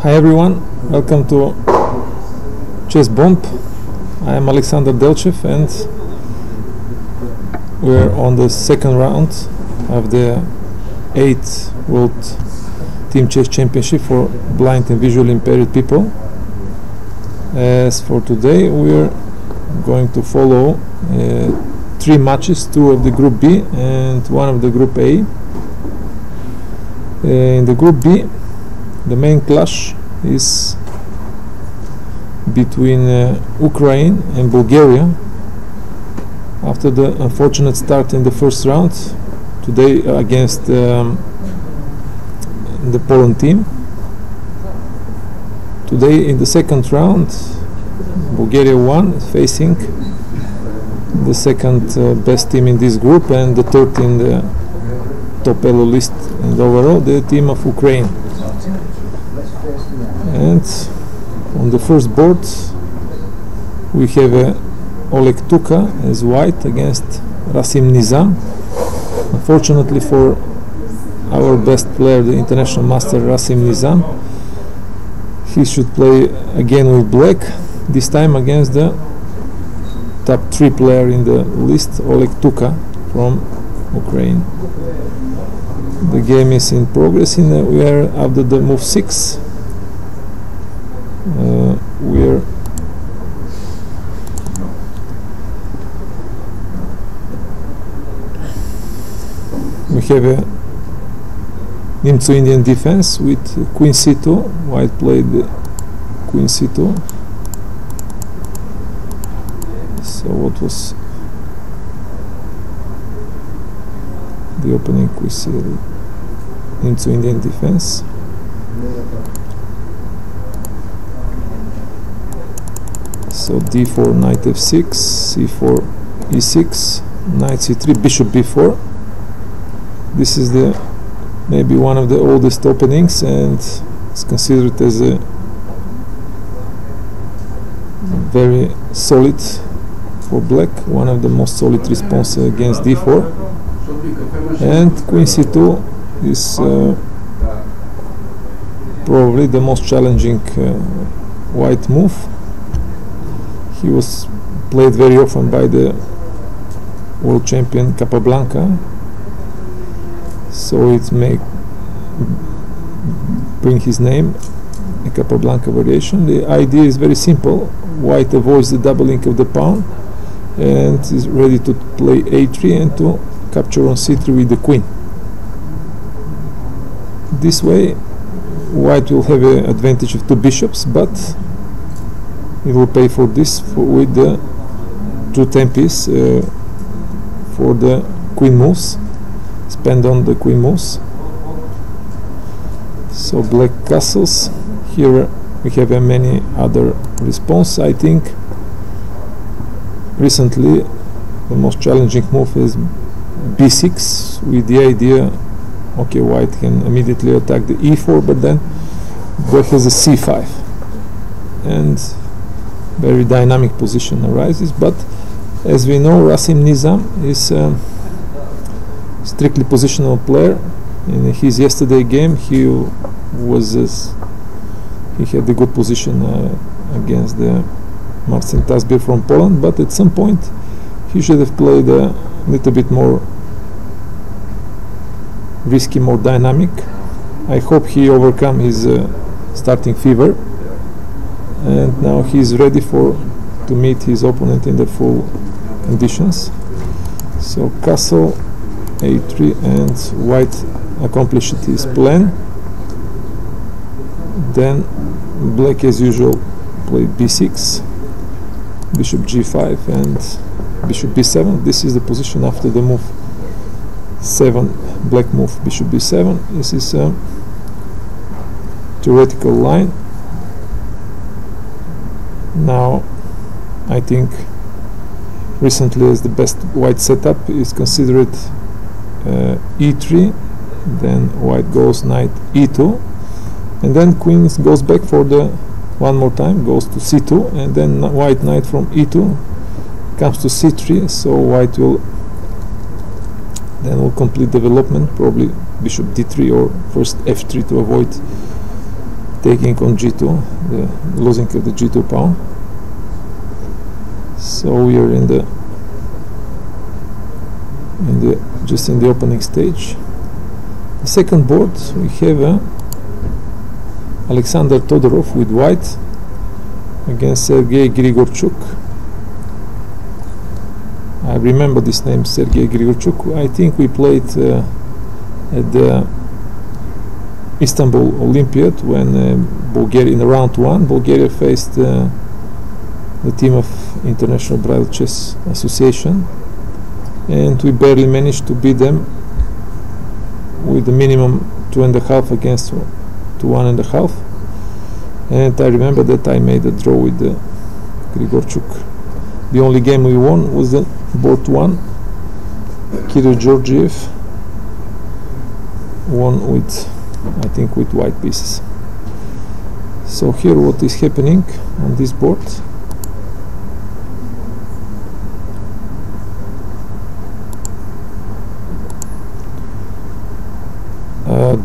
Hi everyone, welcome to Chess Bomb. I am Alexander Delchev and we're on the second round of the 8th World Team Chess Championship for blind and visually impaired people. As for today, we're going to follow 3 matches, 2 of the Group B and 1 of the Group A. In the Group B, the main clash is between Ukraine and Bulgaria after the unfortunate start in the first round today against the Poland team. Today in the second round, Bulgaria won, facing the second best team in this group and the third in the top elo list, and overall the team of Ukraine. And on the first board we have Oleg Tuka as white against Rasim Nizam. Unfortunately for our best player, the international master Rasim Nizam, he should play again with black, this time against the top 3 player in the list, Oleg Tuka from Ukraine. The game is in progress. We are after the move 6. We have a Nimzo-Indian defense with Queen C2. White played Queen C2. So what was the opening? We see Nimzo-Indian defense. So d4, knight f6, c4, e6, knight c3, bishop b4. This is the maybe one of the oldest openings, and it's considered as a very solid for black, one of the most solid response against d4. And queen c2 is probably the most challenging white move. He was played very often by the world champion Capablanca, so it may bring his name, a Capablanca variation. The idea is very simple. White avoids the doubling of the pawn and is ready to play a3 and to capture on c3 with the queen. This way white will have an advantage of two bishops, but it will pay for this with the two tempis for the queen moves, spend on the queen moves. So black castles. Here we have many other response. I think recently the most challenging move is b6, with the idea, okay, white can immediately attack the e4, but then black has a c5 and very dynamic position arises. But as we know, Rasim Nizam is a strictly positional player. In his yesterday game he had a good position against the Marcin Tasbir from Poland, but at some point he should have played a little bit more risky, more dynamic. I hope he overcome his starting fever, and now he is ready to meet his opponent in the full conditions. So castle a3, and white accomplished his plan. Then black, as usual, played b6, bishop g5 and bishop b7. This is the position after the move 7, black move bishop b7. This is a theoretical line. Now I think recently as the best white setup is considered e3, then white goes knight e2, and then queen goes back for the one more time, goes to c2, and then white knight from e2 comes to c3. So white will complete development, probably bishop d3 or first f3 to avoid taking on g2, the losing of the g2 pawn. So we are just in the opening stage. The second board we have Alexander Todorov with white against Sergei Grigorchuk. I remember this name, Sergei Grigorchuk. I think we played at the Istanbul Olympiad when Bulgaria, in round 1, Bulgaria faced the team of International Bridal Chess Association, and we barely managed to beat them with the minimum 2.5 against to 1.5. And I remember that I made a draw with Grigorchuk. The only game we won was the board 1. Kirill Georgiev won with, I think, with white pieces. So here what is happening on this board.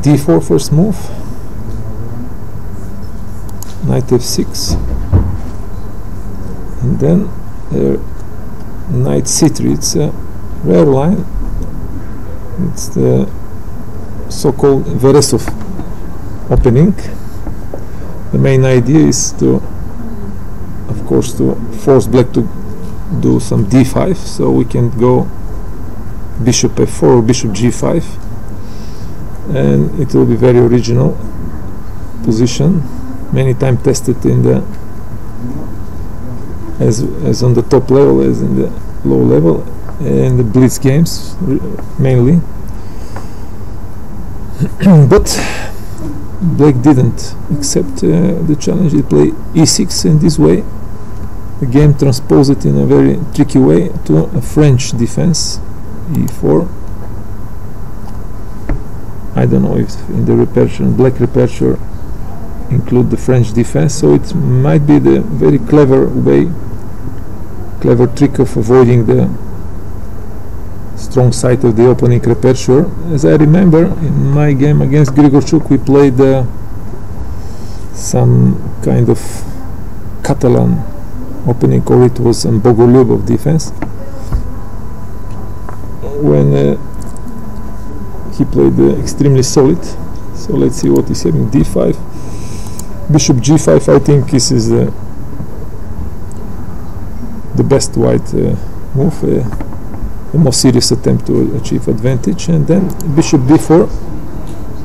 d4 first move, knight f6, and then knight c3. It's a rare line. It's the so-called Veresov opening. The main idea is to, of course, to force black to do some d5, so we can go bishop f4 or bishop g5, and it will be very original position, many times tested in the as on the top level as in the low level, and the blitz games mainly. But black didn't accept the challenge. He played e6, and this way the game transposed it in a very tricky way to a French defense, e4. I don't know if in the repetition, black repetition include the French defense, so it might be the very clever trick of avoiding the strong side of the opening repetition. As I remember, in my game against Grigorchuk, we played some kind of Catalan opening, or it was Bogolyub of defense, when he played extremely solid. So let's see what he's having. D5, bishop G5. I think this is the best white move, the most serious attempt to achieve advantage. And then bishop B4,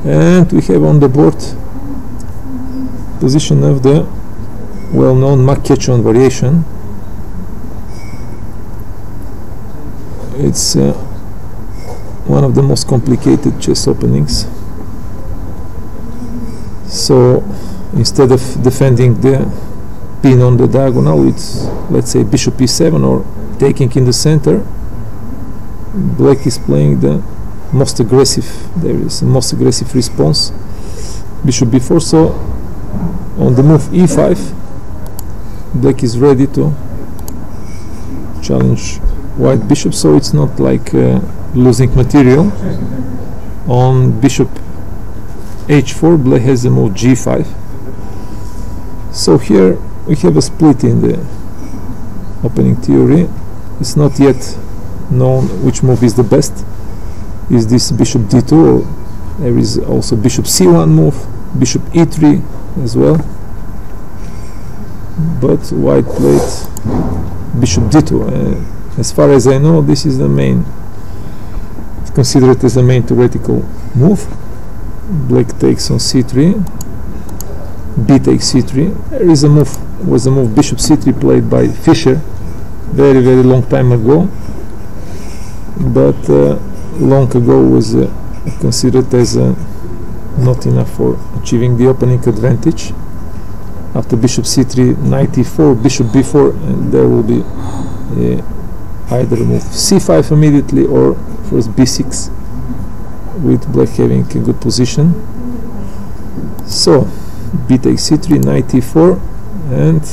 and we have on the board position of the well-known Makechon variation. It's one of the most complicated chess openings. So instead of defending the pin on the diagonal, it's, let's say, bishop e7 or taking in the center. Black is playing the most aggressive. There is a most aggressive response, bishop b4. So on the move e5, black is ready to challenge white bishop, so it's not like losing material. On bishop h4, black has the move g5. So here we have a split in the opening theory. It's not yet known which move is the best. Is this bishop d2, or there is also bishop c1 move, bishop e3 as well, but white played bishop d2. As far as I know, this is the main, it's considered as the main theoretical move. Black takes on c3, b takes c3. There is a move, was a move bishop c3 played by Fischer very long time ago, but long ago was considered as not enough for achieving the opening advantage. After bishop c3, knight e4, bishop b4, and there will be either move c5 immediately or first b6, with black having a good position. So b takes c3, knight e4, and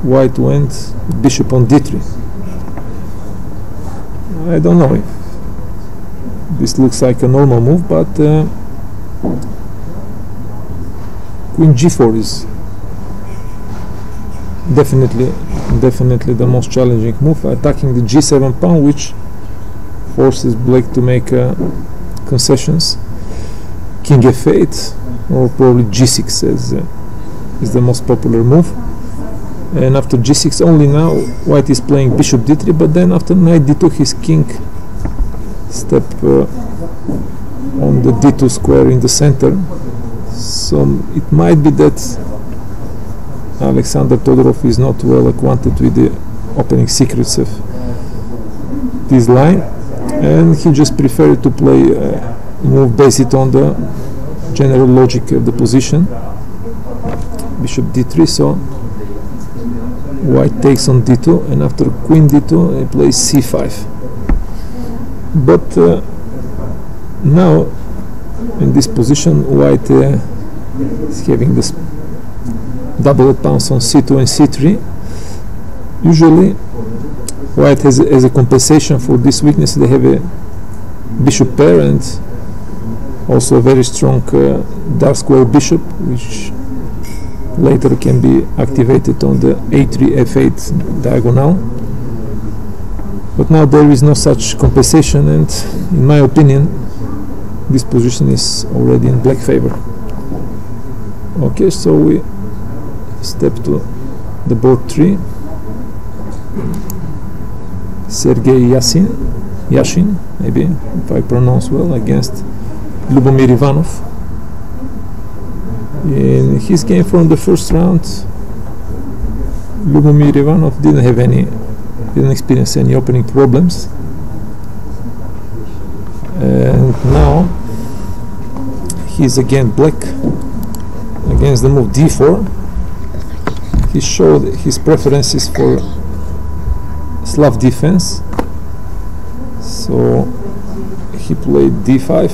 white went bishop on d3. I don't know if this looks like a normal move, but queen g4 is definitely the most challenging move, attacking the g7 pawn, which forces black to make concessions. King f8, or probably g6 is the most popular move. And after g6 only now white is playing bishop d3, but then after knight d2 his king step on the d2 square in the center. So it might be that Alexander Todorov is not well acquainted with the opening secrets of this line, and he just preferred to play move based on the general logic of the position, bishop d3. So white takes on d2, and after queen d2 he plays c5. But now in this position white is having this double pawns on c2 and c3. Usually white has as a compensation for this weakness, they have a bishop pair and also a very strong dark square bishop, which later can be activated on the a3 f8 diagonal. But now there is no such compensation, and in my opinion this position is already in black favor. Okay, so we step to the board 3. Sergei Yashin, maybe if I pronounce well, against Lubomir Ivanov. In his game from the first round, Lubomir Ivanov didn't experience any opening problems, and now he's again black against the move d4. He showed his preferences for Slav defense, so he played d5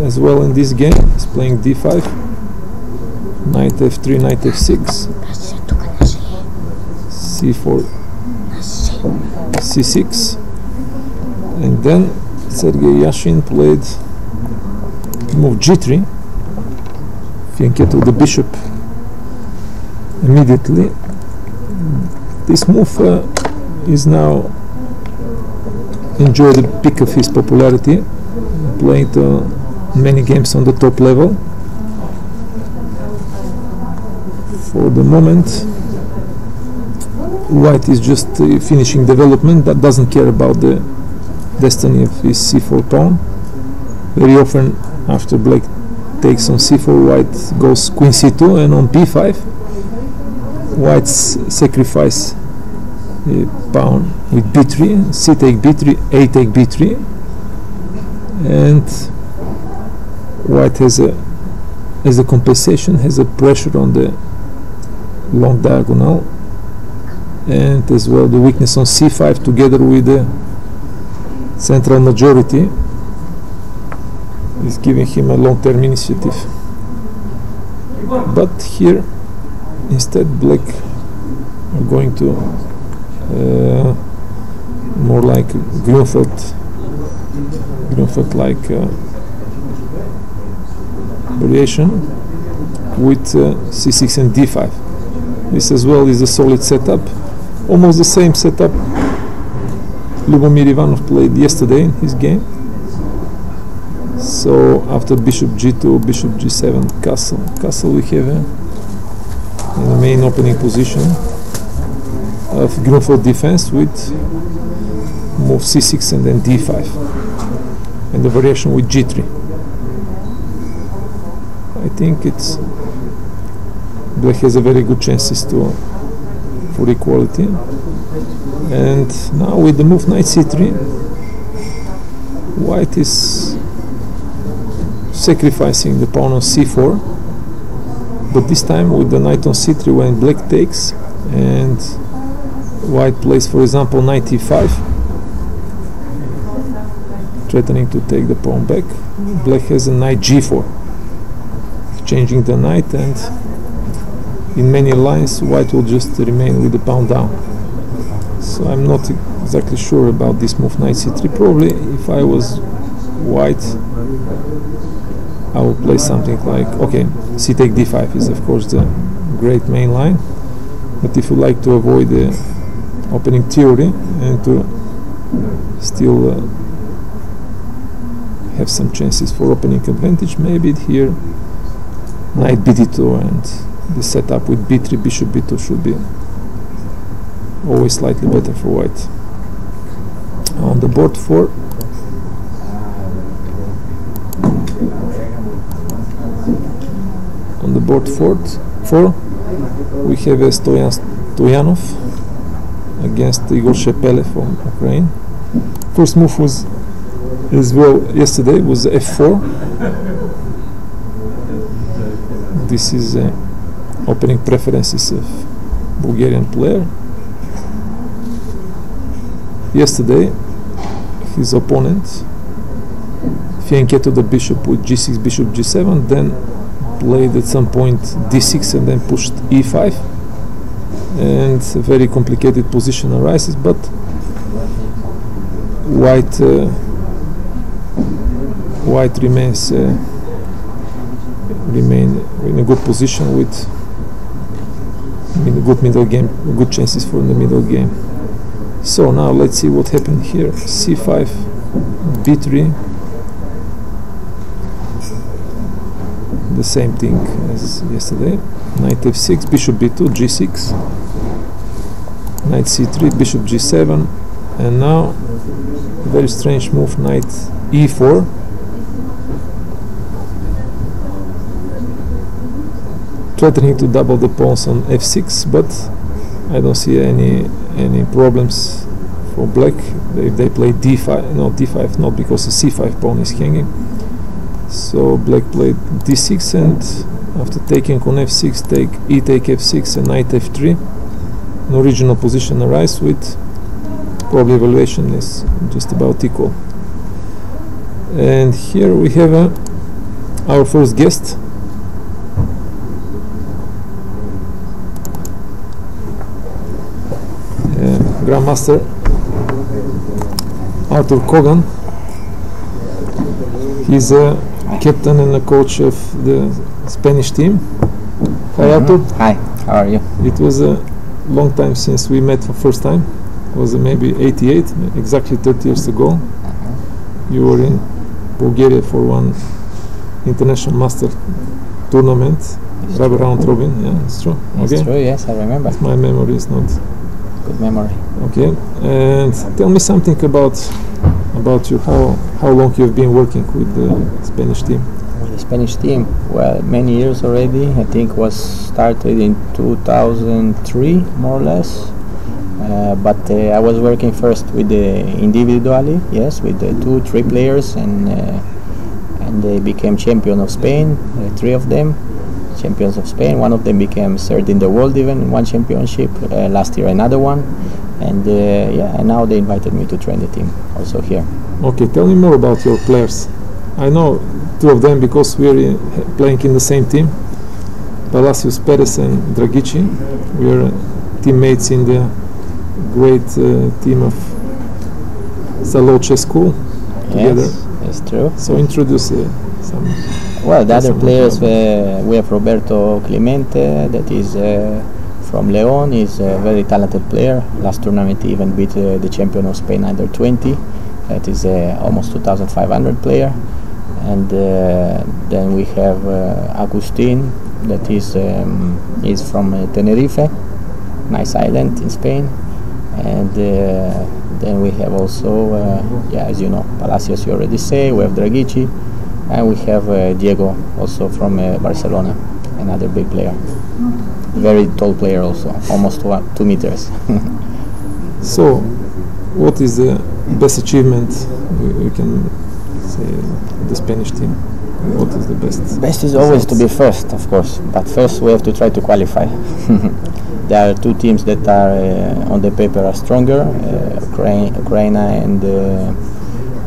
as well in this game. He's playing d5, knight f3, knight f6, c4, c6, and then Sergei Yashin played move g3, fianchetto the bishop immediately. This move is now enjoy the peak of his popularity, playing many games on the top level. For the moment, White is just finishing development, but doesn't care about the destiny of his c4 pawn. Very often after Black takes on c4, White goes queen c2, and on b5 White's sacrifice pawn with b3, c take b3, a take b3, and White has a, as a compensation, has a pressure on the long diagonal, and as well the weakness on c5 together with the central majority is giving him a long-term initiative. But here instead Black are going to more like Grunfeld like variation with c6 and d5. This as well is a solid setup, almost the same setup Lubomir Ivanov played yesterday in his game. So after bishop g2, bishop g7, castle, we have in the main opening position of Grunfeld defense with move c6 and then d5, and the variation with g3. I think it's Black has a very good chances for equality. And now with the move knight c3, White is sacrificing the pawn on c4, but this time with the knight on c3 when Black takes and White plays, for example, knight e5, threatening to take the pawn back. Black has a knight g4, changing the knight, and in many lines White will just remain with the pawn down. So I'm not exactly sure about this move knight c3. Probably if I was White, I would play something like, okay, c take d5 is of course the great main line, but if you like to avoid the opening theory and to still have some chances for opening advantage, maybe here knight bd2 and the setup with b3, bishop b2 should be always slightly better for White. On the board 4, on the board 4 we have a Stoyanov against Igor Shepele from Ukraine. First move was as well yesterday was f4. This is opening preferences of Bulgarian player. Yesterday his opponent fianchetto the bishop with g6, bishop g7, then played at some point d6 and then pushed e5, and a very complicated position arises, but White remains remain in a good position with good middle game, good chances for the middle game. So now let's see what happened here. c5, b3, the same thing as yesterday. Knight f6, bishop b2, g6, knight c3, bishop g7, and now very strange move, knight e4. Threatening to double the pawns on f6, but I don't see any problems for Black. If they play d5, no d5, not because the c5 pawn is hanging. So Black played d6, and after taking on f6, take f6 and knight f3. An original position arises with probably evaluation is just about equal. And here we have our first guest. Grandmaster Arthur Kogan. He's a captain and a coach of the Spanish team. Hi, Arthur. Hi, how are you? It was a long time since we met for first time. It was maybe 88, exactly 30 years ago. You were in Bulgaria for one international master tournament, rubber round robin. Yeah, it's true. It's true, yes, I remember. My memory is not good memory. okay. And tell me something about you. How long you've been working with the Spanish team? With the Spanish team, well, many years already. I think was started in 2003, more or less. But I was working first with the individually, yes, with the 2-3 players, and they became champion of Spain. 3 of them, champions of Spain. One of them became third in the world, even in one championship. Last year, another one, and and now they invited me to train the team also here. Okay, tell me more about your players. I know 2 of them because we're playing in the same team. Palacios Perez and Dragici. We are teammates in the great team of Delchev school together. Yes, it's true. So introduce some. Well, the other players, we have Roberto Clemente, that is from León. He's a very talented player. Last tournament he even beat the champion of Spain under 20. That is almost 2,500 player. And then we have Agustin, that is from Tenerife, nice island in Spain. And then we have also, as you know, Palacios, you already say. We have Dragici, and we have Diego, also from Barcelona, another big player. Very tall player also, almost 2 meters. So, what is the best achievement you can say the Spanish team? What is the best? Best is always to be first, of course, but first we have to try to qualify. There are 2 teams that are on the paper are stronger, Ukraine and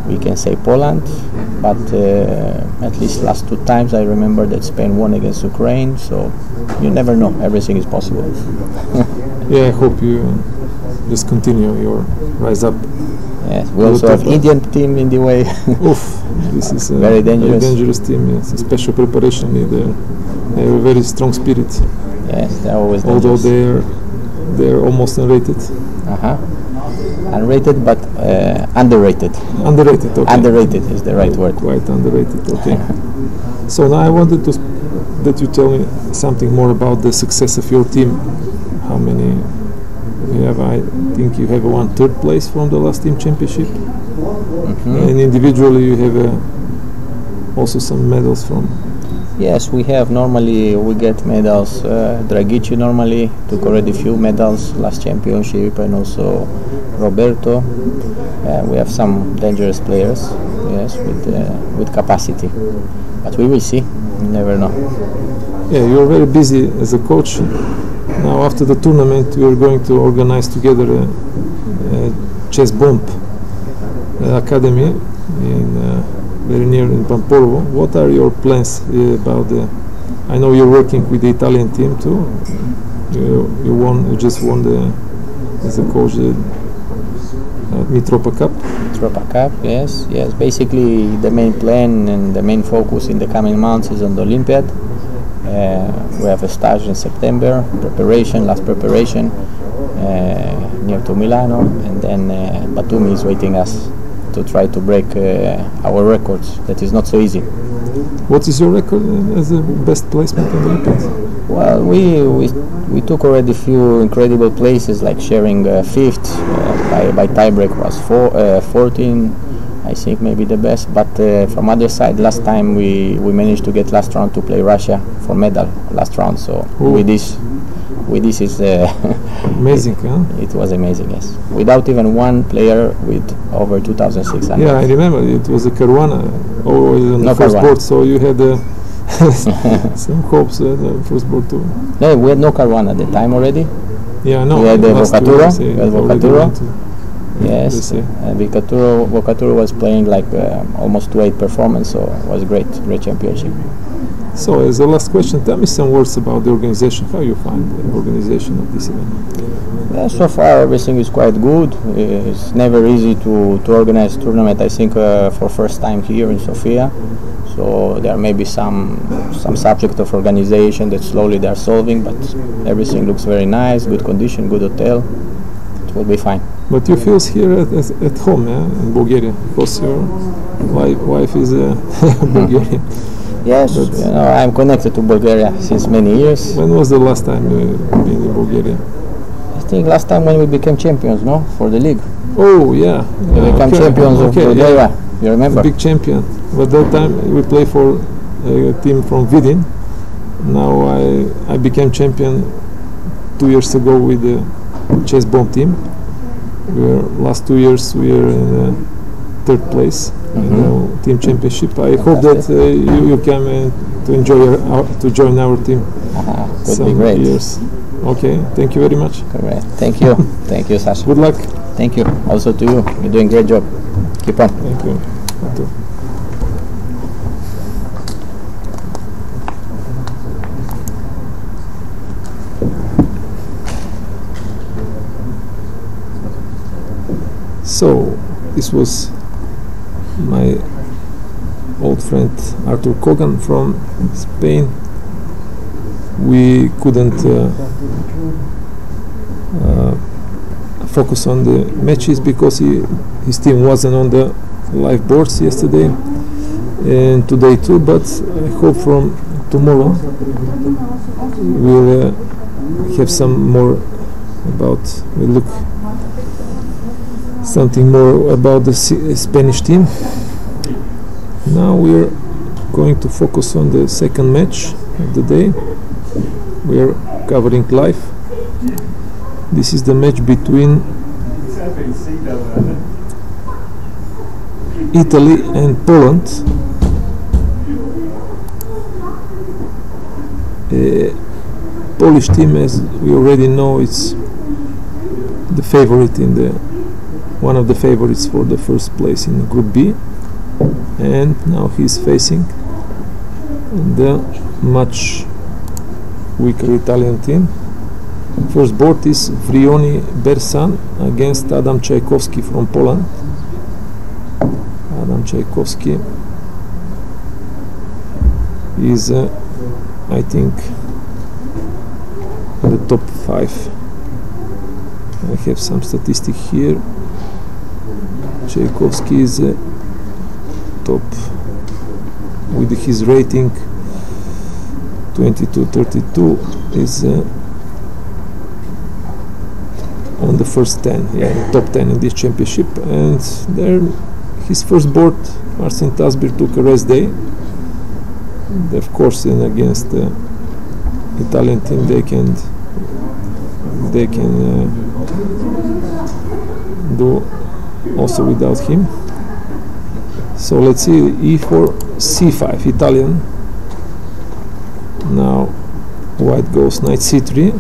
we can say Poland, but at least last 2 times I remember that Spain won against Ukraine, so you never know, everything is possible. Yeah, I hope you just continue your rise up. Yes, we also have Indian team in the way. Oof, this is a very dangerous team. Yes, a special preparation. They have a very strong spirit. Yes, they're always although dangerous. they're almost unrated. Unrated, but underrated. Underrated. Okay. Underrated is the right word. Quite underrated. Okay. So now I wanted that you tell me something more about the success of your team. How many you have? I think you have won 3rd place from the last team championship, and individually you have also some medals from. Yes, we have. Normally we get medals. Dragici normally took already few medals last championship, and also Roberto. We have some dangerous players, yes, with capacity. But we will see. You never know. Yeah, you're very busy as a coach. Now after the tournament, we are going to organize together a chess bomb academy in. Very near in Pamporvo. What are your plans about the? I know you're working with the Italian team too. You just won as a coach the Mitropa Cup. Mitropa Cup, yes. Basically, the main plan and the main focus in the coming months is on the Olympiad. We have a stage in September, last preparation near to Milano, and then Batumi is waiting us to try to break our records. That is not so easy. What is your record as the best placement in the Olympics? Well, we took already a few incredible places, like sharing 5th by tiebreak was 14. I think maybe the best. But from other side, last time we managed to get last round to play Russia for medal last round. So with this is amazing, huh? It was amazing, yes. Without even one player with over 2,600. Yeah, I remember it was a Caruana always on the first board, so you had some hopes at the first board too. No, we had no Caruana at the time already. Yeah, I know. We had Vocaturo. Yes, they say. Vocaturo was playing like almost 2-8 performance, so it was great championship. So, as a last question, tell me some words about the organization. How you find the organization of this event? Yeah, so far everything is quite good. It's never easy to organize tournament. I think for first time here in Sofia. So there may be some subject of organization that slowly they are solving, but everything looks very nice, good condition, good hotel. It will be fine. But you feel here at home, in Bulgaria, because your wife is Bulgarian. Yes, I'm connected to Bulgaria since many years. When was the last time you been in Bulgaria? I think last time when we became champions, no, for the league. Oh yeah, We became champions of Bulgaria. You remember? Big champion. But that time we played for a team from VIII. Now I became champion 2 years ago with the chess bomb team. Last 2 years we are in third place in the team championship. I hope that you come to join our team. Would be great. Years. Okay, thank you very much. Correct. Thank you. Thank you, Sasha. Good luck. Thank you. Also to you. You're doing a great job. Keep on. Thank you. You too. So, this was my old friend Artur Kogan from Spain. We couldn't focus on the matches because his team wasn't on the live boards yesterday and today too, but I hope from tomorrow we'll have some more we'll look something more about the Spanish team. Now we're going to focus on the second match of the day. We are covering live. This is the match between Italy and Poland. Polish team, as we already know, it's the favorite one of the favorites for the first place in Group B, and now he's facing the much weaker Italian team. First board is Vrioni Bersan against Adam Czajkowski from Poland. Adam Czajkowski is, I think, the top 5. I have some statistic here. Czajkowski is top with his rating 22-32 is on the first 10, top 10 in this championship. And there, his first board, Marcin Tasbir took a rest day. Of course, against the Italian team, they can do also without him. So let's see, e4, c5, Italian. Now white goes knight c3.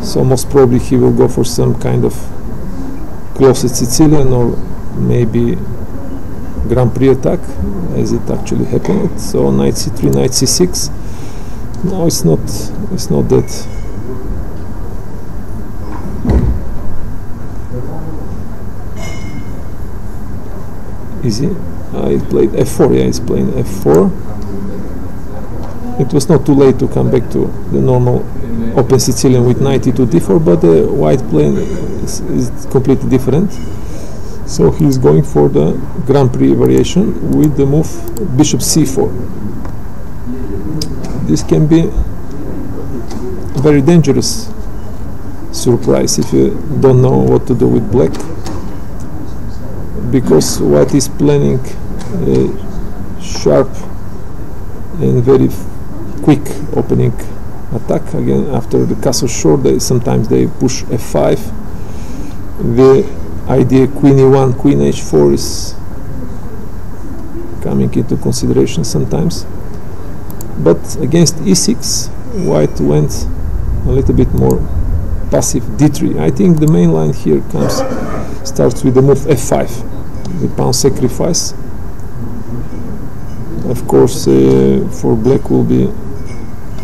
So most probably he will go for some kind of closed Sicilian or maybe Grand Prix attack, as it actually happened. So knight c3, knight c6. No, it's not that easy. I played f4. He's playing f4. It was not too late to come back to the normal open Sicilian with knight e2 d4, but the white playing is completely different. So he's going for the Grand Prix variation with the move bishop c4. This can be a very dangerous surprise if you don't know what to do with black, because white is planning a sharp and very quick opening attack. Again, after the castle short, sometimes they push f5. The idea queen e1, queen h4 is coming into consideration sometimes. But against e6, white went a little bit more passive d3. I think the main line here starts with the move f5, the pawn sacrifice. Of course, for black will be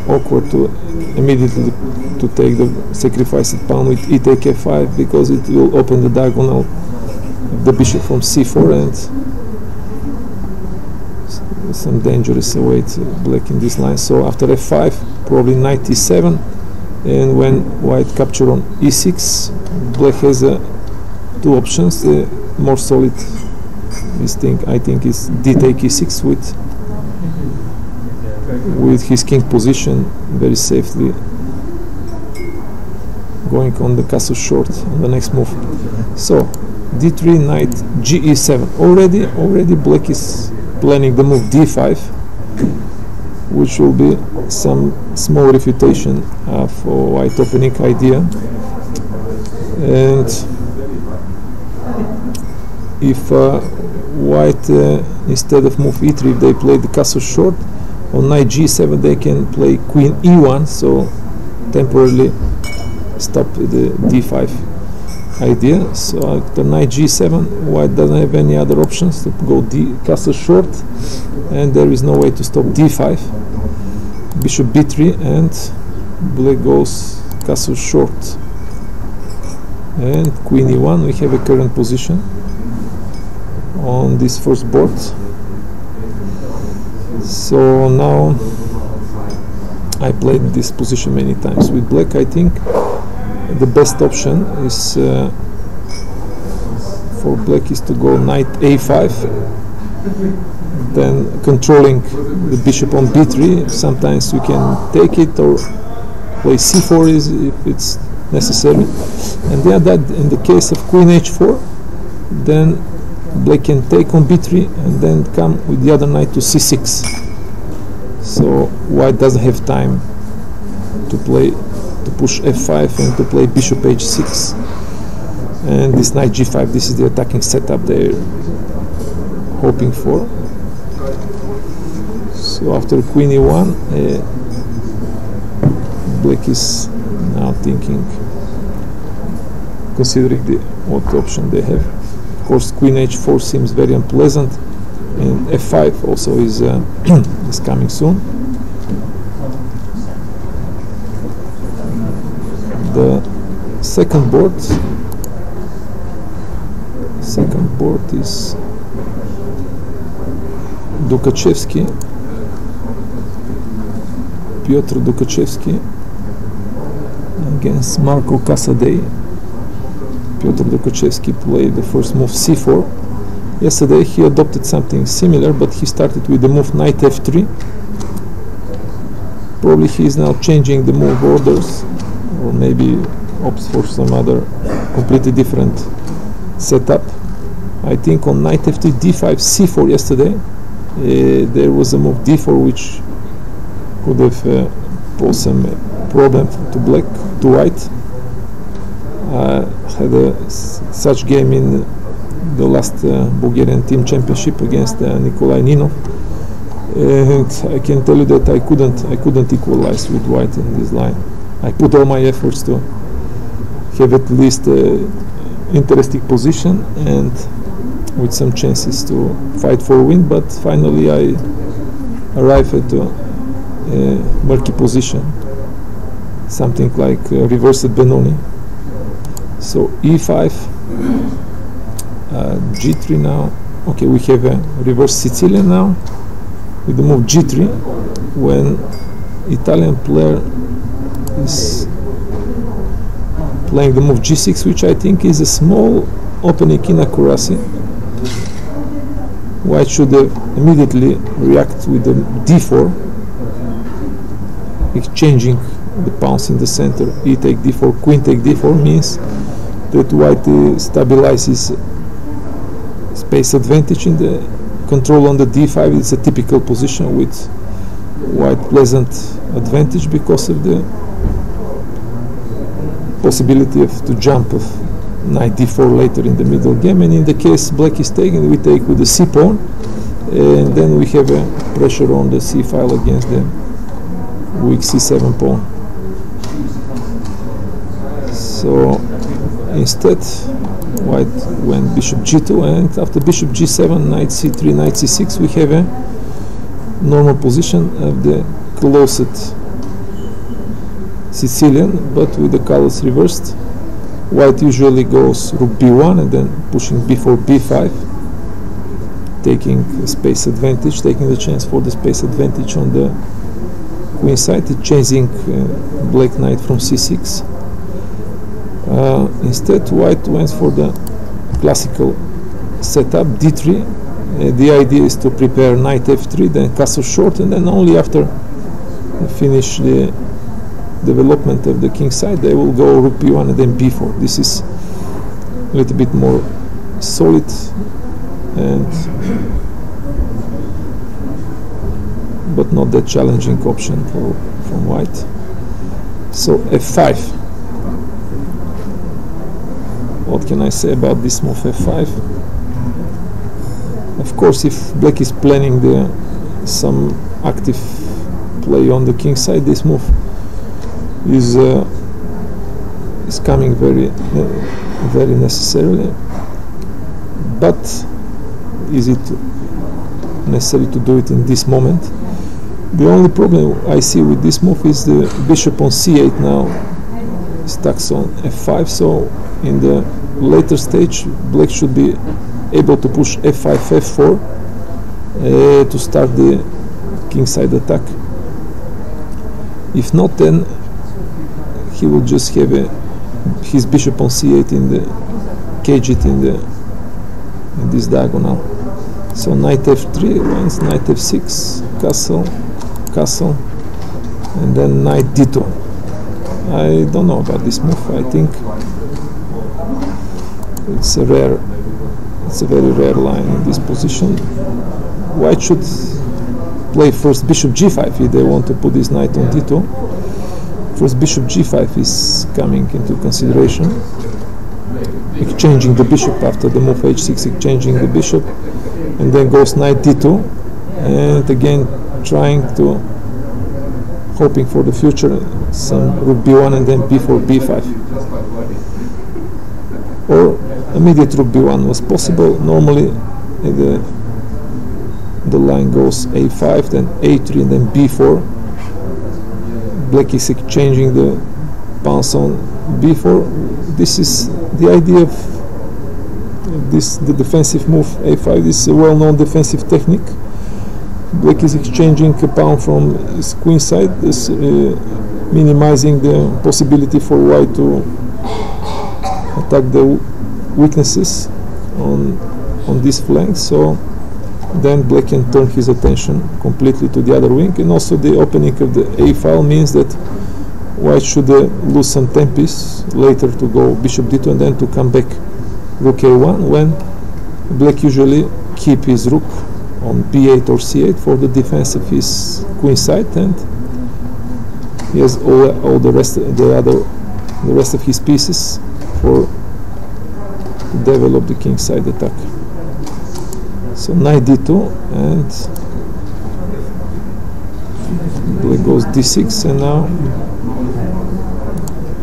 awkward to immediately to take the sacrificed pawn with e take f5, because it will open the diagonal of the bishop from c4, and some dangerous await black in this line. So after f5, probably knight e7, and when white capture on e6, black has two options. The more solid I think is d take e6 with his king position very safely going on the castle short on the next move. So d3, knight g e7. Already black is planning the move d5, which will be some small refutation of white opening idea. And if white instead of move e3, if they play the castle short on knight g7, they can play queen e1, so temporarily stop the d5 idea. So after knight g7, white doesn't have any other options to go castle short, and there is no way to stop d5. Bishop b3, and black goes castle short, and queen e1. We have a current position on this first board. So now I played this position many times with black. I think the best option is for black is to go knight a5, then controlling the bishop on b3. Sometimes you can take it, or play c4 if it's necessary. And then that in the case of queen h4, then black can take on b3 and then come with the other knight to c6. So white doesn't have time to push f5 and to play bishop h6. And this knight g5, this is the attacking setup they're hoping for. So after queen e1, black is now thinking, considering what option they have. Of course, queen h4 seems very unpleasant, and f5 also is is coming soon. The second board is Piotr Dukachevsky against Marco Casadei. Piotr Dukachevsky played the first move c4. Yesterday he adopted something similar, but he started with the move knight f3. Probably he is now changing the move orders, or maybe opts for some other completely different setup. I think on knight f3, d5, c4 yesterday there was a move d4 which could have posed some problem to white. Had such game in the last Bulgarian team championship against Nikolai Ninov, and I can tell you that I couldn't equalize with white in this line. I put all my efforts to have at least interesting position and with some chances to fight for a win, but finally I arrived at a murky position, something like reversed Benoni. So e5, g3 now. Okay, we have a reverse Sicilian now with the move g3, when Italian player is playing the move g6, which I think is a small opening inaccuracy. White should immediately react with the d4, exchanging the pawns in the center. E take d4, queen take d4 means that white stabilizes space advantage in the control on the d5. It's a typical position with white pleasant advantage because of the possibility to jump of knight d4 later in the middle game. And in the case black is taken, we take with the c pawn, and then we have a pressure on the c file against the weak c7 pawn. So instead white went bishop g2, and after bishop g7, knight c3, knight c6, we have a normal position of the closed Sicilian, but with the colors reversed. White usually goes rook b1 and then pushing b4, b5, taking space advantage, taking the chance for the space advantage on the queen side, chasing black knight from c6. Instead, white went for the classical setup, d3. The idea is to prepare knight f3, then castle short, and then only after finish the development of the king side, they will go rook b1 and then b4. This is a little bit more solid and but not that challenging option from white. So f5. What can I say about this move f5? Of course, if black is planning some active play on the king side, this move is coming very necessarily. But is it necessary to do it in this moment? The only problem I see with this move is the bishop on c8 now stacks on f5, so in the later stage black should be able to push f5, f4 to start the kingside attack. If not, then he will just have his bishop on c8 in the cage it in this diagonal. So knight f3 wins, knight f6, castle, and then knight d2. I don't know about this move. I think it's a very rare line in this position. White should play first bishop g5 if they want to put this knight on d2. First bishop g5 is coming into consideration. Exchanging the bishop after the move h6, exchanging the bishop, and then goes knight d2, and again hoping for the future, some rook b1 and then b4, b5. Or immediate rook b1 was possible. Normally the line goes a5, then a3, and then b4. Black is exchanging the pawns on b4. This is the idea of the defensive move a5. This is a well-known defensive technique. Black is exchanging a pawn from his queen side, minimizing the possibility for white to attack the weaknesses on this flank. So then black can turn his attention completely to the other wing, and also the opening of the a file means that white should lose some tempies later to go bishop d2 and then to come back rook a1, when black usually keep his rook on b8 or c8 for the defense of his queen side, and he has all the rest of his pieces to develop the king side attack. So knight d2, and black goes d6, and now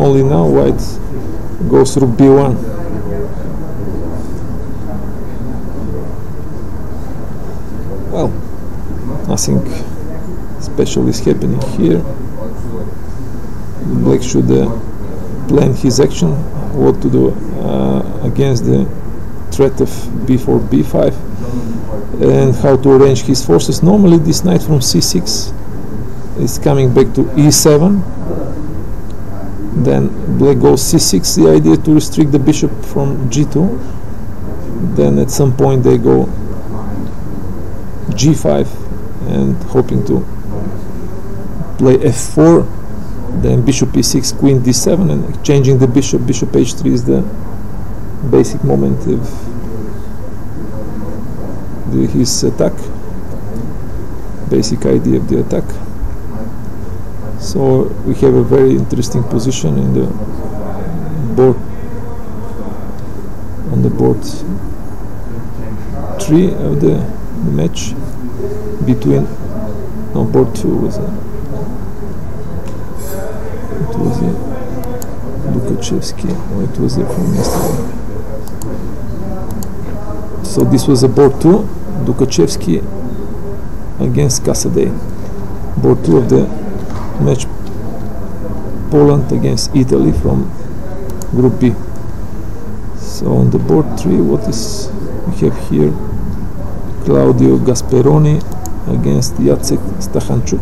only now white goes rook b1. Well, nothing special is happening here. Black should plan his action, what to do against the threat of b4, b5, and how to arrange his forces. Normally this knight from c6 is coming back to e7, then black goes c6, the idea to restrict the bishop from g2, then at some point they go g5 and hoping to play f4, then bishop e6, queen d7, and exchanging the bishop h3 is the basic moment of his attack, basic idea of the attack. So we have a very interesting position in the board, on the board 3 of the match, between board 2 was look at Delchevsky. Oh, it was there from yesterday. So this was a board 2, Delchevsky against Casadei. Board 2 of the match, Poland against Italy from Group B. So on the board 3, what is we have here? Claudio Gasperoni against Jacek Stachanchuk.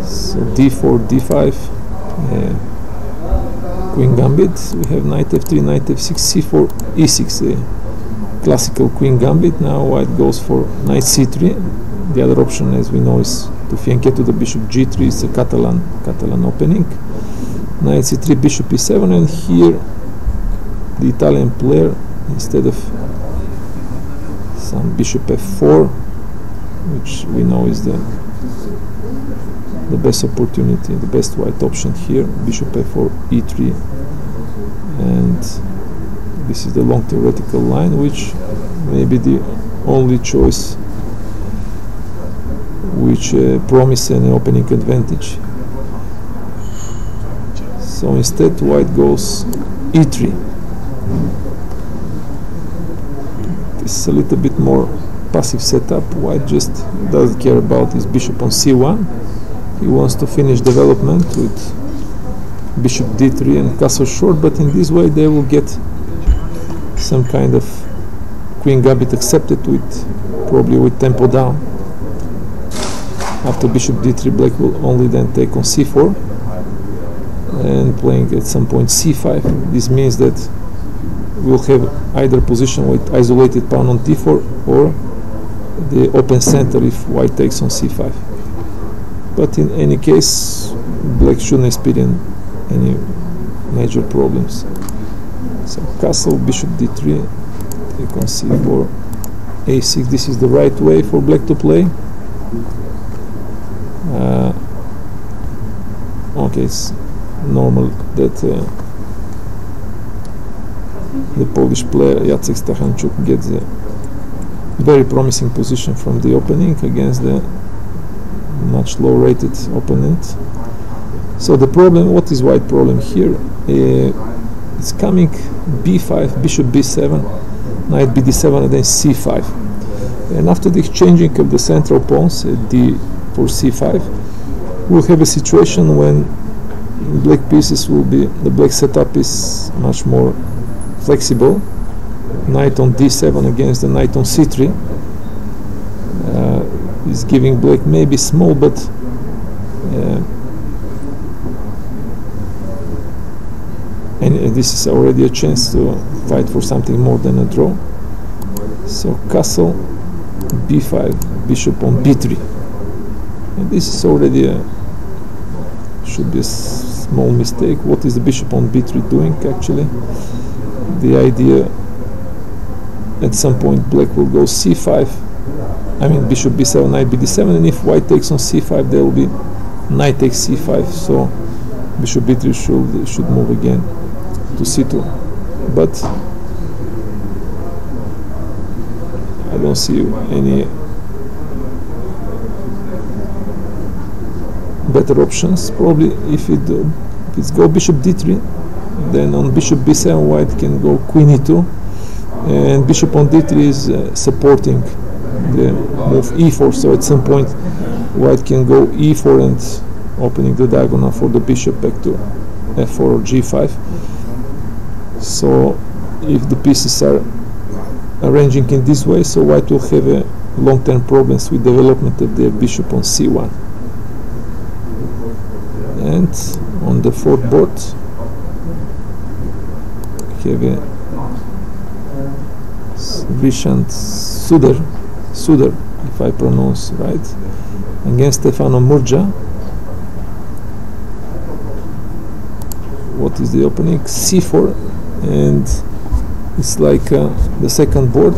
So d4, d5, queen gambit. We have knight f3, knight f6, c4, e6, a classical queen gambit. Now white goes for knight c3. The other option, as we know, is to fianchetto the bishop g3. It's a Catalan opening. Knight c3, bishop e7, and here the Italian player, instead of some bishop f4, which we know is the best opportunity, the best white option here, bishop f4, e3, and this is the long theoretical line, which may be the only choice which promises an opening advantage. So instead white goes e3. This is a little bit more passive setup. White just doesn't care about his bishop on c1. He wants to finish development with bishop d3 and castle short, but in this way they will get some kind of queen gambit accepted, with probably with tempo down. After bishop d3, black will only then take on c4 and playing at some point c5. This means that we'll have either position with isolated pawn on d4 or the open center if white takes on c5. But in any case, black shouldn't experience any major problems. So castle, bishop d3, take on c4, a6. This is the right way for black to play. Okay, it's normal that the Polish player Jacek Stachanchuk gets a very promising position from the opening against the much low-rated opponent. So the problem, what is white problem here? It's coming b5, bishop b7, knight bd7, and then c5. And after the exchanging of the central pawns at d for c5, we'll have a situation when black pieces will be, the black setup is much more flexible. Knight on d7 against the knight on c3 is giving black maybe small, but and this is already a chance to fight for something more than a draw. So castle, b5, bishop on b3, and this is already should be a small mistake. What is the bishop on b3 doing actually? The idea, at some point black will go c5, I mean bishop b7, knight bd7, and if white takes on c5 there will be knight takes c5, so bishop b3 should move again to c2. But I don't see any better options. Probably if it's go bishop d3, then on bishop b7 white can go queen e2, and bishop on d3 is supporting the move e4, so at some point white can go e4 and opening the diagonal for the bishop back to f4 or g5. So if the pieces are arranging in this way, so white will have a long-term problems with development of their bishop on c1. And on the fourth board we have a Vishant Sudar, if I pronounce right, against Stefano Murgia. What is the opening? c4, and it's like the second board.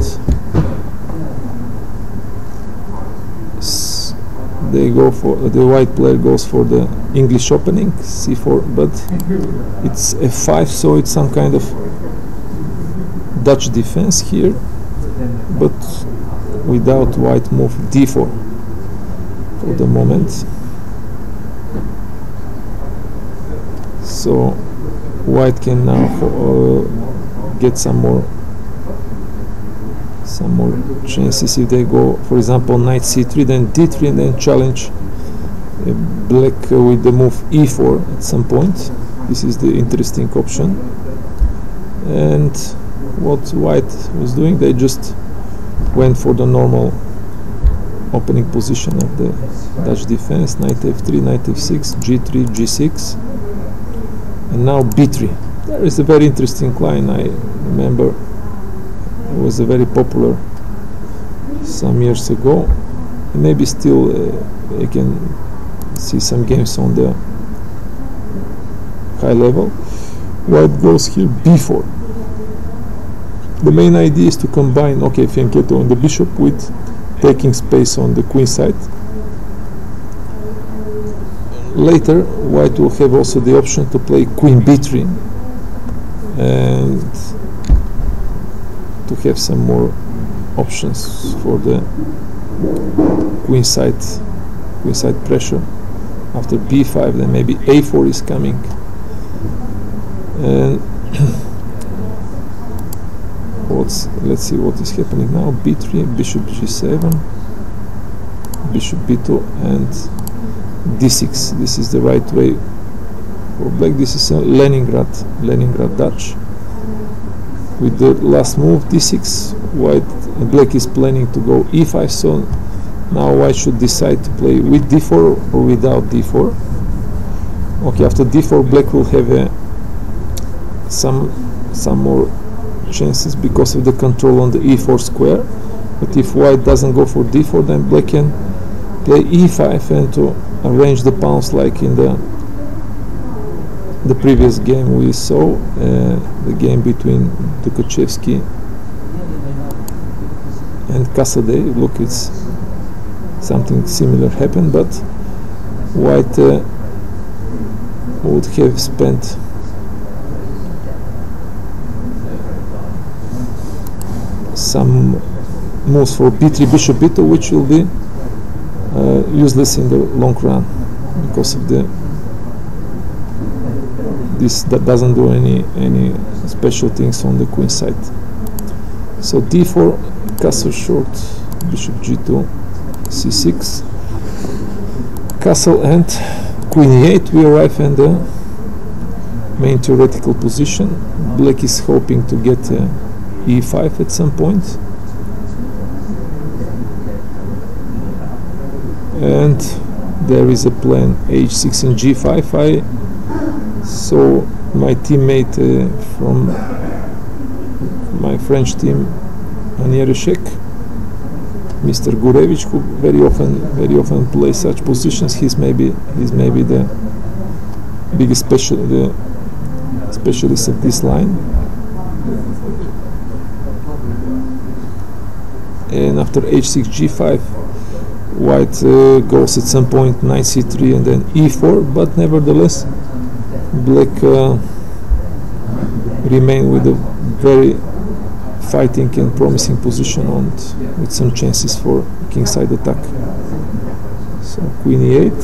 They go for the white player goes for the English opening c4, but it's f5, so it's some kind of Dutch defense here, but without white move d4 for the moment. So white can now get some more chances if they go, for example, knight c3, then d3, and then challenge black with the move e4 at some point. This is the interesting option. And what white was doing, they just went for the normal opening position of the Dutch defense: knight f3, knight f6, g3, g6, and now b3. There is a very interesting line. I remember it was very popular some years ago. Maybe still I can see some games on the high level. White goes here b4. The main idea is to combine, okay, fianchetto on the bishop with taking space on the queen side. Later, white will have also the option to play queen b3 and to have some more options for the queen side pressure. After b5, then maybe a4 is coming. And let's see what is happening now. b3, bishop g7, bishop b2, and d6. This is the right way for black. This is a Leningrad Dutch. With the last move d6, black is planning to go e5. So now white should decide to play with d4 or without d4. Okay, after d4, black will have some more chances because of the control on the e4 square. But if white doesn't go for d4, then black can play e5 and to arrange the pawns like in the previous game we saw, the game between Delchev and Casadei. Look, it's something similar happened, but white would have spent some moves for b3, bishop b2, which will be useless in the long run because of that doesn't do any special things on the queen side. So d4, castle short, bishop g2, c6, castle, and queen e8. We arrive in the main theoretical position. Black is hoping to get e5 at some point, and there is a plan h6 and g5. I saw my teammate from my French team, Aniereshek, Mr. Gurevich, who very often plays such positions. He's maybe the biggest specialist at this line. And after h6, g5, white goes at some point knight c3 and then e4, but nevertheless black remain with a very fighting and promising position on with some chances for kingside attack. So queen e8.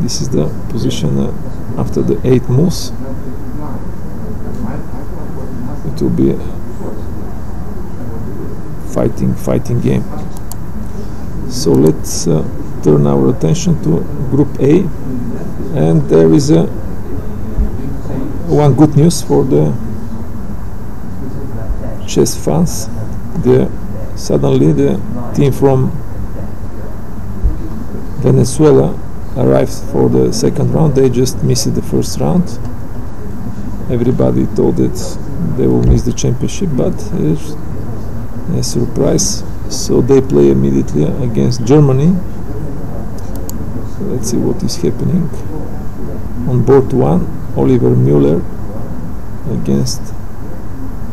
This is the position after the 8 moves. It will be fighting game. So let's turn our attention to Group A, and there is one good news for the chess fans. Suddenly the team from Venezuela arrived for the second round. They just missed the first round. Everybody thought that they will miss the championship, but it's a surprise. So they play immediately against Germany. So let's see what is happening. On board 1, Oliver Müller against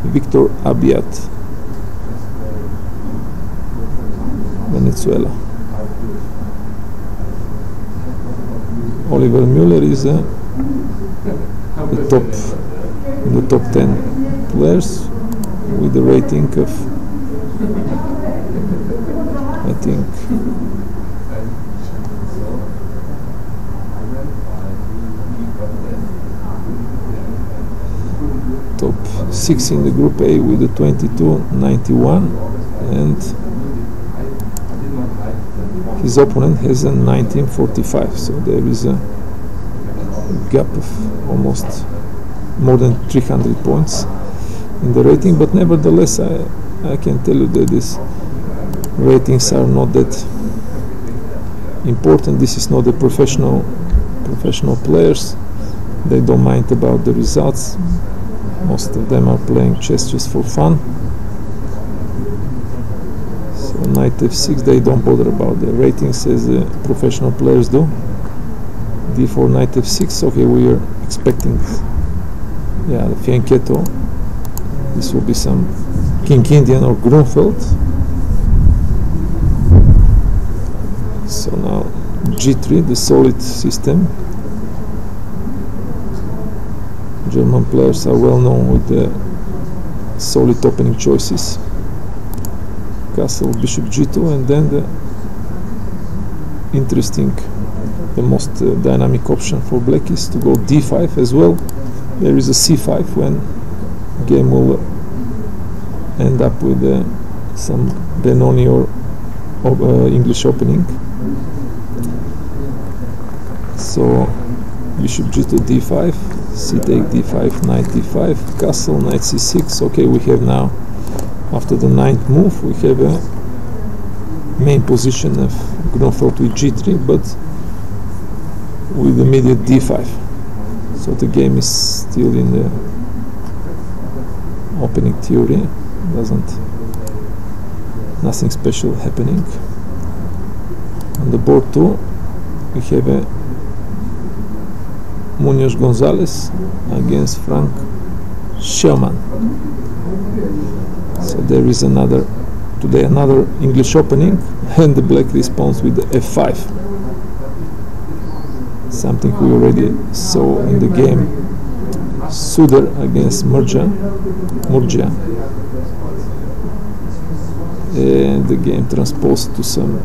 Victor Abiat, Venezuela. Oliver Müller is in the top 10 players with a rating of, I think, 6 in the group A with the 22.91, and his opponent has a 19.45, so there is a gap of almost more than 300 points in the rating. But nevertheless, I can tell you that these ratings are not that important. This is not the professional players. They don't mind about the results. Most of them are playing chess just for fun. So knight f6, they don't bother about the ratings as professional players do. d4, knight f6. Okay, we are expecting, yeah, the fianchetto. This will be some King Indian or Grunfeld. So now g3, the solid system. German players are well known with the solid opening choices. Castle, bishop g2, and then the interesting, the most dynamic option for black is to go d5 as well. There is a c5 when game will end up with some Benoni or English opening. So bishop g2, d5, c take d5, knight d5, castle, knight c6. Okay, we have now, after the ninth move, we have a main position of Grunfeld with g3, but with immediate d5. So the game is still in the opening theory. Nothing special happening. On the board too, we have a Munoz Gonzalez against Frank Sherman. So there is another English opening, and the black responds with the f5. Something we already saw in the game Suder against Murgia. And the game transposed to some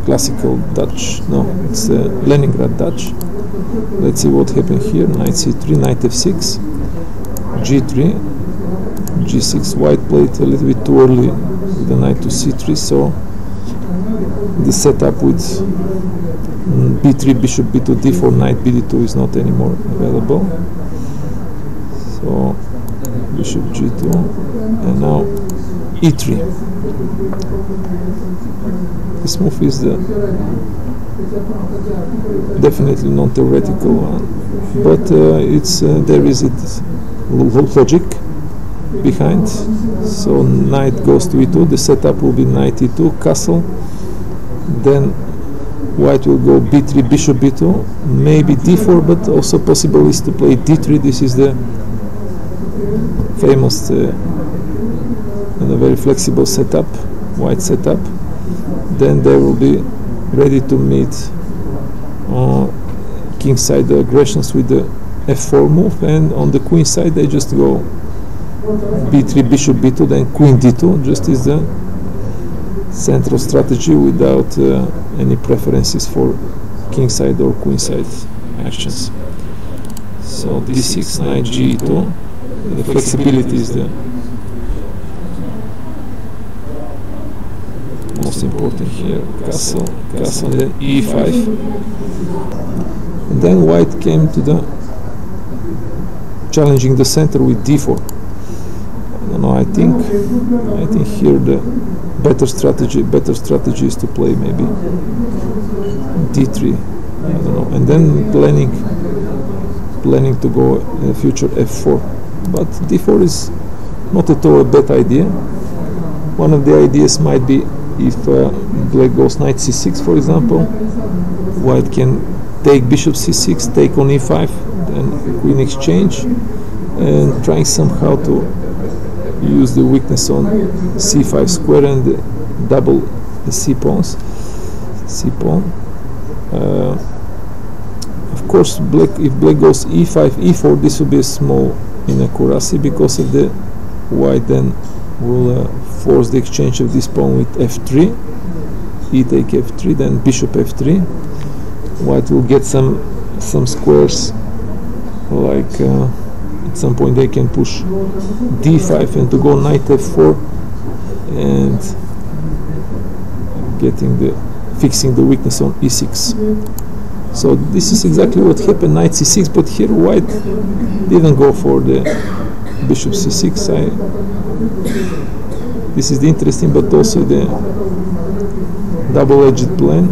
classical Dutch, no, it's Leningrad Dutch. Let's see what happened here. Knight c3, knight f6, g3, g6. White played a little bit too early with the knight to c3, so the setup with b3, bishop b2, d4, knight bd2 is not anymore available. So bishop g2, and now e3. This move is definitely non-theoretical one, but there is logic behind. So knight goes to e2. The setup will be knight e2, castle. Then white will go b3, bishop b2, maybe d4, but also possible is to play d3. This is the famous and a very flexible setup, white setup. Then they will be ready to meet king side aggressions with the f4 move, and on the queen side they just go b3, bishop b2, then queen d2. Just is the central strategy without any preferences for king side or queen side actions. So d6, knight g2. The flexibility is the most important here. Castle, and then e5. And then white came to the challenging the center with d4. I don't know. I think here the better strategy is to play maybe d3. I don't know. And then planning to go in the future f4. But d4 is not at all a bad idea. One of the ideas might be if black goes knight c6, for example, white can take bishop c6, take on e5, then queen exchange, and trying somehow to use the weakness on c5 square and double the c pawn. Of course, if black goes e5, e4, this will be a small inaccuracy because of the white then will force the exchange of this pawn with f3, e take f3, then bishop f3. White will get some squares like At some point they can push d5 and to go knight f4 and fixing the weakness on e6. So this is exactly what happened, knight c6, but here white didn't go for the bishop c6. This is the interesting but also the double-edged plan,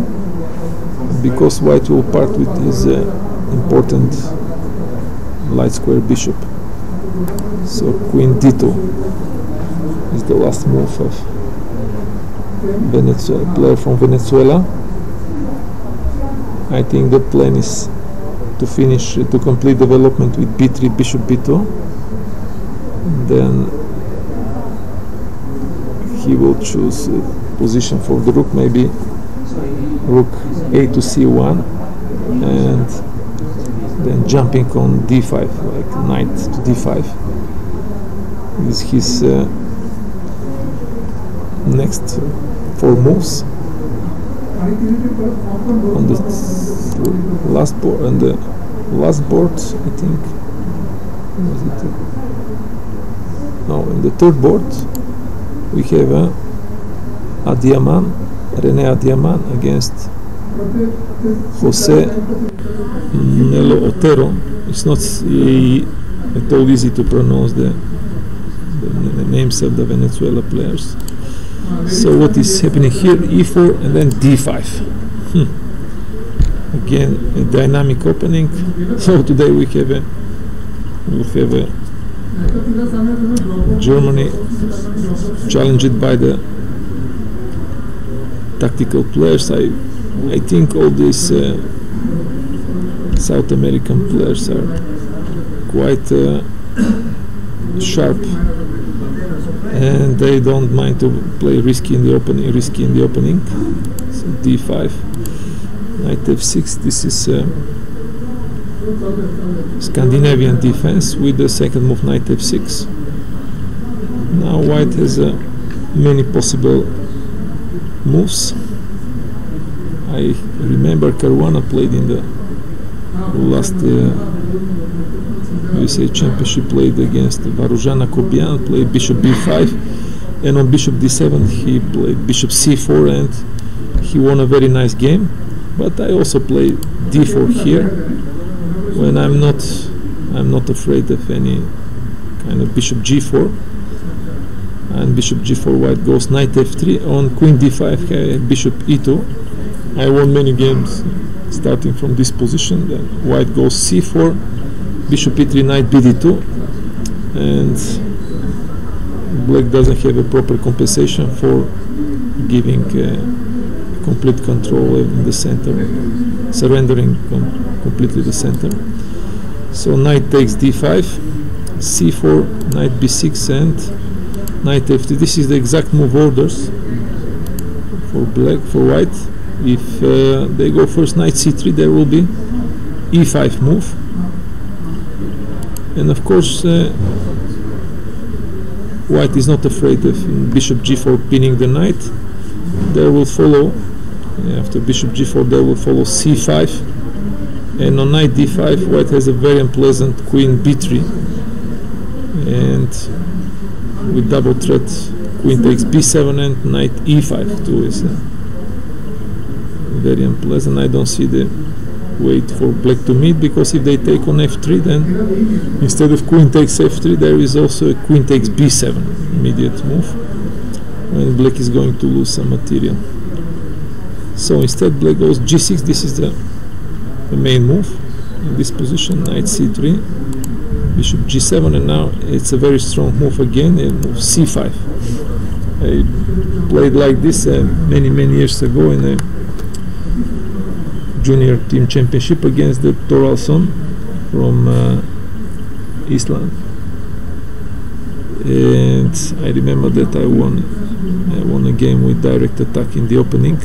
because white will part with his important light square bishop. So queen d2 is the last move of player from Venezuela. I think the plan is to finish, to complete development with b3, bishop b2. Then he will choose a position for the rook, maybe rook a to c1, and then jumping on d5, like knight to d5. This is his next 4 moves. On the last board, I think, was it? No, in the third board we have René Adiaman against Jose Melo Otero. It's not at all easy to pronounce the names of the Venezuela players. So what is happening here? e4 and then d5. Again, a dynamic opening. So today we'll have a Germany challenged by the tactical players. I think all these South American players are quite sharp, and they don't mind to play risky in the opening. So d5, knight f6. This is Scandinavian defense with the second move, knight f6. Now white has many possible moves. I remember Caruana played in the last USA Championship, played against Varujana Kobian, played bishop b5, and on bishop d7 he played bishop c4 and he won a very nice game. But I also played d4 here, when I'm not afraid of any kind of bishop g4, and bishop g4 white goes knight f3. On queen d5 bishop e2. I won many games starting from this position. Then white goes c4, bishop e3, knight bd2, and black doesn't have a proper compensation for giving complete control in the center, surrendering completely the center. So knight takes d5, c4, knight b6, and knight f3. This is the exact move orders for white. If they go first knight c3, there will be e5 move, and of course white is not afraid of bishop g4 pinning the knight. There will follow, after bishop g4, there will follow c5, and on knight d5 white has a very unpleasant queen b3, and with double threat queen takes b7 and knight e5 too is very unpleasant. I don't see the way for black to meet, because if they take on f3, then instead of queen takes f3, there is also a queen takes b7 immediate move, when black is going to lose some material. So instead black goes g6. This is the main move in this position, knight c3, bishop g7, and now it's a very strong move again, and move c5. I played like this many years ago in a junior team championship against the Thoralson from Iceland, and I remember that I won a game with direct attack in the opening.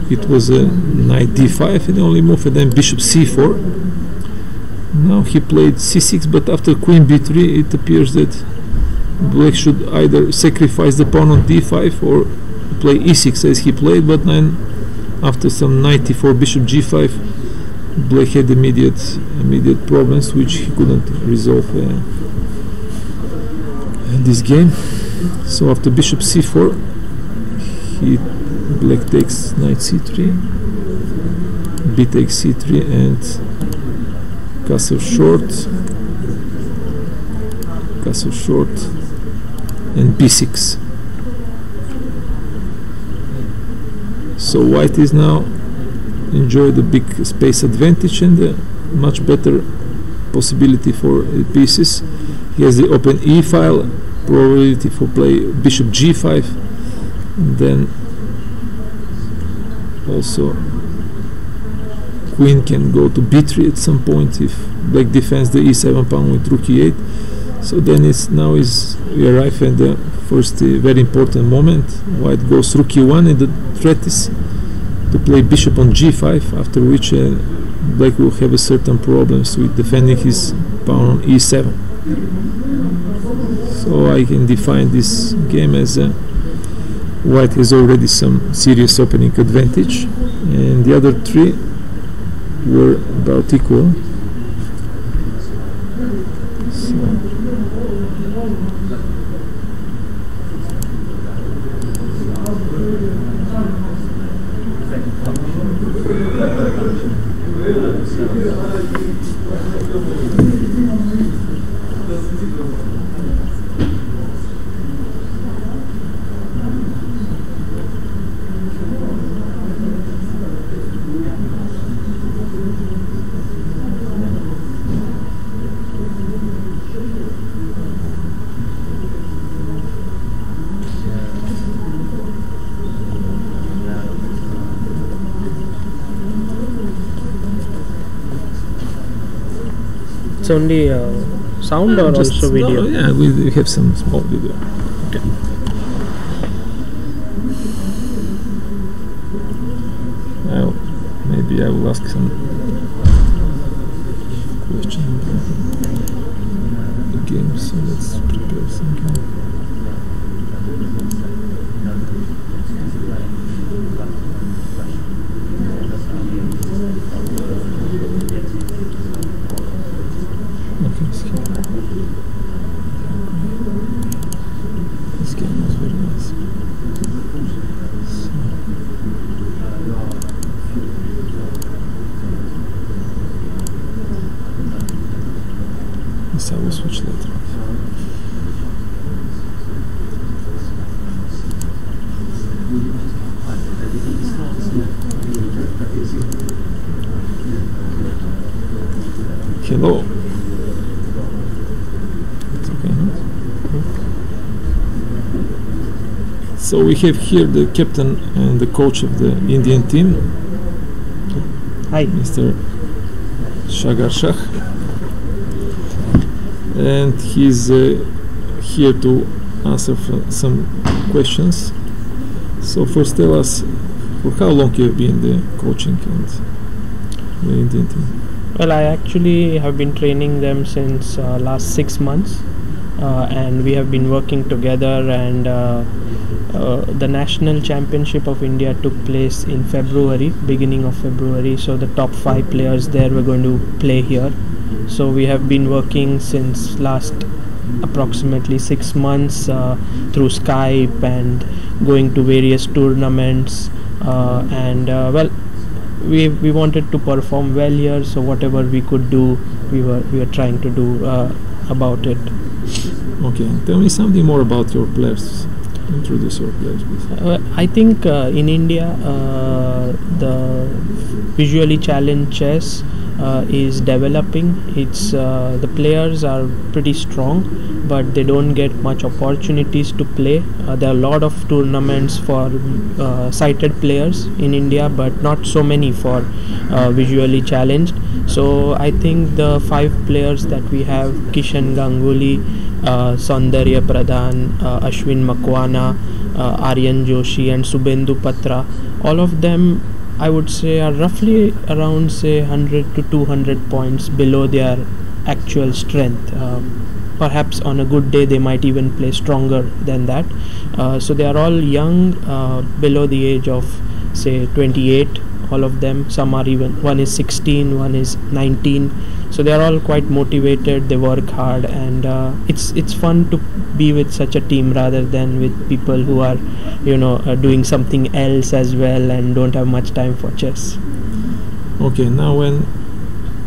It was a knight d5 and the only move, and then bishop c4. Now he played c6, but after queen b3 it appears that black should either sacrifice the pawn on d5 or play e6 as he played, but then after some knight e4, bishop g5, black had immediate problems which he couldn't resolve in this game. So after bishop c4, black takes knight c3, b takes c3, and castle short, and b6. So white is now enjoy the big space advantage and a much better possibility for pieces. He has the open e file, probability for play bishop g5, and then also queen can go to b3 at some point if black defends the e7 pawn with rook e8. So then we arrive at the first very important moment. White goes rook e1, and the threat is to play bishop on g5, after which black will have a certain problems with defending his pawn on e7. So I can define this game as white has already some serious opening advantage, and the other three were about equal. It's only sound or Just also video? No, yeah, we have some small video. Okay. Well, maybe I will ask some questions about the game, so let's prepare some game. This game was very nice. Yes, I will switch later. Hello. It's okay, no? So we have here the captain and the coach of the Indian team, Hi. Mr. Shagar Shah, and he's here to answer some questions. So first tell us, for how long you have been the coaching and the Indian team? Well, I actually have been training them since last 6 months, and we have been working together, and the national championship of India took place in February, beginning of February, so the top 5 players there were going to play here. So we have been working since last approximately 6 months through Skype and going to various tournaments, and well, we wanted to perform well here, so whatever we could do, we were trying to do about it. Okay, tell me something more about your players. Introduce your players, please. I think in India the visually challenged chess is developing. It's the players are pretty strong, but they don't get much opportunities to play. There are a lot of tournaments for sighted players in India, but not so many for visually challenged. So I think the 5 players that we have, Kishan Ganguly, Saundarya Pradhan, Ashwin Makwana, Aryan Joshi and Subhendu Patra, all of them I would say are roughly around say 100 to 200 points below their actual strength. Perhaps on a good day they might even play stronger than that. So they are all young, below the age of say 28 all of them. Some are even, one is 16, one is 19, so they are all quite motivated, they work hard, and it's fun to be with such a team rather than with people who are doing something else as well and don't have much time for chess. Okay, now when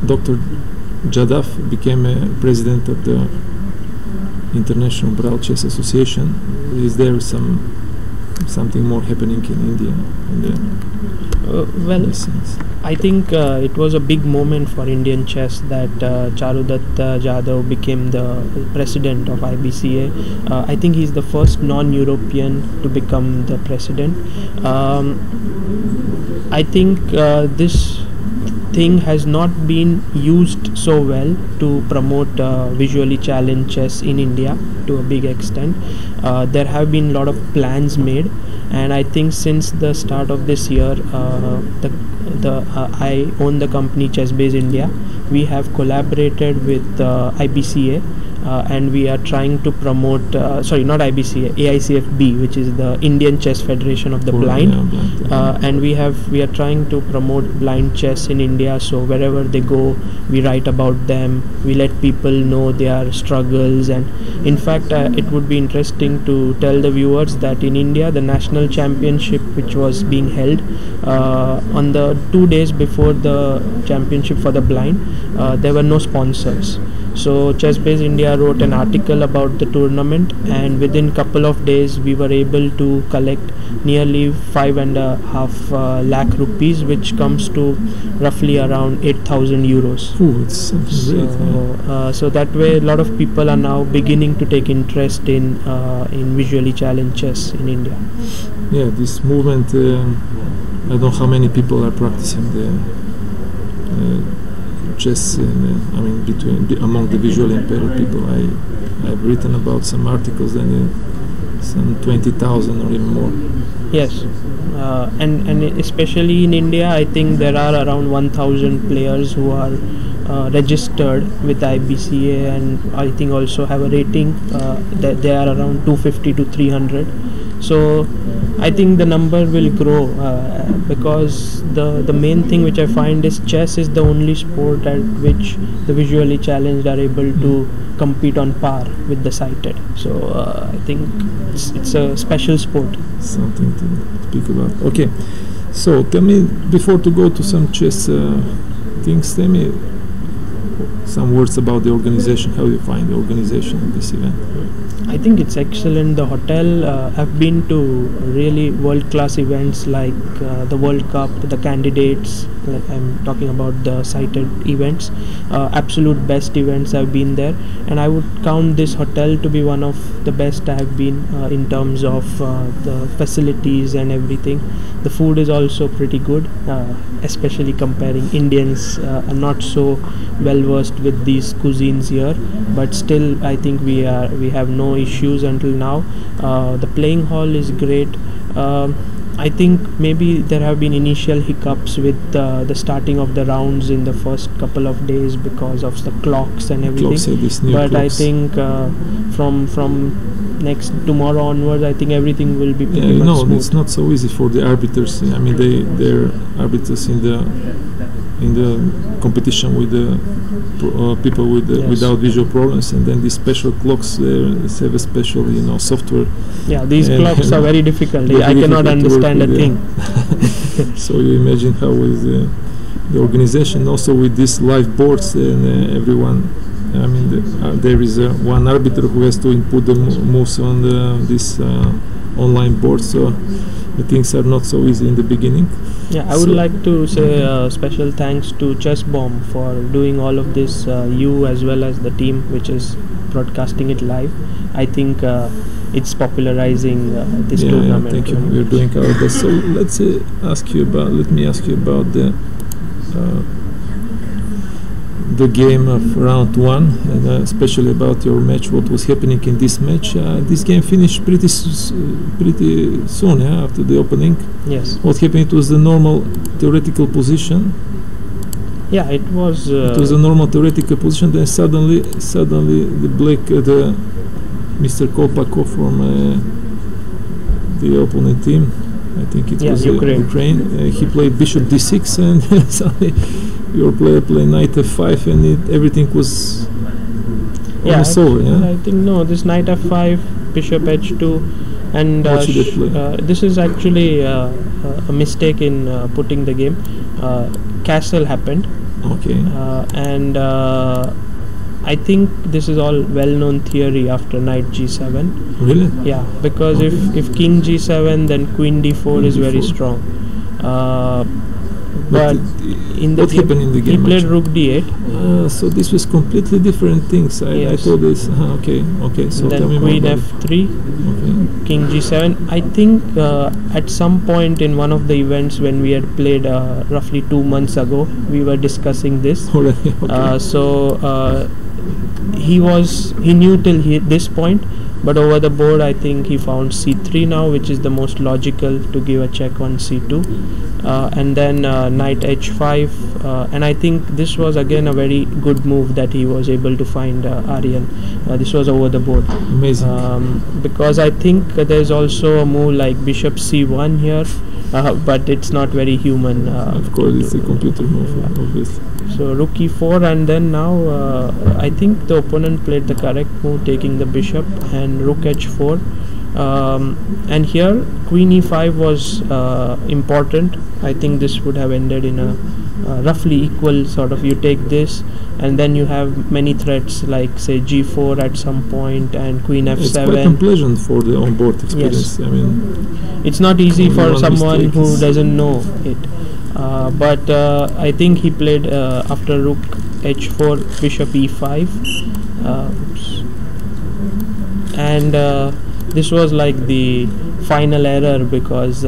Dr. Jadhav became president of the International Braille Chess Association, is there something more happening in India? Well, I think it was a big moment for Indian chess that Charudatta Jadhav became the president of IBCA. I think he's the first non-European to become the president. I think this thing has not been used so well to promote visually challenged chess in India to a big extent. There have been a lot of plans made, and I think since the start of this year, I own the company ChessBase India. We have collaborated with IBCA, and we are trying to promote sorry, not IBCA, AICFB, which is the Indian Chess Federation of the Blind, and we are trying to promote blind chess in India. So wherever they go, we write about them, we let people know their struggles, and in fact it would be interesting to tell the viewers that in India, the national championship which was being held on the 2 days before the championship for the blind, there were no sponsors. So ChessBase India wrote an article about the tournament, and within couple of days we were able to collect nearly 5.5 lakh rupees, which comes to roughly around 8,000 euros. Ooh, it's great. So that way a lot of people are now beginning to take interest in visually challenged chess in India. Yeah, this movement, I don't know how many people are practicing the chess among the visually impaired people. I've written about some articles, and some 20,000 or even more. Yes, and especially in India, I think there are around 1,000 players who are registered with IBCA, and I think also have a rating that they are around 250 to 300. So I think the number will grow because the main thing which I find is chess is the only sport at which the visually challenged are able to compete on par with the sighted. So I think it's a special sport. Something to speak about. Okay, so tell me, before to go to some chess things, tell me some words about the organization. How do you find the organization of this event? I think it's excellent. The hotel, I've been to really world-class events like the World Cup, the candidates, like I'm talking about the sighted events, absolute best events. I've been there, and I would count this hotel to be one of the best I have been in terms of the facilities and everything. The food is also pretty good, especially comparing Indians are not so well versed with these cuisines here, but still I think we have no issues until now. The playing hall is great. I think maybe there have been initial hiccups with the starting of the rounds in the first couple of days because of the clocks and everything, but I think from next tomorrow onwards, I think everything will be pretty much smooth. It's not so easy for the arbiters. I mean, they're arbiters in the competition with the people with without visual problems, and then these special clocks have a special software. Yeah, these clocks are very difficult. I cannot understand a thing. So you imagine how is the organization also with these live boards and everyone. I mean, there is one arbiter who has to input the moves on this online board, so the things are not so easy in the beginning. Yeah, I would like to say special thanks to ChessBomb for doing all of this, you as well as the team which is broadcasting it live. I think it's popularizing this tournament. Yeah, thank you. We're doing our best. So let me ask you about the game of round one, and especially about your match. What was happening in this match? This game finished pretty soon after the opening. Yes. What happened? It was the normal theoretical position. Yeah, it was. It was a normal theoretical position. Then suddenly, Mr. Kolpakov from the opponent team I think it Yeah, was Ukraine. He played bishop d6, and suddenly your player played knight f5, and everything was almost over. Yeah. I think no. This knight f5, bishop h2, and What should they play? this is actually a mistake in putting the game. Castle happened, Okay. and I think this is all well-known theory after knight g7. Really? Yeah, because Okay. if king g7, then queen d4 is very d4. strong. But But in the what happened in the he game? played actually? rook d8, So this was completely different things. I Yes. thought this. Okay. So then tell me more queen about f3, Okay. king g7. I think at some point in one of the events when we had played roughly 2 months ago, we were discussing this. Already. Okay. He knew till this point, but over the board I think he found c3 now, which is the most logical to give a check on c2, and then knight h5, and I think this was again a very good move that he was able to find Aryan. This was over the board. Amazing. Because I think there's also a move like bishop c1 here, but it's not very human. Of course, it's a computer move, obviously. So rook e4, and then now I think the opponent played the correct move, taking the bishop, and rook h4, and here queen e5 was important. I think this would have ended in a roughly equal sort of, you take this and then you have many threats like say g4 at some point and queen f7. It's quite unpleasant for the on-board experience. Yes. I mean, it's not easy only for one someone mistake who is- doesn't know it, but I think he played after rook h4 bishop e5, oops. And this was like the final error, because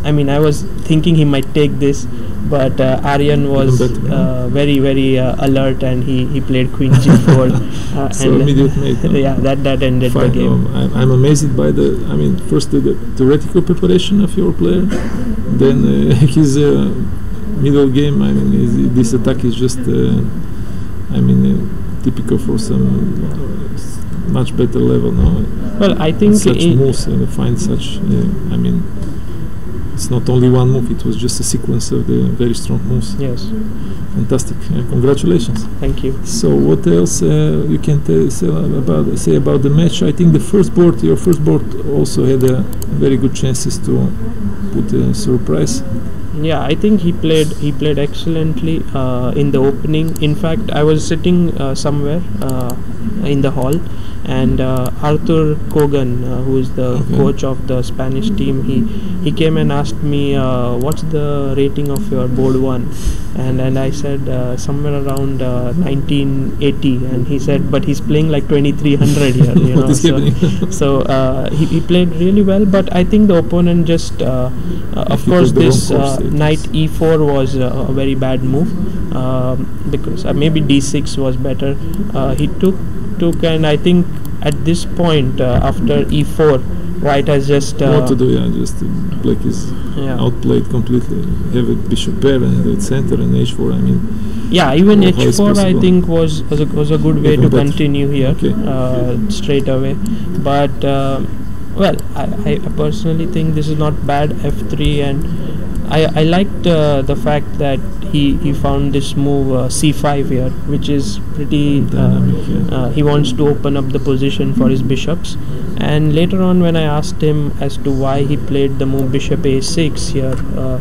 I mean, I was thinking he might take this, but Aryan was Even better, very alert, and he played queen g4, so and immediate mate. No? yeah, that ended Fine. the game. I'm amazed by I mean, first the theoretical preparation of your player, then his middle game. I mean, this attack is just, I mean, typical for some much better level now. Well, I think Such moves and find such. I mean, it's not only one move; it was just a sequence of the very strong moves. yes, Fantastic! Congratulations. thank you. So what else you can say about the match? I think your first board also had very good chances to put a surprise. Yeah, I think he played excellently in the opening. In fact, I was sitting somewhere in the hall, and Arthur Kogan, who is the Okay. coach of the Spanish team, he came and asked me what's the rating of your board 1, and I said somewhere around 1980, and he said, but he's playing like 2300 here. You know, What is happening? so he played really well, but I think the opponent just of He course took the this wrong course, knight e4 was a very bad move, because maybe d6 was better. He took, and I think at this point after e4, white has just What to do? Yeah, just black is yeah. outplayed completely. Have a bishop pair and the center and h4. I mean, Yeah, even How is h4 I possible? think was a good way Even to better. continue here, Okay. straight away. But well, I personally think this is not bad, f3, and I liked the fact that he found this move c5 here, which is pretty Dynamic, yeah. he wants to open up the position for his bishops. And later on, when I asked him as to why he played the move bishop a6 here,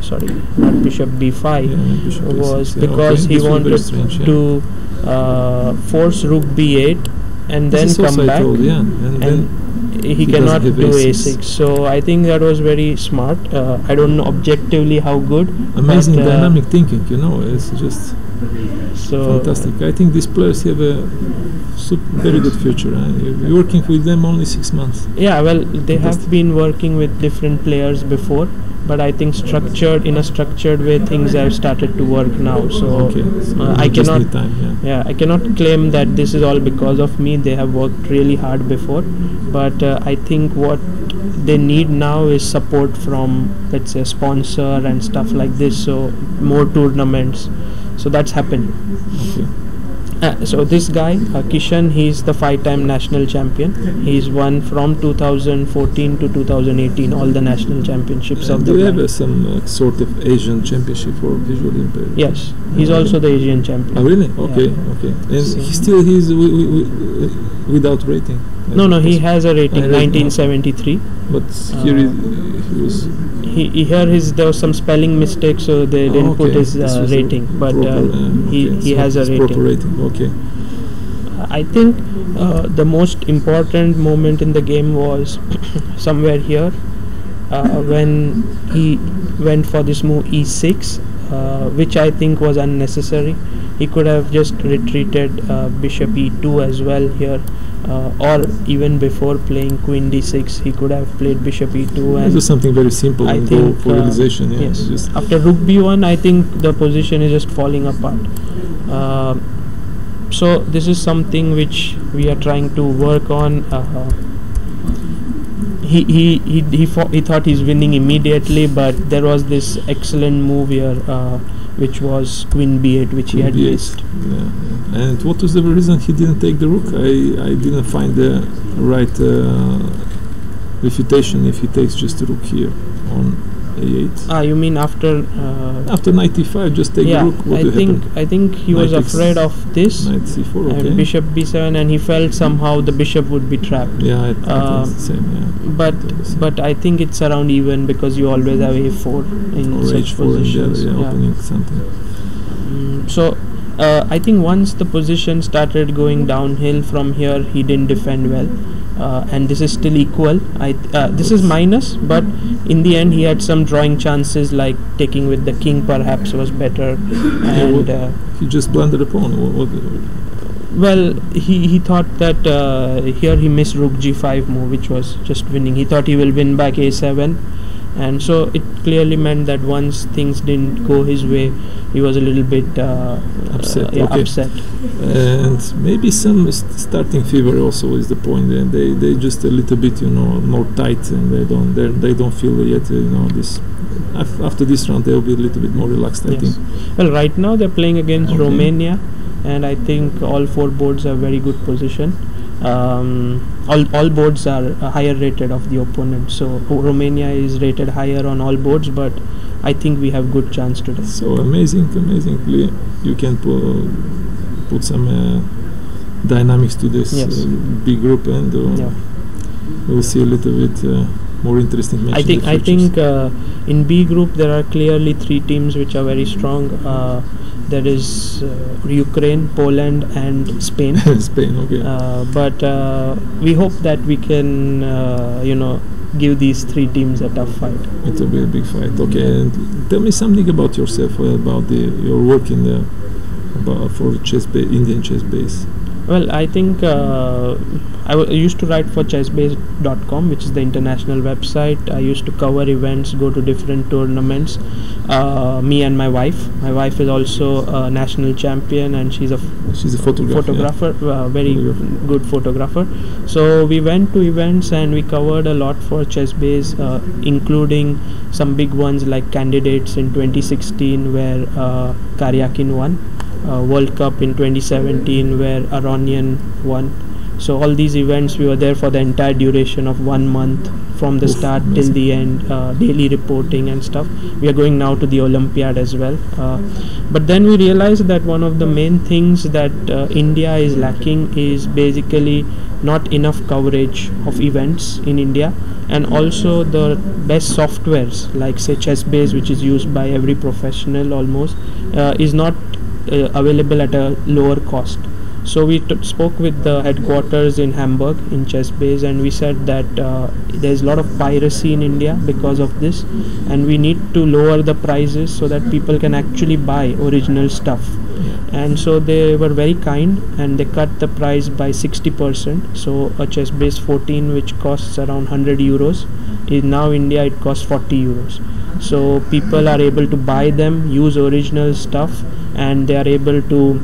sorry, not bishop b5, Yeah, bishop was a6, yeah, because okay. he This was very wanted strange, yeah. to force rook b8 and This then is come also I back, told, yeah, and then he he cannot doesn't do have a6. a6. So I think that was very smart. I don't know objectively how good, amazing but, dynamic thinking. You know, it's just so fantastic. I think these players have a very good future. You're working with them only 6 months. yeah, well, they have Fantastic. been working with different players before, but I think in a structured way, things have started to work now. So Okay, so I you just cannot need time, yeah. I cannot claim that this is all because of me. They have worked really hard before, but I think what they need now is support from, let's say, a sponsor and stuff like this, so more tournaments. So that's happening. Okay. So this guy, Kishan, he's the 5-time national champion. He's won from 2014 to 2018 all the national championships of the Do you blind. have some sort of Asian championship for visually impaired? Yes, he's also the Asian champion. Oh, really? Okay, okay. And he's without rating. No, he has a rating, I read 1973. But here he was. Here there was some spelling mistake, so they didn't put his This was a rating. But proper, he has a it's rating. proper rating. Okay. I think the most important moment in the game was somewhere here when he went for this move e6, which I think was unnecessary. He could have just retreated bishop e2 as well here, or even before playing queen d6 he could have played bishop e2 and This is something very simple I and think go for realization. Yeah, yes. just After rook b1 I think the position is just falling apart. So this is something which we are trying to work on. He thought he's winning immediately, but there was this excellent move here, which was queen b8, which he had B8. missed. Yeah. And what was the reason he didn't take the rook? I didn't find the right refutation if he takes just the rook here on a8. You mean after? After knight e5, just take the rook. What will happen? I think he was Knight x- afraid of this. Knight c4. Okay. And bishop b7, and he felt somehow the bishop would be trapped. Yeah, I think it's the same. Yeah. But I think it's around even because you always have a4 in Or such h4 and positions. yeah, opening something. So I think once the position started going downhill from here, he didn't defend well. And this is still equal. This is minus, but in the end he had some drawing chances, like taking with the king perhaps was better. And He just blundered the pawn. well, he thought that here he missed rook g5 move, which was just winning. He thought he will win back a7, and so it clearly meant that once things didn't go his way, he was a little bit Upset. upset. And maybe some starting fever also is the point. And they just a little bit, more tight, and they don't feel yet, this. After this round, they'll be a little bit more relaxed. I think. Well, right now they're playing against Okay. Romania, and I think all 4 boards are very good position. All boards are higher rated of the opponent, so Romania is rated higher on all boards, but I think we have good chance today. So amazingly, you can put some dynamics to this Yes. big group, and we'll see a little bit more interesting matches. I think in B group there are clearly 3 teams which are very strong. There is Ukraine, Poland, and Spain. Spain, okay. But we hope that we can, give these 3 teams a tough fight. It will be a big fight. Okay, and tell me something about yourself, about your work in the for Indian chess base. Well, I think I used to write for chessbase.com, which is the international website. I used to cover events, go to different tournaments. Me and my wife. My wife is also a national champion, and she's a photographer, very good photographer. So we went to events and we covered a lot for Chessbase, including some big ones like Candidates in 2016, where Karyakin won. World Cup in 2017, where Aronian won. So all these events, we were there for the entire duration of 1 month, from the start till the end, daily reporting and stuff. We are going now to the Olympiad as well. But then we realized that one of the main things that India is lacking is basically not enough coverage of events in India, and also the best softwares like say Chessbase, which is used by every professional almost, is not available at a lower cost. So we spoke with the headquarters in Hamburg in Chessbase, and we said that there's a lot of piracy in India because of this, and we need to lower the prices so that people can actually buy original stuff. And so they were very kind, and they cut the price by 60%. So a Chessbase 14, which costs around 100 euros, in now India it costs 40 euros. So people are able to buy them, use original stuff, and they are able to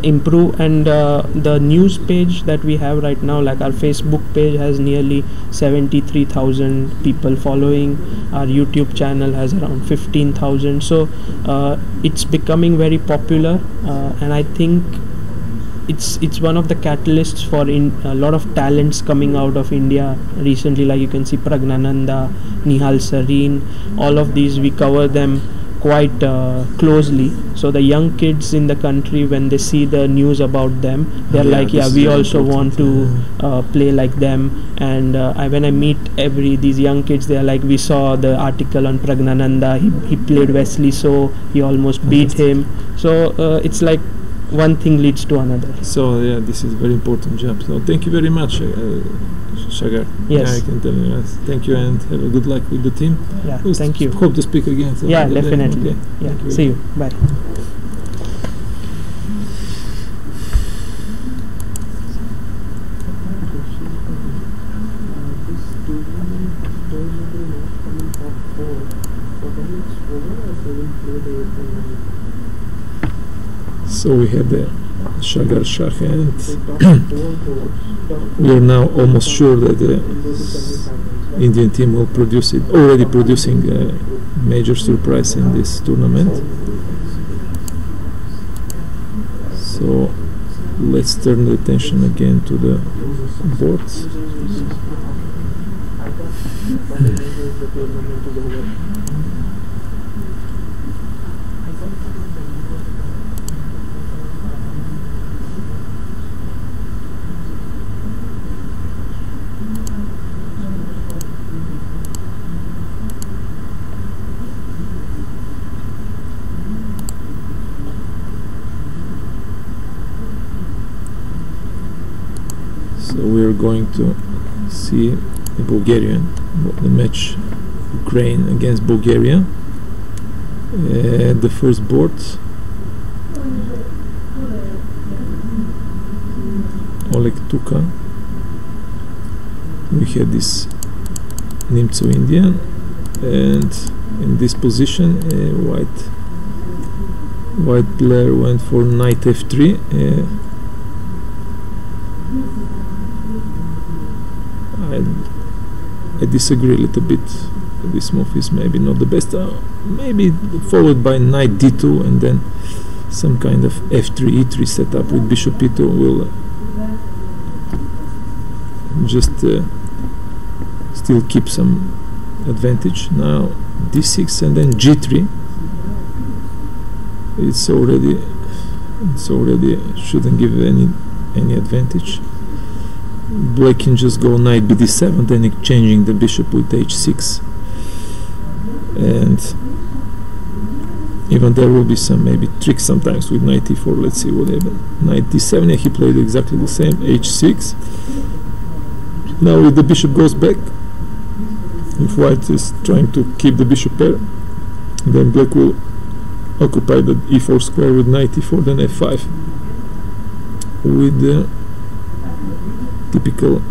improve. And the news page that we have right now, like our Facebook page, has nearly 73,000 people following. Our YouTube channel has around 15,000. So it's becoming very popular, and I think it's one of the catalysts for a lot of talents coming out of India recently. Like you can see Pragnananda, Nihal Sareen, all of these we cover them quite closely. So the young kids in the country, when they see the news about them, they're like, yeah, we also want to play like them. And when I meet these young kids, they're like, we saw the article on Pragnananda, he played Wesley, so he almost beat him. So it's like one thing leads to another. So yeah, this is a very important job. So thank you very much, Shagar. Yes. Yeah, I can tell you. Thank you, and have a good luck with the team. Yeah, thank you. Hope to speak again. So yeah, definitely. Okay. Yeah, see you. Bye. So we have the Shagar Shah, and we are now almost sure that the Indian team will produce it, already producing a major surprise in this tournament. So let's turn the attention again to the boards. So we are going to see the the match Ukraine against Bulgaria. The first board, Oleg Tuka. We had this Nimzo Indian, and in this position, white player went for knight f3. I disagree a little bit. This move is maybe not the best. Maybe followed by knight d2 and then some kind of f3 e3 setup with bishop e2 will just still keep some advantage. Now d6 and then g3. It's already shouldn't give any advantage. Black can just go knight bd7, then exchanging the bishop with h6, and even there will be some maybe tricks sometimes with knight e4. Let's see what happened. Knight d7, yeah, he played exactly the same. h6. Now if the bishop goes back, if white is trying to keep the bishop pair, then black will occupy the e4 square with knight e4, then f5 with the typical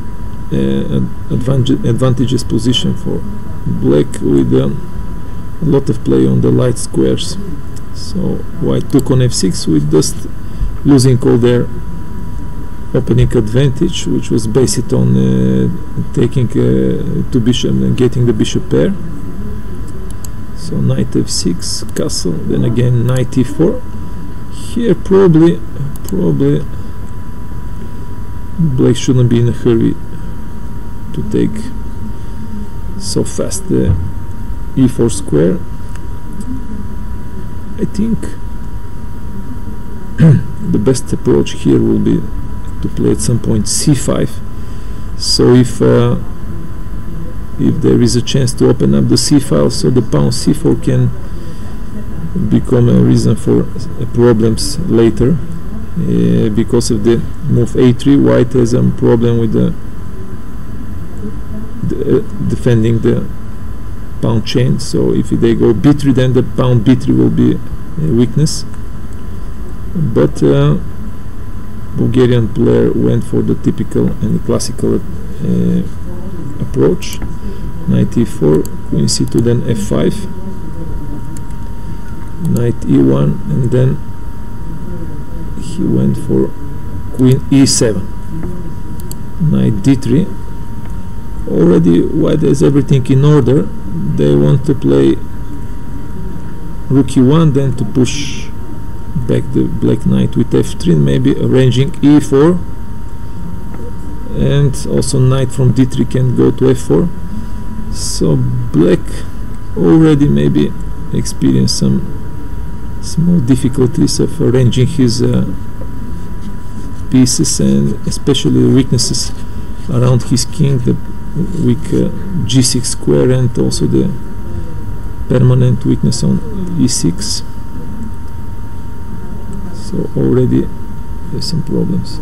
advantageous position for black, with a lot of play on the light squares. So white took on f6 with just losing all their opening advantage, which was based on taking two bishops and getting the bishop pair. So knight f6, castle, then again knight e4. Here probably black shouldn't be in a hurry to take so fast the e4 square. I think the best approach here will be to play at some point c5. So if there is a chance to open up the c file, so the pawn c4 can become a reason for problems later. Because of the move a3, white has a problem with defending the pawn chain. So if they go b3, then the pawn b3 will be a weakness. But Bulgarian player went for the typical and the classical approach. Knight e4, queen c2, then f5, knight e1, and then he went for queen e7, knight d3. Already white has everything in order. They want to play rook e1, then to push back the black knight with f3, maybe arranging e4, and also knight from d3 can go to f4. So black already maybe experienced some small difficulties of arranging his pieces, and especially the weaknesses around his king, the weak g6 square, and also the permanent weakness on e6. So already there's some problems.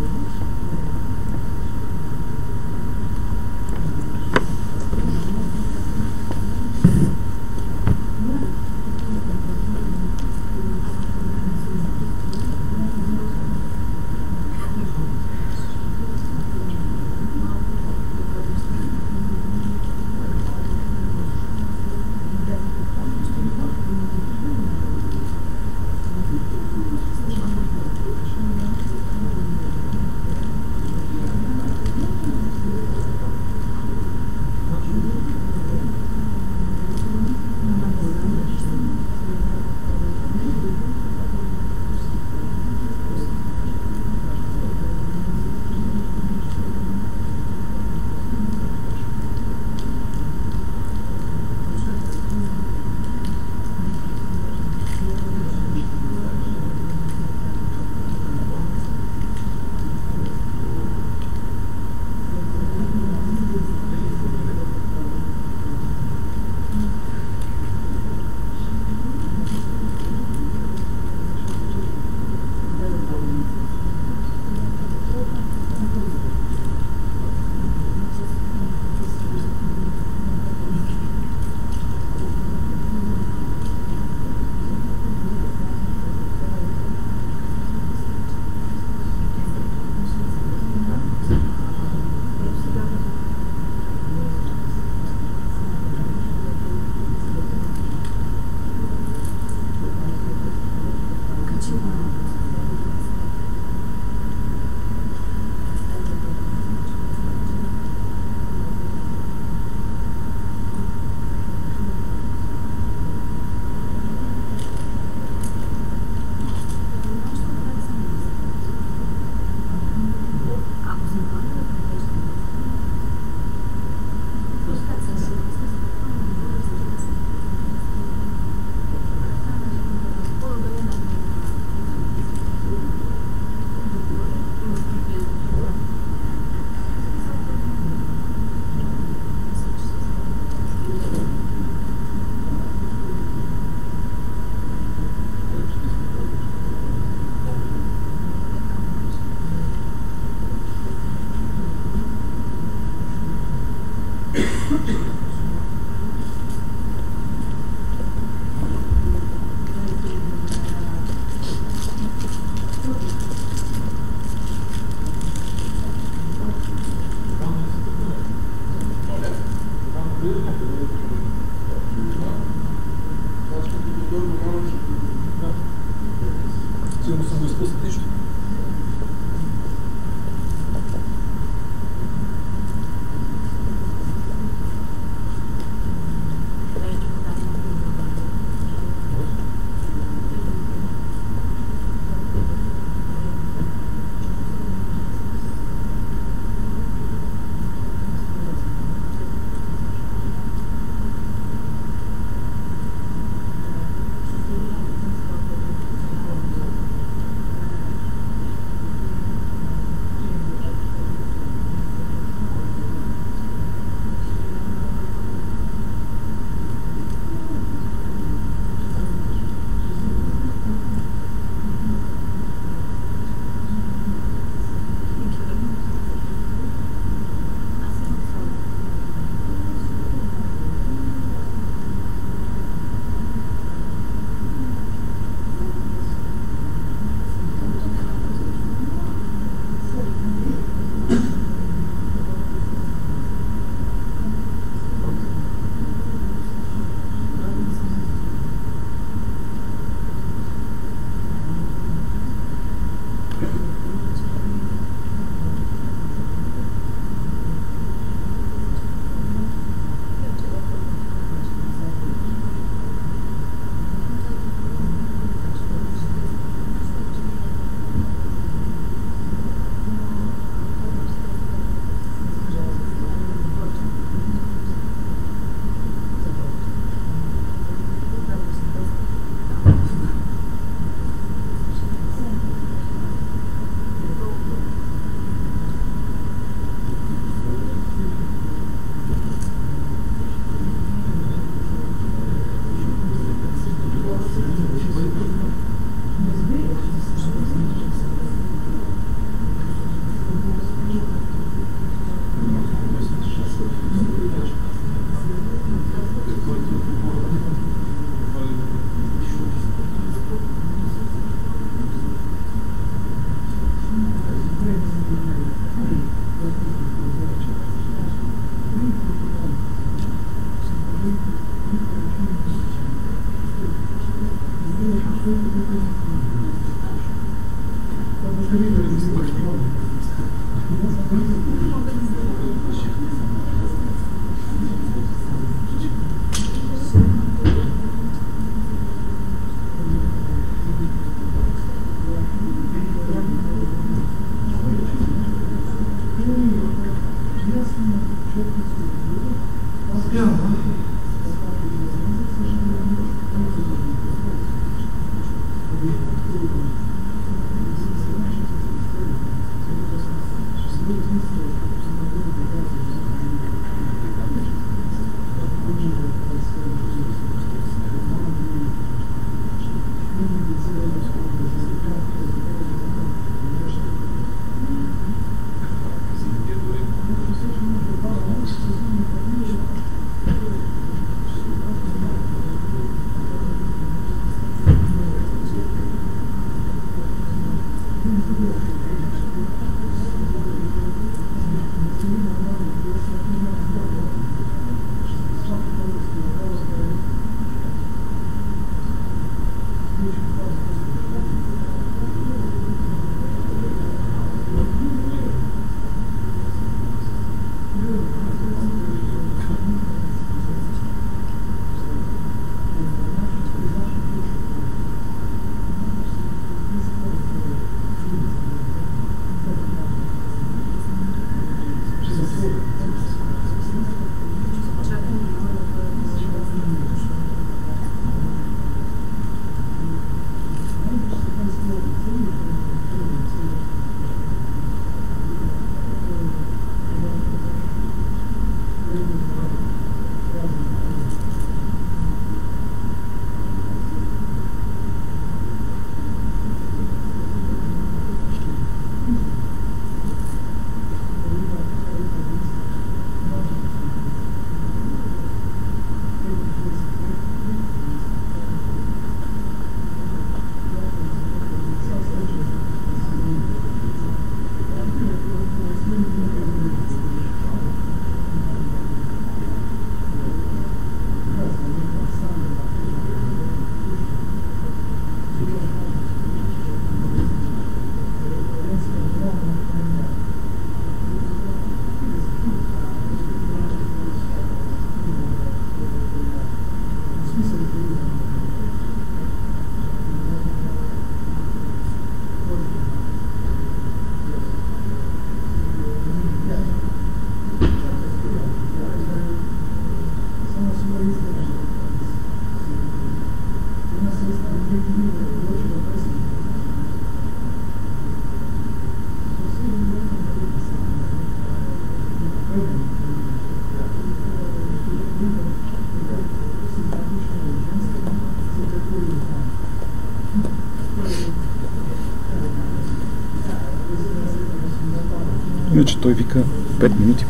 Иначе той вика 5 минути,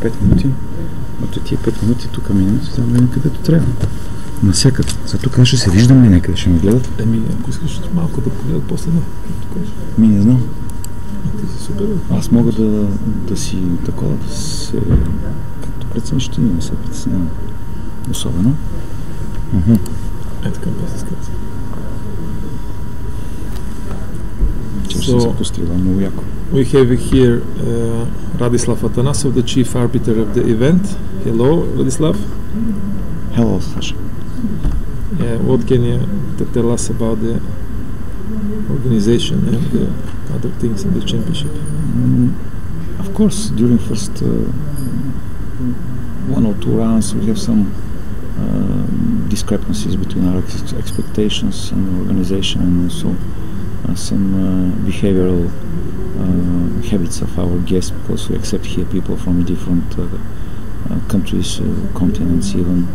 но тия 5 минути тук минат, там където трябва. Насякъде. За тук ще се виждам ли някъде, ще ме гледат? Ако искаш малко да погледат после, да. Не знам. Ти си супер. Аз мога да си такова, да се... Както прецениш, ти не се притеснявам. Особено. Така без изказа. Че ще се пострела много яко. We have here Radislav Atanasov, the chief arbiter of the event. Hello, Radislav. Hello, Sasha. What can you tell us about the organization and the other things in the championship? Of course, during first 1 or 2 rounds we have some discrepancies between our expectations and the organization, and also some behavioral habits of our guests, because we accept here people from different countries, continents even,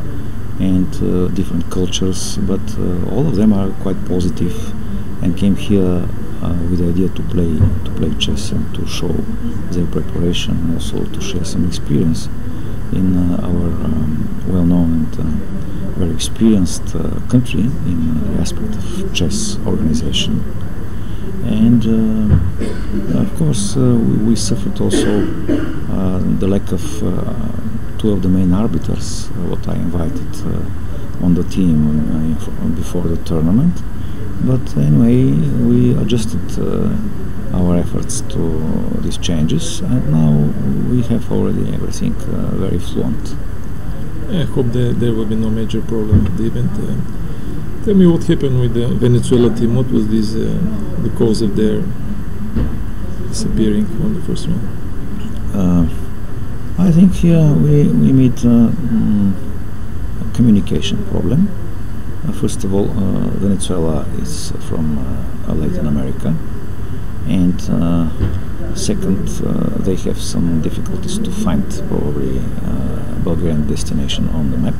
and different cultures, but all of them are quite positive and came here with the idea to play chess and to show their preparation, and also to share some experience in our well-known and very experienced country in the aspect of chess organization. And of course we suffered also the lack of 2 of the main arbiters, what I invited on the team before the tournament, But anyway, we adjusted our efforts to these changes, and now we have already everything very fluent. I hope that there will be no major problem at the event. Tell me what happened with the Venezuela team. What was this, the cause of their disappearing on the first round? I think here we meet a communication problem. First of all, Venezuela is from Latin America, and second, they have some difficulties to find probably Bulgarian destination on the map,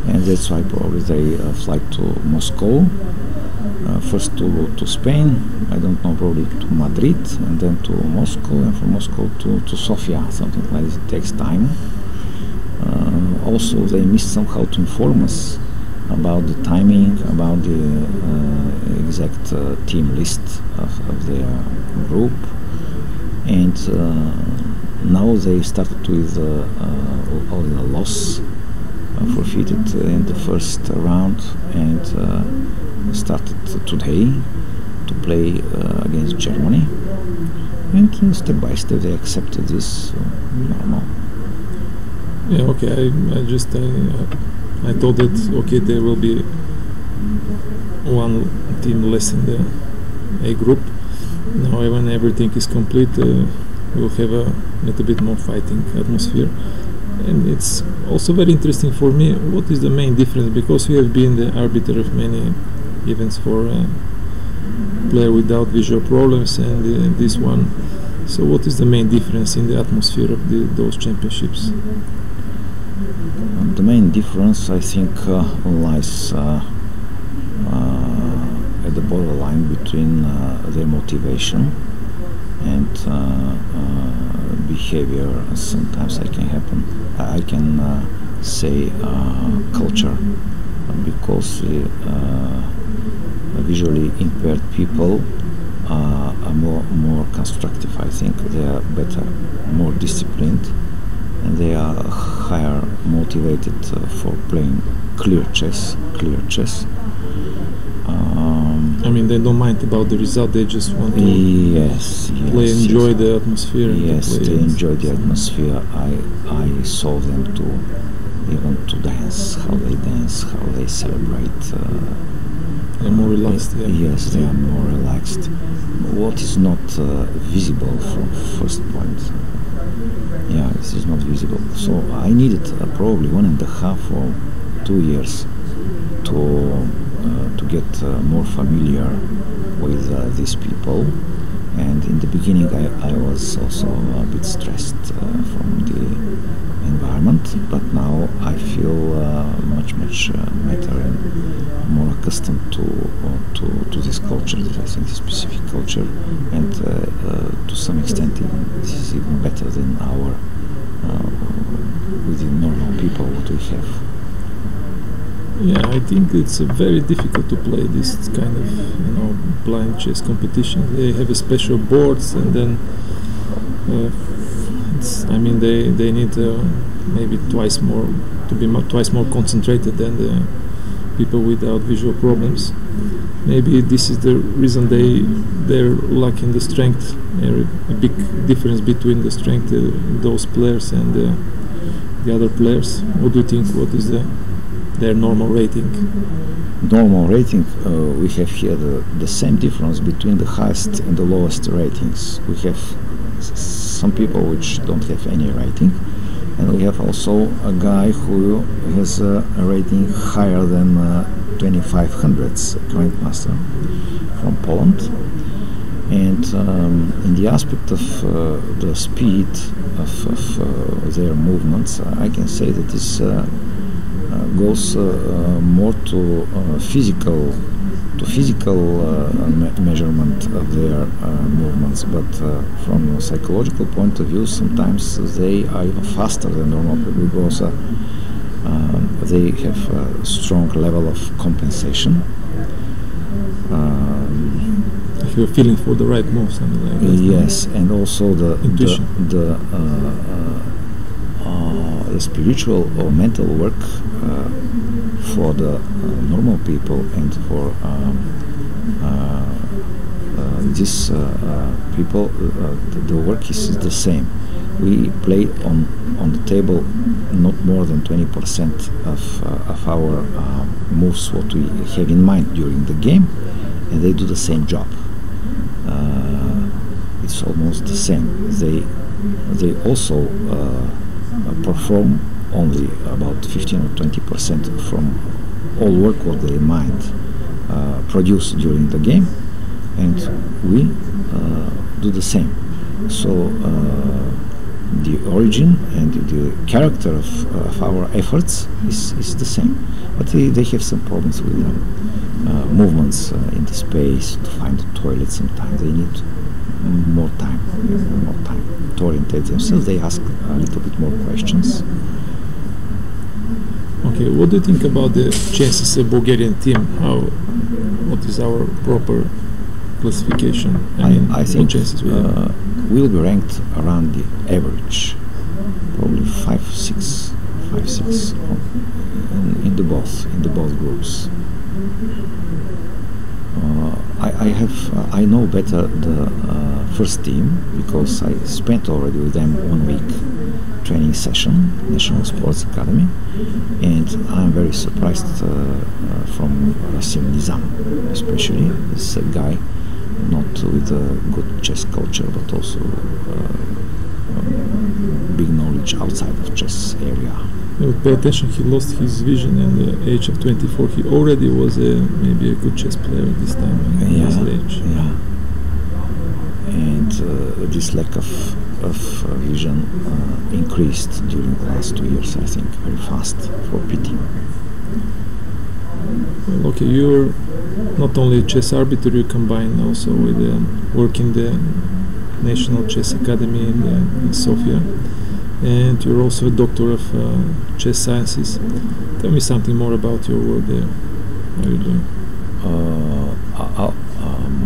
and that's why probably they fly to Moscow, first to Spain, I don't know, probably to Madrid, and then to Moscow, and from Moscow to Sofia, something like this. It takes time. Also, they missed somehow to inform us about the timing, about the exact team list of their group, and now they started with a loss, forfeited in the first round, and started today to play against Germany, and step by step they accepted this, normal. Yeah, okay, I thought that, okay, there will be one team less in the A group. Now when everything is complete, we'll have a little bit more fighting atmosphere. And it's also very interesting for me, what is the main difference, because we have been the arbiter of many events for player without visual problems, and this one. So what is the main difference in the atmosphere of those championships? The main difference, I think, lies at the borderline between their motivation and behavior. Sometimes I can say culture, because visually impaired people are more constructive. I think they are better, more disciplined, and they are higher motivated for playing clear chess. I mean, they don't mind about the result, they just want to play, enjoy the atmosphere. Yes, they enjoy the atmosphere. I saw them even to dance, how they celebrate. They're more relaxed. Yes, they are more relaxed. What is not visible from first point. Yeah, this is not visible. So I needed probably 1.5 or 2 years to get more familiar with these people. And in the beginning I was also a bit stressed from the environment, but now I feel much better and more accustomed to this culture, I think this specific culture, and to some extent this is even better than our with the normal people what we have. Yeah, I think it's very difficult to play this kind of, blind chess competition. They have a special boards, and then they need maybe twice more concentrated than the people without visual problems. Maybe this is the reason they're lacking the strength. A big difference between the strength those players and the other players. What do you think? What is their normal rating? Normal rating, we have here the same difference between the highest and the lowest ratings. We have some people which don't have any rating, and we have also a guy who has a rating higher than 2500s, Grandmaster from Poland. And in the aspect of the speed of their movements, I can say that this goes more to physical measurement of their movements, but from a psychological point of view, sometimes they are even faster than normal people because they have a strong level of compensation. You're feeling for the right move, something like that. Yes, and also the spiritual or mental work for the normal people and for these people, the work is the same. We play on the table not more than 20% of our moves what we have in mind during the game, and they do the same job. It's almost the same. They also perform only about 15 or 20% from all work what they mind produce during the game, and we do the same. So the origin and the character of our efforts is the same, but they have some problems with movements in the space, to find the toilet. Sometimes they need more time to orientate themselves. They ask a little bit more questions. Okay, what do you think about the chances of Bulgarian team? What is our proper classification? I think chances we have? We'll be ranked around the average, probably 5-6 in the both groups. I know better the first team because I spent already with them 1 week training session, National Sports Academy, and I'm very surprised from Rasim Nizam, especially. This guy, not with a good chess culture, but also big knowledge outside of chess area. Pay attention, he lost his vision at the age of 24. He already was maybe a good chess player at this time at his age. Yeah. And this lack of vision increased during the last 2 years, I think, very fast for PT. Well, okay, you're not only a chess arbiter, you combine also with work in the National Chess Academy in Sofia, and you're also a doctor of chess sciences. Tell me something more about your work there. How are you doing?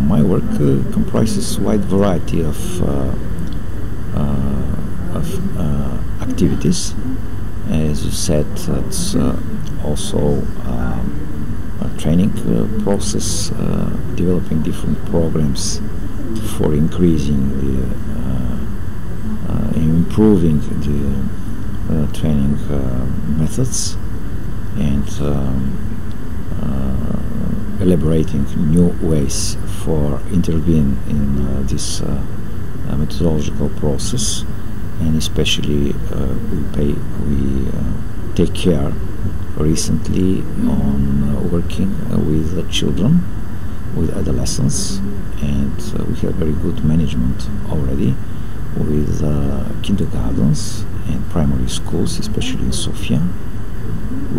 My work comprises wide variety of activities. As you said, it's also a training process, developing different programs for increasing improving the training methods, and elaborating new ways for intervening in this methodological process, and especially we take care recently on working with the children, with adolescents, and we have very good management already with kindergartens and primary schools, especially in Sofia,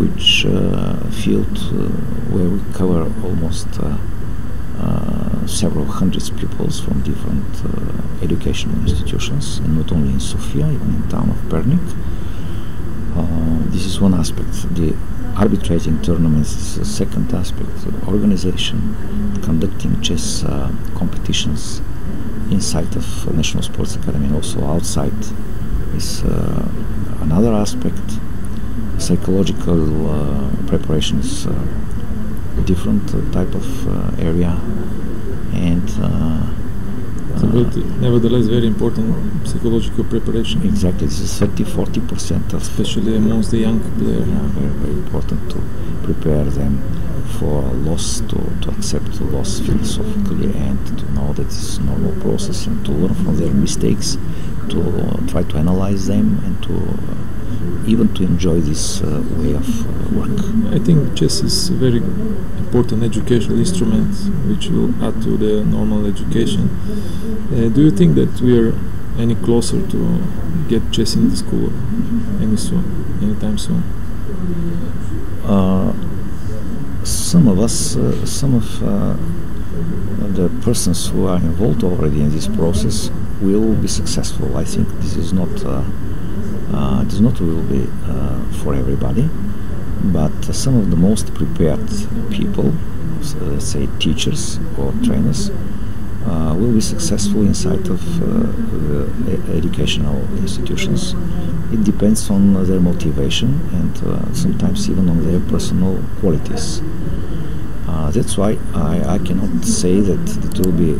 which field where we cover almost several hundreds pupils from different educational institutions, and not only in Sofia, even in town of Pernik. This is one aspect. The arbitrating tournaments is a second aspect. Organization, conducting chess competitions inside of National Sports Academy and also outside is another aspect. Psychological preparation is a different type of area, and but nevertheless very important psychological preparation. Exactly, this is 30-40% of, especially amongst the young players. Yeah, very, very important to prepare them for loss, to accept the loss philosophically, and to know that it's a normal process, and to learn from their mistakes, to try to analyze them, and to even to enjoy this way of work. I think chess is a very important educational instrument which will add to the normal education. Do you think that we are any closer to get chess in the school anytime soon? Some of us, some of the persons who are involved already in this process will be successful. I think this is not will be for everybody, but some of the most prepared people, let's say teachers or trainers, will be successful inside of the educational institutions. It depends on their motivation and sometimes even on their personal qualities. That's why I cannot say that it will be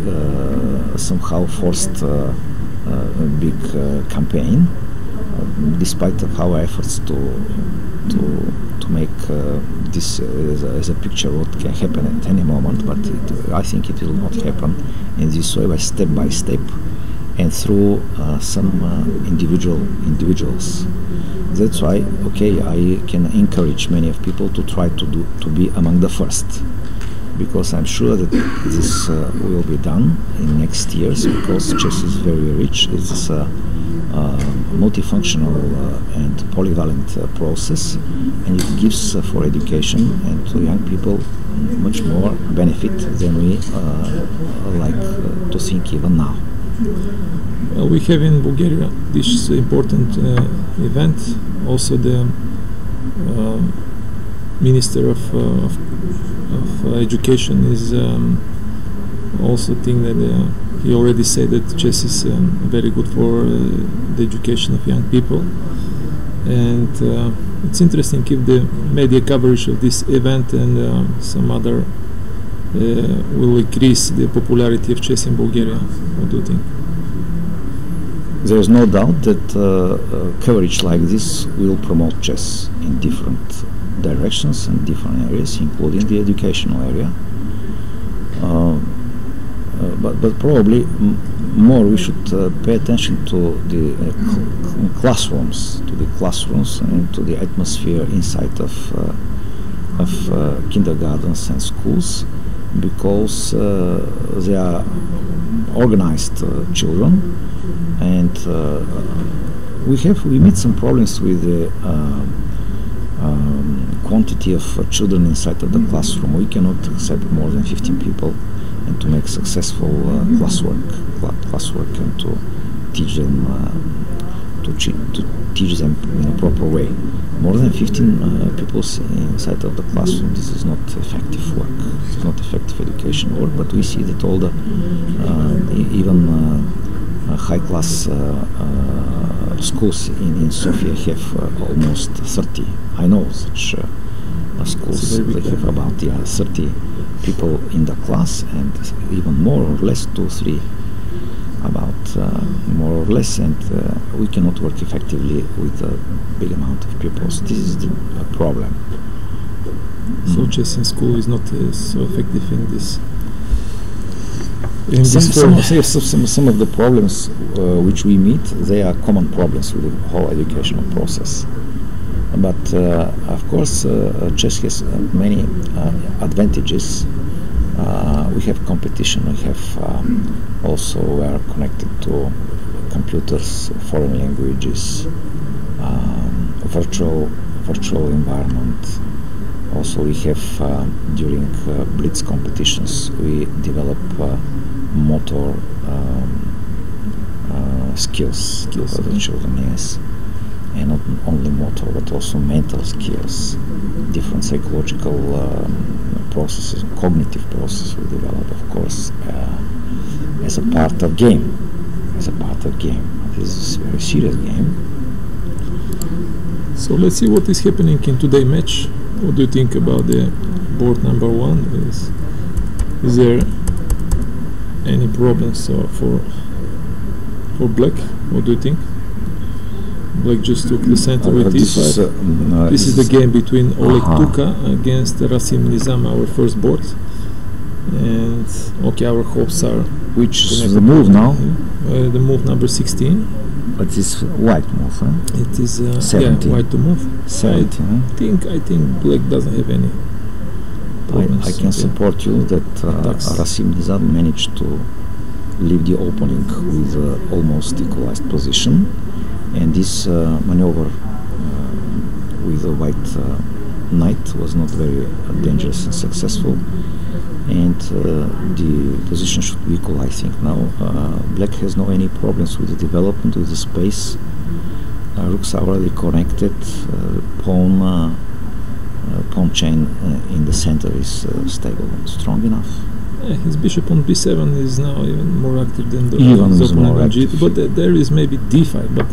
somehow forced big campaign, despite of our efforts to make this as a picture what can happen at any moment. But I think it will not happen in this way, by step, and through some individuals. That's why, okay, I can encourage many of people to try to be among the first, because I'm sure that this will be done in next years, because chess is very rich. It's a multifunctional and polyvalent process, and it gives for education and to young people much more benefit than we like to think even now. Well, we have in Bulgaria this important event. Also, the Minister of Education is also think that he already said that chess is very good for the education of young people, and it's interesting if the media coverage of this event and some other will increase the popularity of chess in Bulgaria. What do you think? There is no doubt that coverage like this will promote chess in different directions and different areas, including the educational area. But probably more we should pay attention to the classrooms, and to the atmosphere inside of kindergartens and schools, because they are organized children, and we meet some problems with the quantity of children inside of the classroom. We cannot accept more than 15 people, and to make successful classwork, and to teach them in a proper way. More than 15 people inside of the classroom, this is not effective work. It's not effective education work. But we see that all the even high-class schools in Sofia have almost 30. I know such schools. They have about 30 people in the class, and even more or less 2-3, about more or less, and we cannot work effectively with a big amount of pupils. This is the problem. So chess in school is not so effective in this. Some of the problems which we meet, they are common problems with the whole educational process. But of course, chess has many advantages. We have competition. We have also we are connected to computers, foreign languages, virtual environment. Also, we have during blitz competitions, we develop motor skills for the children. Yes. And not only motor, but also mental skills, different psychological processes, cognitive processes we develop, of course, as a part of game. This is a very serious game. So let's see what is happening in today's match. What do you think about the board number 1? Is there any problems for black? What do you think? Black just took the center with d5. This is the game between Oleg Tuka against Rasim Nizam, our first board. And okay, our hopes are... Which is the move now? The move number 16. But it's white move, huh? It is 17. White to move. 17, I think black doesn't have any problems. I can support you that Rasim Nizam managed to leave the opening with almost equalized position. And this maneuver with the white knight was not very dangerous and successful, and the position should be equal, I think. Now black has no any problems with the development of the space. Rooks are already connected. Pawn chain in the center is stable and strong enough. His bishop on b7 is now even more active than the more active. But there is maybe d5. But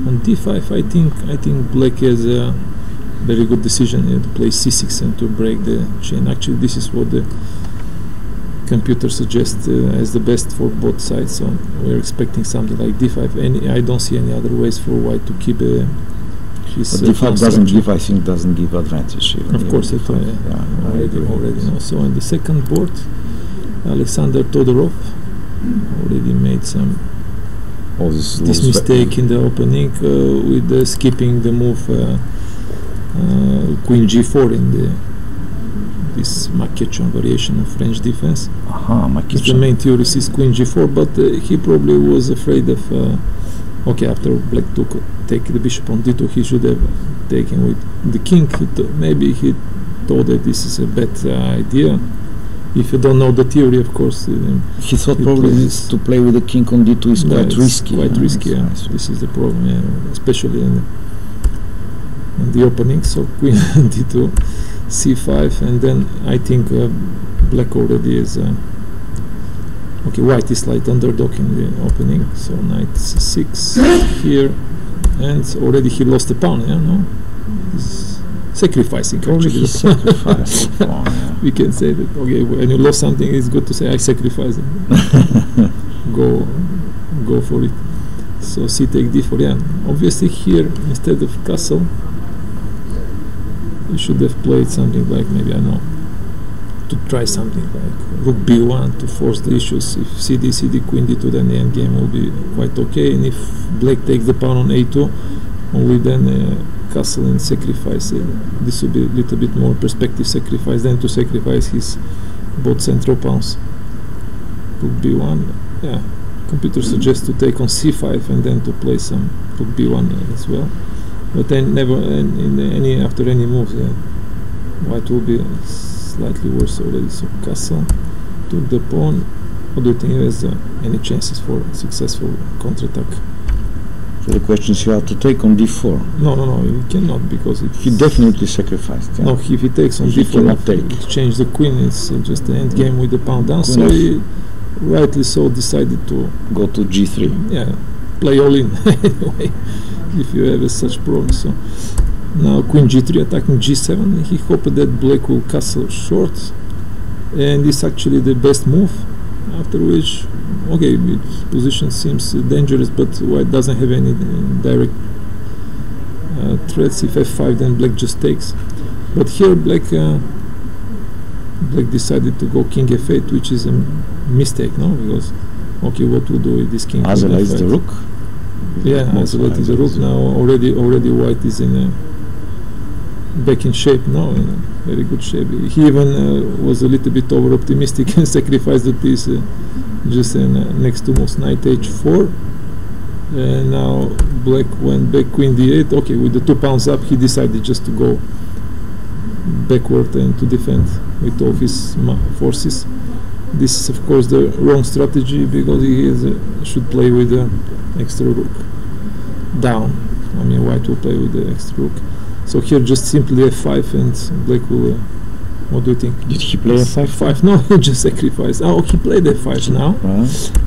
on d5, I think black has very good decision to play c6 and to break the chain. Actually, this is what the computer suggests as the best for both sides. So we're expecting something like d5. I don't see any other ways for white to keep his. But d5 doesn't give, I think, doesn't give advantage. Even, of course, it already know. So on the second board, Alexander Todorov already made some this mistake in the opening with skipping the move Queen G4 in this Makechon variation of French defense. The main theory is Queen G4, but he probably was afraid of. Okay, after Black took take the bishop on D2, he should have taken with the king. Maybe he thought that this is a bad idea. If you don't know the theory, of course. He thought probably to play with the king on D2 is quite risky. Quite risky, yeah. This is the problem, especially in the opening. So Queen D2, C5, and then I think Black already is. Okay, white is slight underdog in the opening, so knight c6 here, and already he lost a pawn. No, he's sacrificing. Actually, we can say that. Okay, when you lost something, it's good to say I sacrifice it. go for it. So c take d4. Yeah, obviously here instead of castle, you should have played something like maybe I know. To try something like rook b1 to force the issues. If cd queen d2, then the endgame will be quite okay. And if black takes the pawn on a2, only then castle and sacrifice. This will be a little bit more perspective sacrifice than to sacrifice his both central pawns. Rook b1. Yeah, computer suggests to take on c5 and then to play some rook b1 as well. But then never after any moves, white will be slightly worse already. So castle took the pawn. What do you think? Has any chances for successful counterattack? So the question is, you have to take on d4. No, you cannot, because he definitely sacrificed. Yeah. No, if he takes on d4, exchange the queen. It's just the end game with the pawn down. So he rightly so decided to go to g3. Yeah, play all in anyway. If you have such problems. So now Queen G3 attacking G7. He hoped that black will castle short, and it's actually the best move. After which, okay, its position seems dangerous, but white doesn't have any direct threats. If f5, then black just takes. But here black decided to go king f8, which is a mistake, no? Because okay, what we'll do with this king? Isolates the rook. Yeah, isolated the rook. Now already white is in back in shape now, in a very good shape. He even was a little bit over optimistic and sacrificed the piece just next to moves, knight h4, and now black went back queen d8. Okay, with the 2 pawns up, he decided just to go backward and to defend with all his forces. This is of course the wrong strategy, because he should play with the extra rook down. I mean, white will play with the extra rook. So here just simply f5, and black will. What do you think? Did he play f5? 5? No, he just sacrificed. Oh, he played f5 now.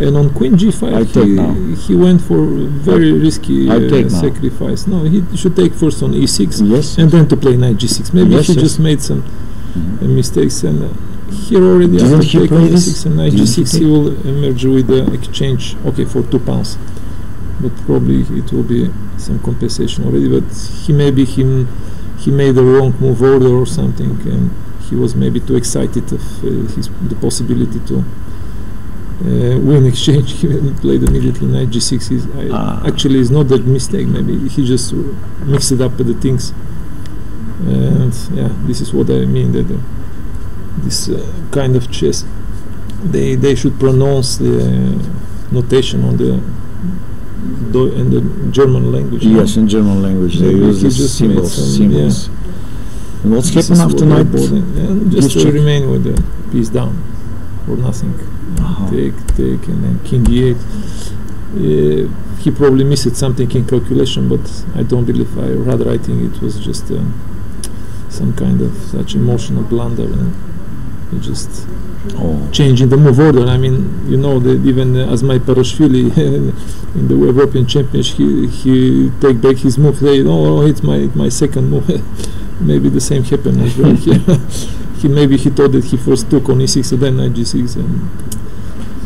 And on queen g5, he went for very risky sacrifice. No, he should take first on e6, and then to play knight g6. Maybe he just made some mistakes, and here already after taking e6 and knight g6, he will emerge with the exchange. Okay, for 2 pawns. But probably it will be some compensation already. But he made the wrong move order or something, and he was maybe too excited of the possibility to win exchange. He played immediately knight g6. Actually, it's not that mistake. Maybe he just mixed it up with the things. And yeah, this is what I mean, that this kind of chess, they should pronounce the notation on the in the German language. Yes, in German language they use the symbols. And what's happened after knight? Just to remain with the piece down or nothing. Take, and then king e8. He probably missed something in calculation, but I don't believe. I think it was just some kind of such emotional blunder, and he just changing the move order. I mean, you know that even Asmai Parashvili in the European Championship, he take back his move. They it's my second move. maybe the same happened as well. Maybe he thought that he first took on e6 and then knight g6, and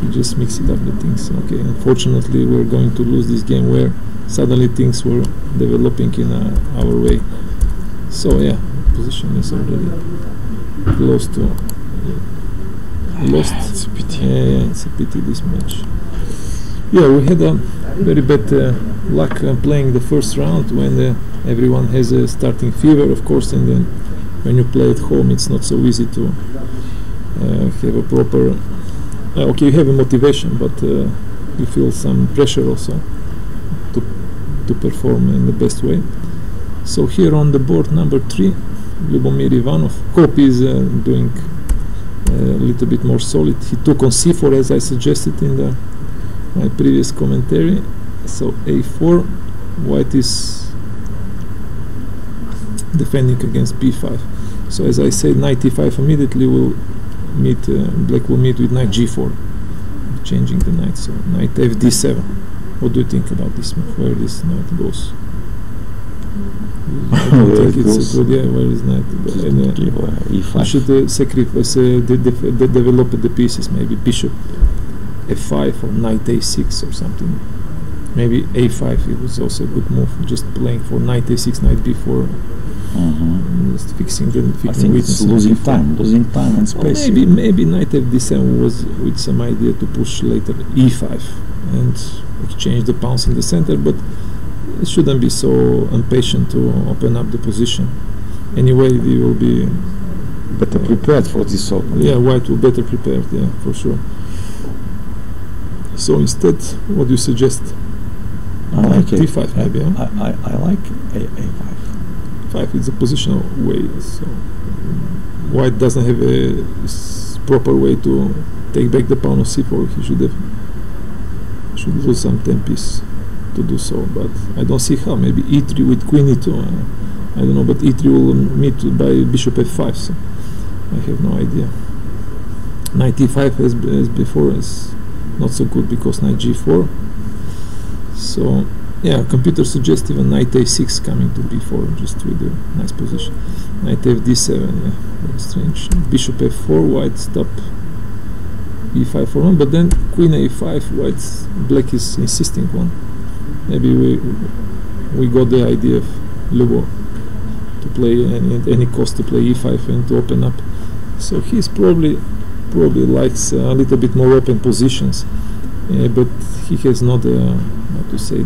he just mixed it up the things. Okay, unfortunately we're going to lose this game where suddenly things were developing in our way. So yeah, position is already close to lost. It's a pity. Yeah, it's a pity this match. Yeah, we had a very bad luck playing the first round when everyone has a starting fever, of course, and then when you play at home it's not so easy to have a proper okay, you have a motivation, but you feel some pressure also to perform in the best way. So here on the board number 3, Ljubomir Ivanov. Hope is doing a little bit more solid. He took on c4 as I suggested in my previous commentary. So a4, white is defending against b5. So as I said, knight e5 immediately will meet, black will meet with knight g4, changing the knight. So knight fd7. What do you think about this move? Where this knight goes? I don't think it's a good, yeah, where is knight? e5. I should sacrifice, develop the pieces, maybe bishop f5 or knight a6 or something. Maybe a5, it was also a good move, just playing for knight a6, knight b4. Just fixing the I think it's losing time and space. Maybe knight fd7 was with some idea to push later e5 and exchange the pawns in the center, but it shouldn't be so impatient to open up the position. Anyway, we will be better prepared for this opening. Yeah, white will better prepared, yeah, for sure. So instead, what do you suggest? I like d5 maybe, yeah? I like a5. 5 is a positional way, so white doesn't have a proper way to take back the pawn of c4. He should lose some tempies to do so, but I don't see how. Maybe e3 with queen e2, I don't know, but e3 will meet by bishop f5, so I have no idea. Knight e5 as before is not so good because knight g4. So yeah, computer suggests even knight a6 coming to b4, just with a nice position. Knight fd7, yeah, very strange. Bishop f4, white stop e5 for 1, but then queen a5, black is insisting one. Maybe we got the idea of Lubo to play at any cost to play e5 and to open up. So he's probably likes a little bit more open positions, but he has not how to say,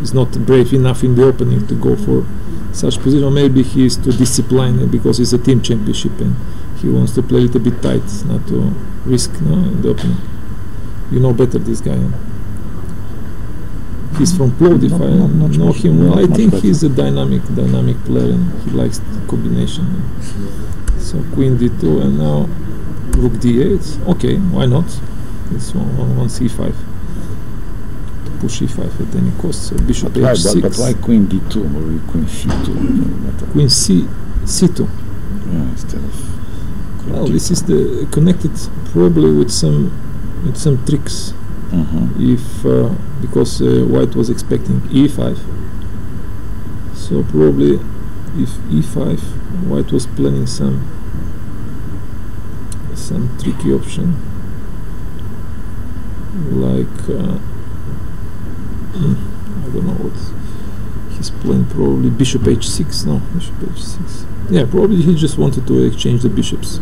he's not brave enough in the opening to go for such position. Or maybe he is too disciplined because it's a team championship and he wants to play a little bit tight, not to risk in the opening. You know better this guy. He's from Plovdiv. I know him well. I think he's a dynamic player and he likes the combination. So queen d2 and now rook d8. Okay, why not? It's one c5 to push e5 at any cost. So bishop h6. But why queen d2 or queen c2? Queen c2. Yeah, instead of. Well, this is the connected probably with some tricks. If because white was expecting e5, so probably if e5, white was planning some tricky option, like I don't know what he's playing. Probably bishop h6. No, bishop h6. Yeah, probably he just wanted to exchange the bishops.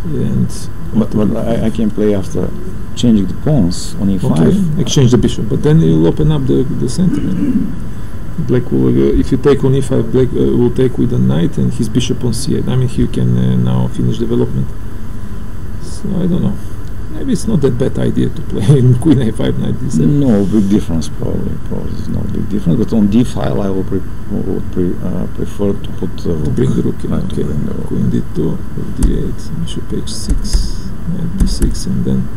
And but I can play after changing the pawns on e5. Okay, exchange the bishop, but then you'll open up the center. Black will, if you take on e5, black will take with the knight and his bishop on c8. I mean, he can now finish development. So I don't know. Maybe it's not that bad idea to play in queen a5, knight d7. No big difference, probably it's not big difference. But on d file, I will prefer to put to bring the rook in. Okay, queen d2, rook d8, bishop h6, knight d6, and then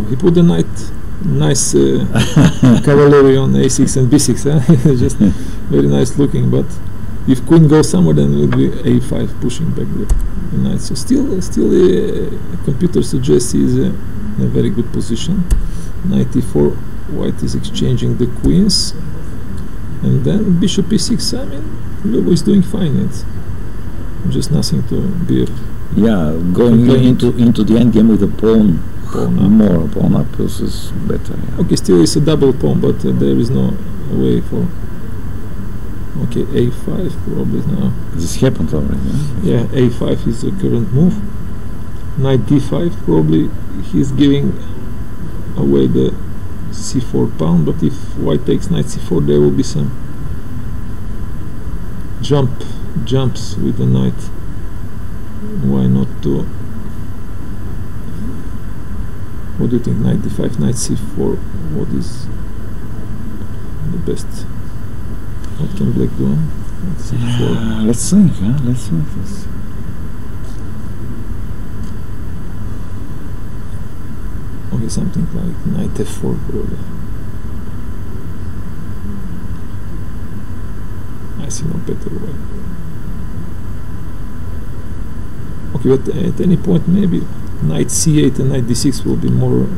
he put the knight. Nice cavalry on a6 and b6. Just very nice looking. But if queen goes somewhere, then it will be a5 pushing back the knight. So still, computer suggests he's in a very good position. Knight e4, white is exchanging the queens, and then bishop e6. I mean, Lobo is doing fine. It's just nothing to be. Yeah, going into the end game with the pawn up is better. Yeah. Okay, still it's a double pawn, but there is no way for. Okay, a5 probably now. This happened already. Yeah, a5 is the current move. Knight d5 probably he's giving away the c4 pawn, but if white takes knight c4, there will be some jumps with the knight. Why not to? What do you think? Knight d5, knight c4. What is the best? What can black do? Knight c4. Let's think. Let's think this. Okay, something like knight f4 probably. I see no better way. Okay, but at any point maybe knight c8 and knight d6 will be more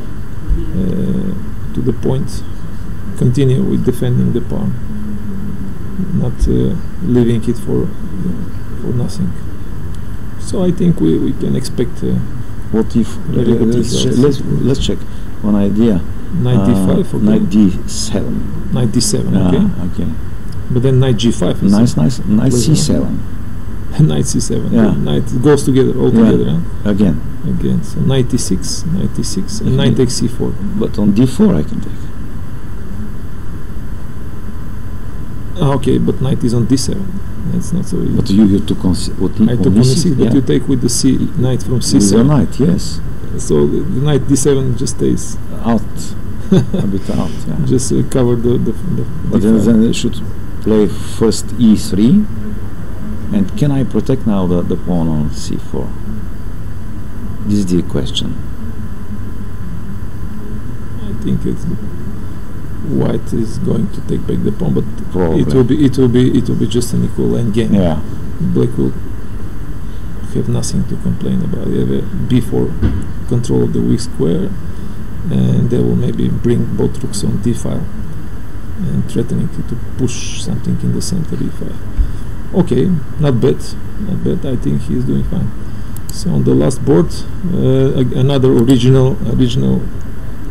to the point. Continue with defending the pawn, not leaving it for nothing. So I think we can expect. What if let's check one idea. Knight d5. Okay. Knight d7. Knight d7. Okay. Okay. But then knight g5 is nice. Knight c7. Knight c7. Yeah. Knight goes together all together. Huh? Again. So knight d6, and knight takes c4. But on d4 I can take. Okay, but knight is on d7. That's not so easy. But you took on I took on e6, but you take with the knight from c7. With the knight, yes. So the knight d7 just stays out, a bit out. Yeah. Just cover the but then I should play first e3. And can I protect now the pawn on c4? This is the question. I think it's white is going to take back the pawn, but probably. it will be just an equal end game. Yeah. Black will have nothing to complain about. They have a b4 control of the weak square, and they will maybe bring both rooks on d5 and threatening to push something in the center e5. Okay, not bad. I think he is doing fine. So on the last board, another original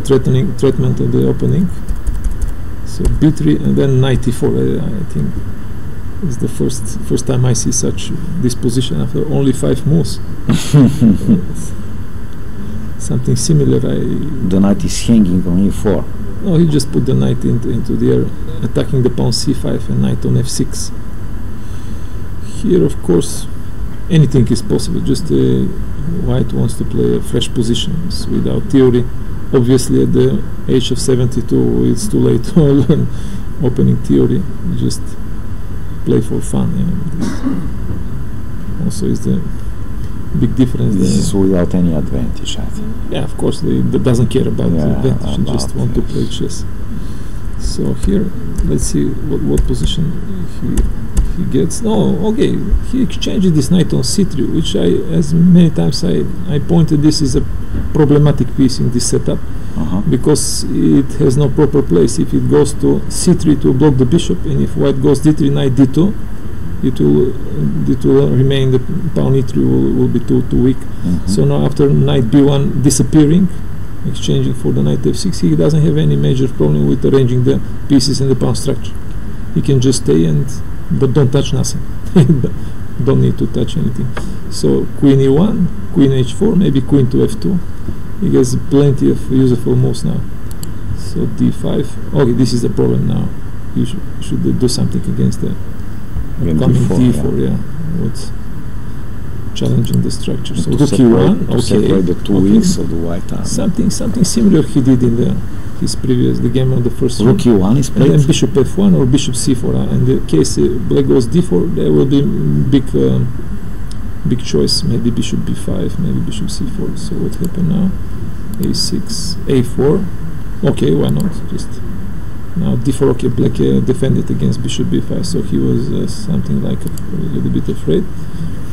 treatment of the opening. So b3 and then knight e4. I think it's the first time I see such disposition after only 5 moves. Something similar. The knight is hanging on e4. No, he just put the knight into the air, attacking the pawn c5 and knight on f6. Here, of course, anything is possible. Just white wants to play fresh positions without theory. Obviously, at the age of 72, it's too late to learn opening theory. Just play for fun. Also, is the big difference. This is without any advantage, I think. Yeah, of course, they doesn't care about the advantage. They just want to play chess. So here, let's see what position he gets. No, okay, he exchanges this knight on c3, which as many times I pointed, this is a problematic piece in this setup, because it has no proper place. If it goes to c3, it will block the bishop, and if white goes d3, knight d2, it will remain, the pawn e3 will be too weak. So now after knight b1 disappearing, exchanging for the knight f6, he doesn't have any major problem with arranging the pieces in the pawn structure. He can just stay but don't touch nothing. Don't need to touch anything. So queen e1, queen h4, maybe queen to f2. He has plenty of useful moves now. So d5. Okay, this is the problem now. You should do something against the coming d4. Yeah, what's challenging the structure. So rook e1. To separate the two wings of the white army. Something similar he did in the game of the first rook e1 is played. And then bishop f1 or bishop c4. In the case black goes d4, there will be big choice. Maybe bishop b5, maybe bishop c4. So what happened now? a6, a4. Okay, why not? Just now d4. Okay, black defended against bishop b5, so he was something like a little bit afraid.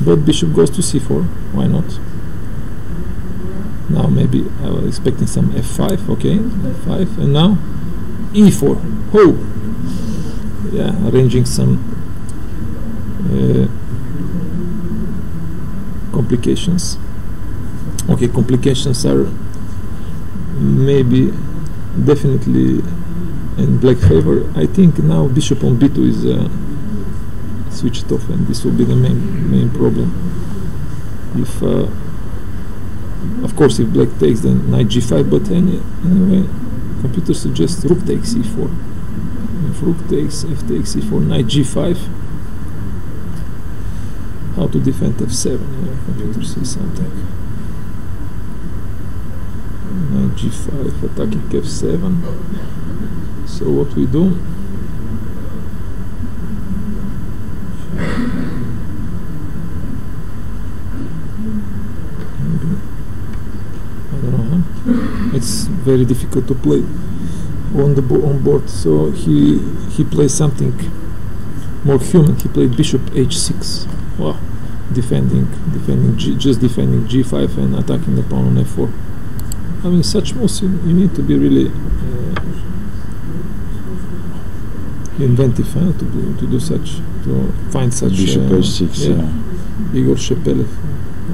But bishop goes to c4. Why not? Now maybe I was expecting some f5, okay, f5, and now e4. Oh, yeah, arranging some complications. Okay, complications are maybe definitely in black favor. I think now bishop on b2 is switched off, and this will be the main problem. If of course if black takes, then knight g5, but anyway computer suggests rook takes e4. If rook takes, f takes e4, knight g5. How to defend f7? Yeah, computer says something. Knight g5 attacking f7. So what we do? I don't know. It's very difficult to play on board. So he plays something more human. He played bishop h6. Wow, defending g5 and attacking the pawn on f4. I mean, such moves you need to be really inventive, to do such, to find such. Bishop h6. Yeah. Igor Shepelev.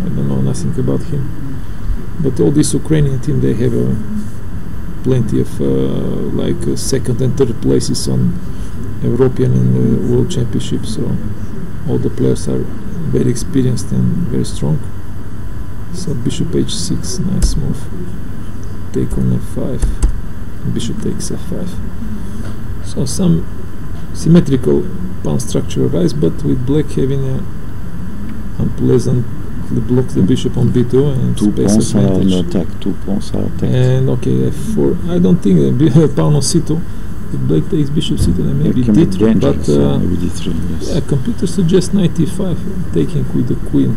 I don't know nothing about him, but all this Ukrainian team, they have plenty of second and third places on European and World Championships. So all the players are very experienced and very strong. So bishop h6, nice move. Take on f5. Bishop takes f5. So some symmetrical pawn structure arise, but with black having a unpleasantly blocked the bishop on b2 and two space pawns are advantage. on attack. Two pawns are attacked. And okay, f4. I don't think pawn on c2. If black takes bishop c2, then maybe d3. But maybe d3. Yes. yeah, computer suggests knight e5, taking with the queen,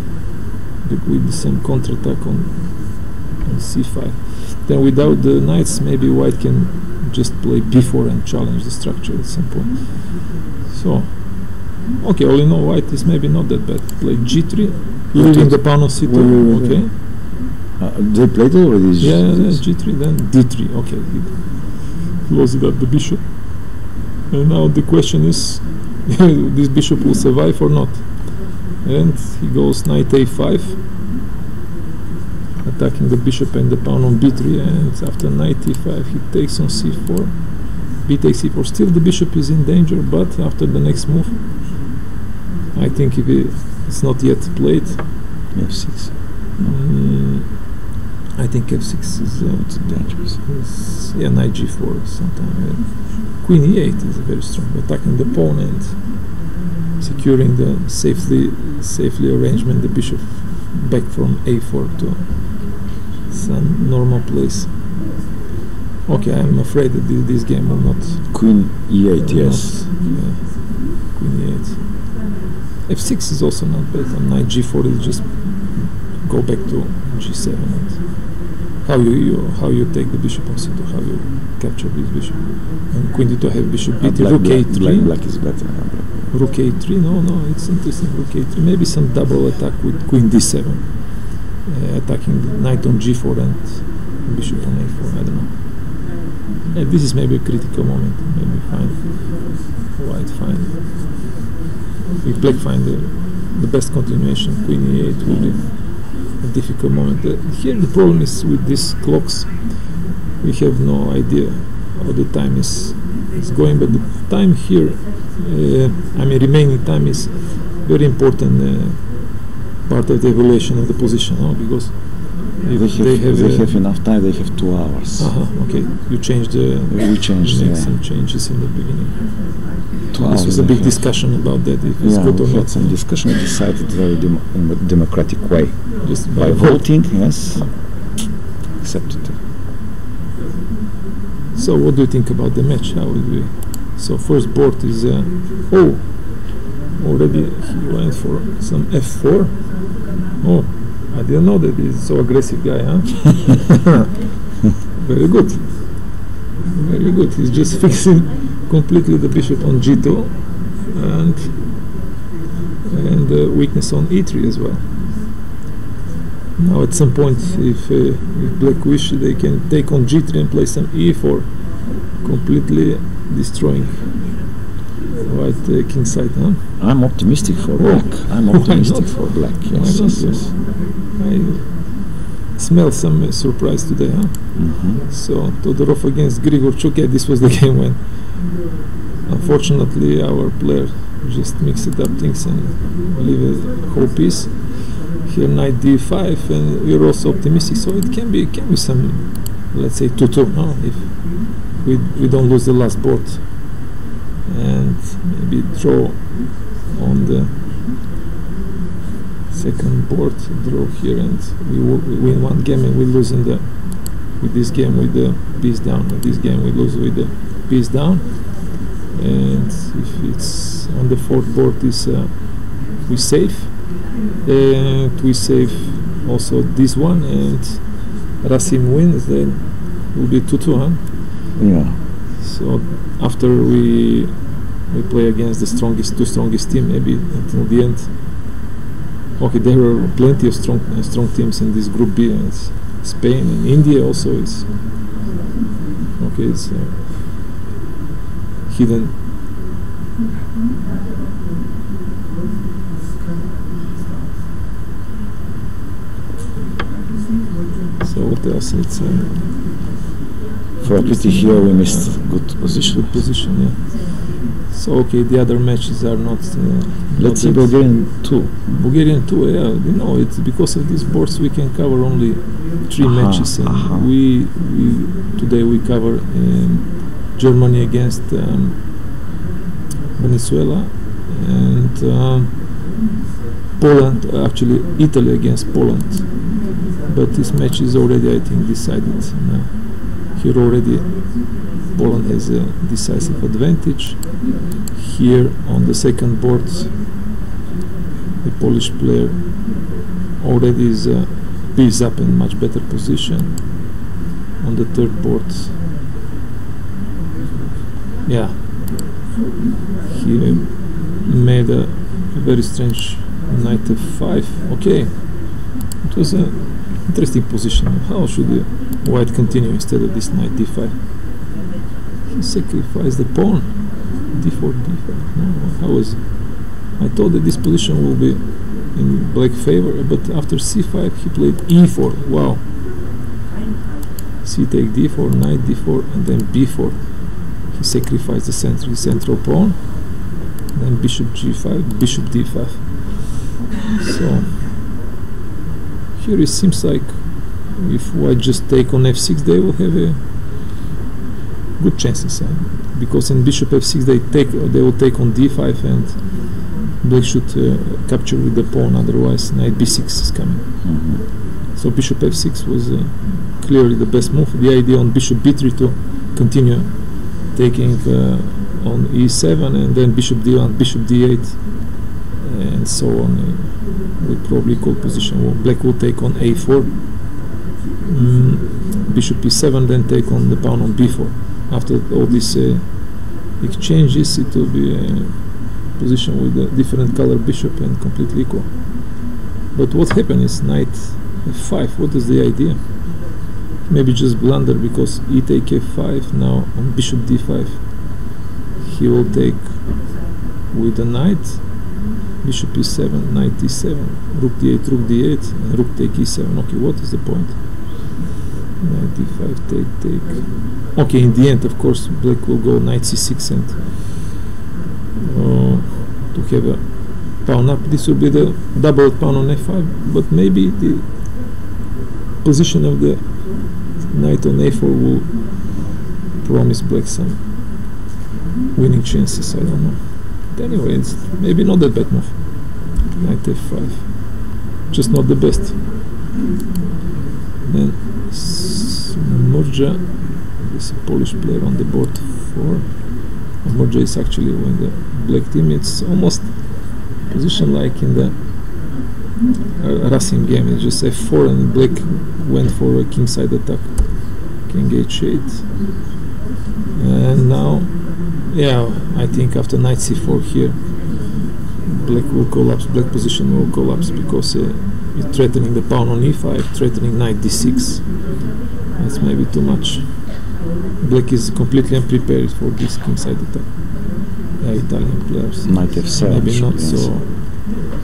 with some counterattack on c5. Then without the knights, maybe white can just play b4 and challenge the structure at some point. So, okay, all in all, white is maybe not that bad. Play g3, leaving the pawn on c2. Okay. They played already. Yeah, g3, then d3. Okay, closes up the bishop. And now the question is, this bishop will survive or not? And he goes knight a5, attacking the bishop and the pawn on b3, and after knight e5 he takes on c4, b takes e4. Still the bishop is in danger, but after the next move, I think if it's not yet played, f6. I think f6 is dangerous. Yeah, knight g4 sometime. Queen e8 is very strong, attacking the pawn and securing the safely arrangement the bishop back from a4 to some normal place. Okay, I'm afraid that this game will not. Queen e8, yes. Queen e8. f6 is also not bad. And knight g4 is just go back to g7. And how you take the bishop on c2? How you capture this bishop? And queen d2 have bishop b3. Rook a3. Black is better. Rook a3. No, it's interesting. Rook a3. Maybe some double attack with queen d7. Attacking the knight on g4 and bishop on a4. I don't know. Yeah, this is maybe a critical moment. Maybe white find. If black find the best continuation, queen e8 will be a difficult moment. Here the problem is with these clocks. We have no idea how the time is going, but the time here, remaining time is very important part of the evaluation of the position, because if they have enough time. They have 2 hours. Okay, you changed some changes in the beginning. This was a big discussion about that. If it's good or we not. had some discussion. We decided very in a democratic way, Just by voting. Yes, accepted. So, what do you think about the match? How will we? So, first board is already he went for some f4. Oh, I didn't know that he's so aggressive guy, huh? Very good. Very good. He's just fixing completely the bishop on g2 and weakness on e3 as well. Now at some point, if black wish, they can take on g3 and play some e4, completely destroying white kingside, huh? I'm optimistic for black. I'm optimistic for black. Yes, yes, yes. I smell some surprise today, huh? So Todorov against Grigorchuk. Yeah, this was the game when, unfortunately, our player just mixed up things and leave a whole piece. Here knight d5, and we're also optimistic. So it can be some, let's say 2-2, no? If we don't lose the last board, and maybe draw on the second board, draw here, and we win one game and we lose in the with this game with the piece down. With this game we lose with the piece down, and if it's on the fourth board, is we save, and we save also this one, and Racim wins. Then will be 2-2, huh? Yeah. So after we play against the two strongest team, maybe until the end. Okay, there are plenty of strong teams in this group B. It's Spain and India also is okay. It's hidden. So what else? It's for a pity here we missed good position. Good position, yeah. So okay, the other matches are not. Let's see Bulgarian 2. Bulgarian 2, yeah. You know, it's because of these boards we can cover only 3 matches, and we today we cover Germany against Venezuela, and Poland, actually Italy against Poland. But this match is already, I think, decided. Here already Poland has a decisive advantage. Here on the second board, the Polish player already is piece up in much better position. On the third board, yeah, he made a very strange knight f5. Okay, it was an interesting position. How should the white continue instead of this knight d5? He sacrificed the pawn. d4, d5. No, I thought that this position will be in black favor, but after c5 he played e4. Wow. C take d4, knight d4, and then b4. He sacrificed the central pawn. Then bishop g5, bishop d5. So here it seems like if white just take on f6, they will have a good chances, because in bishop f6 they will take on d5, and black should capture with the pawn, otherwise knight b6 is coming. So bishop f6 was clearly the best move. The idea on bishop b3 to continue taking on e7, and then bishop d1, bishop d8, and so on, with probably equal position. Well, black will take on a4, bishop e7, then take on the pawn on b4. After all these exchanges, it will be a position with a different color bishop and completely equal. But what happened is knight f5. What is the idea? Maybe just blunder, because e take f5. Now on bishop d5 he will take with the knight, bishop e7, knight e7, rook d8, rook d8, and rook take e7. Okay, what is the point? Knight d5, take. Okay, in the end, of course, black will go knight c6 and to have a pawn up. This will be the double pawn on f5, but maybe the position of the knight on a4 will promise black some winning chances. I don't know. But anyway, it's maybe not that bad move. Knight f5, just not the best. Then Murja is a Polish player on the board 4. Murja is actually when the black team. It's almost position like in the Racing game. It's just f4, and black went for a kingside attack, king h8, and now, yeah, I think after knight c4 here, black will collapse. Black position will collapse because it's threatening the pawn on e5, threatening knight d6. That's maybe too much. Black is completely unprepared for this kingside attack. Italian players. Knight f7. Maybe not so.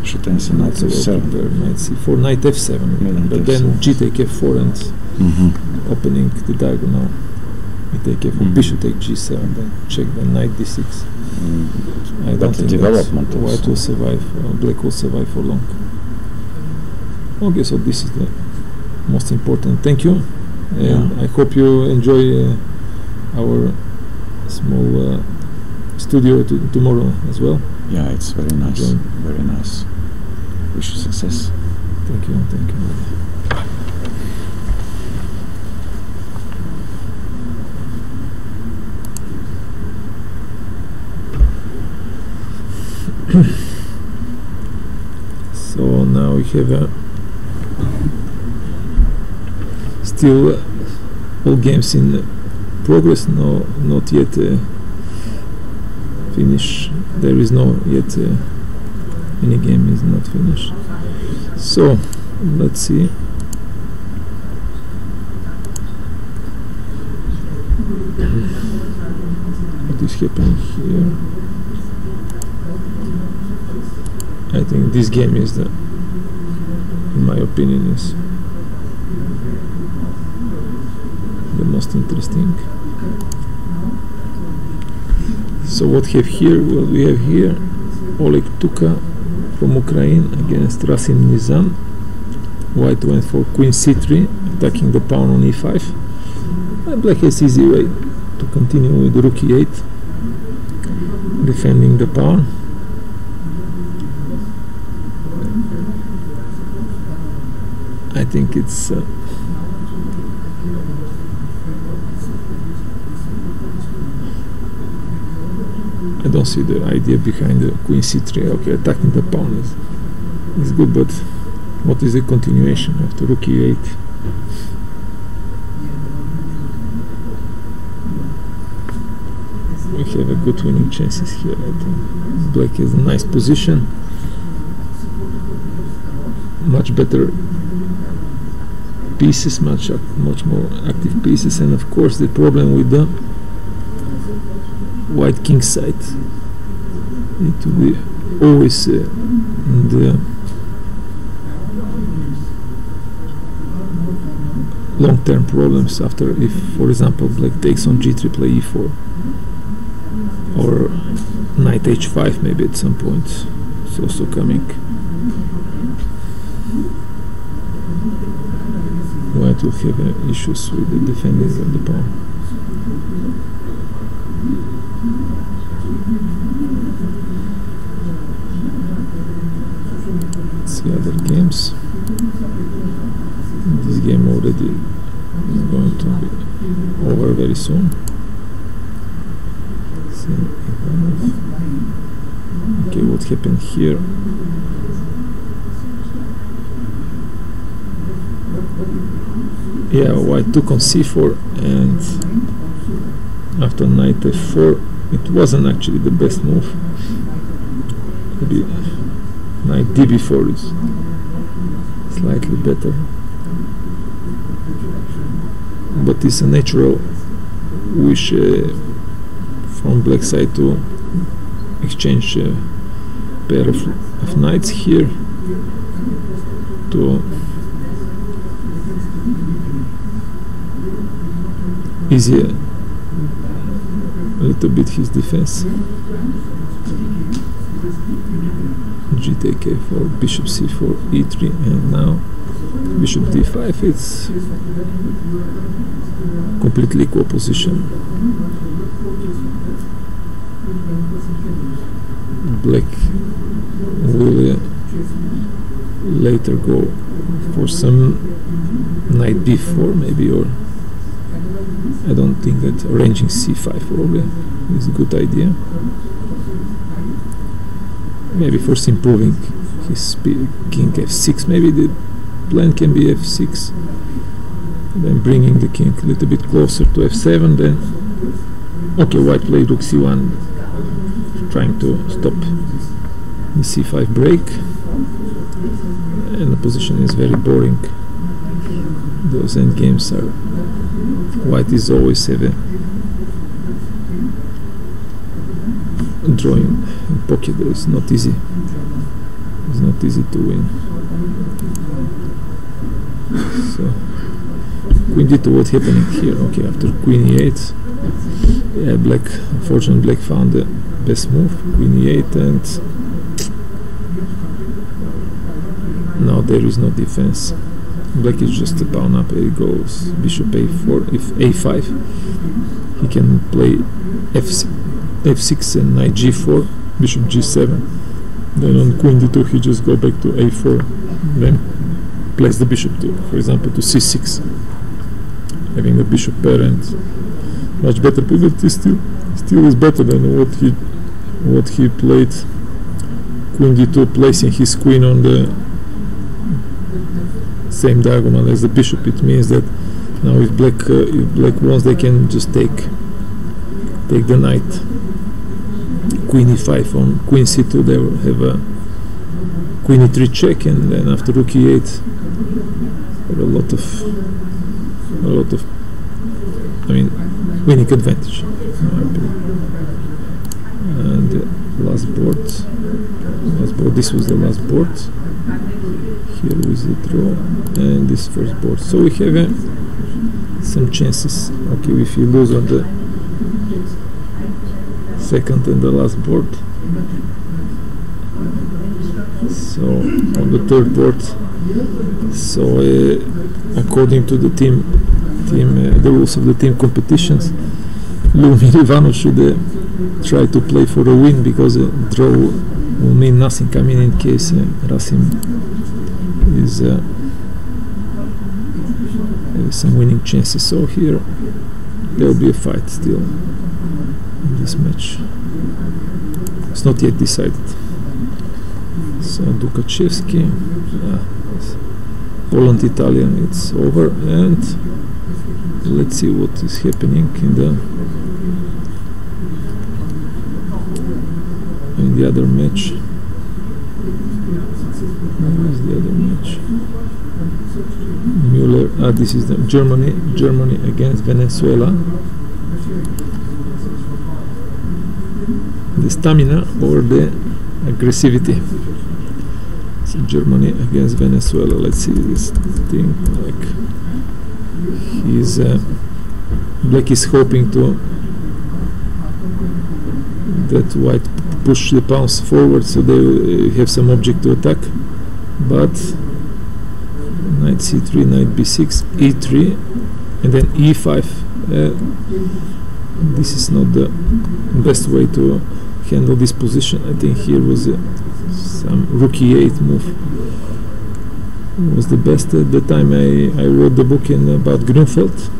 Should answer knight Not so well f7. prepared. Knight c4, knight f7. Yeah, knight But then f7. g take f4 and opening the diagonal. We take f4, bishop take g7, then check the knight d6. I don't Better think development that white also. will survive, black will survive for long. Okay, so this is the most important. Thank you, and Yeah. I hope you enjoy our small studio tomorrow as well. Yeah, it's very nice. Enjoy. Very nice. Wish you success. Thank you, thank you. So now we have still all games in progress. No, not yet finish. There is no yet any game is not finished. So let's see. What is happening here? I think this game is the, in my opinion, is the most interesting. So what have here? Well, we have here Oleg Tuka from Ukraine against Rasim Nizam. White went for queen c3, attacking the pawn on e5. Black has easy way to continue with rook e8, defending the pawn. I think it's I don't see the idea behind the queen c3. Okay, attacking the pawn is good, but what is the continuation after rook e8? We have a good winning chances here. I think black has a nice position, much better pieces, much more active pieces, and of course the problem with the white king side, it will be always the long-term problems after, if for example black takes on g3, play e4, or knight h5 maybe at some point. It's also coming. White will have issues with the defending of the pawn. Let's see other games. This game already is going to be over very soon. Okay, what happened here? Yeah, white took on c4, and after knight f4, it wasn't actually the best move. Maybe knight db4 is slightly better, but it's a natural wish from black side to exchange a pair of knights here to easier a little bit his defense. G take a4, bishop c4, e3, and now bishop d5. It's completely equal position. Black will later go for some knight b4 maybe, or I don't think that arranging c5 probably is a good idea. Maybe first improving his king f6, maybe the plan can be f6, then bringing the king a little bit closer to f7, then okay, white played rook c1, trying to stop the c5 break, and the position is very boring. Those endgames are, white is always have a drawing in pocket. It's not easy. It's not easy to win. So queen d2, what's happening here? Okay, after queen e8, yeah, black, unfortunately black found the best move, queen e8, and now there is no defense. Black is just a pawn up. Here goes bishop a4. If a5, he can play f6 and knight g4, bishop g7. Then on queen d2 he just go back to a4, then place the bishop to, for example, to c6, having the bishop pair, and much better pivot. Still is better than what he played. Queen d2, placing his queen on the same diagonal as the bishop. It means that now if black wants, they can just take the knight. Queen e5 on queen c2, they will have a queen e3 check, and then after rook e8 a lot of I mean winning advantage. And last board, this was the last board. Here is the draw, and this first board. So we have some chances. Okay, if you lose on the second and the last board, so on the third board, so according to the the rules of the team competitions, Lumir Ivanov should try to play for a win, because a draw will mean nothing. I mean, in case Rasim is some winning chances. So here there will be a fight still in this match. It's not yet decided. So Dukachevsky, Poland Italian, it's over, and let's see what is happening in the other match. Where is the other match? Müller. This is the Germany against Venezuela. The stamina or the aggressivity. So Germany against Venezuela. Let's see this thing. Like black is hoping that white push the pawns forward, so they have some object to attack. But knight c3, knight b6, e3, and then e5. This is not the best way to handle this position. I think here was some rook e8 move was the best. At the time I wrote the book about Grunfeld.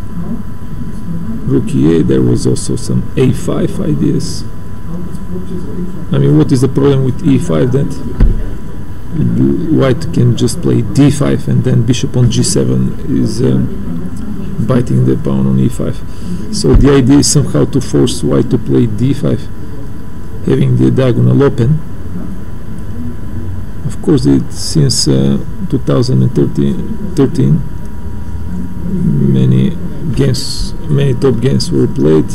Rook e8. There was also some a5 ideas. I mean, what is the problem with e5? That white can just play d5, and then bishop on g7 is biting the pawn on e5. So the idea is somehow to force white to play d5, having the diagonal open. Of course, since 2013, many top games were played.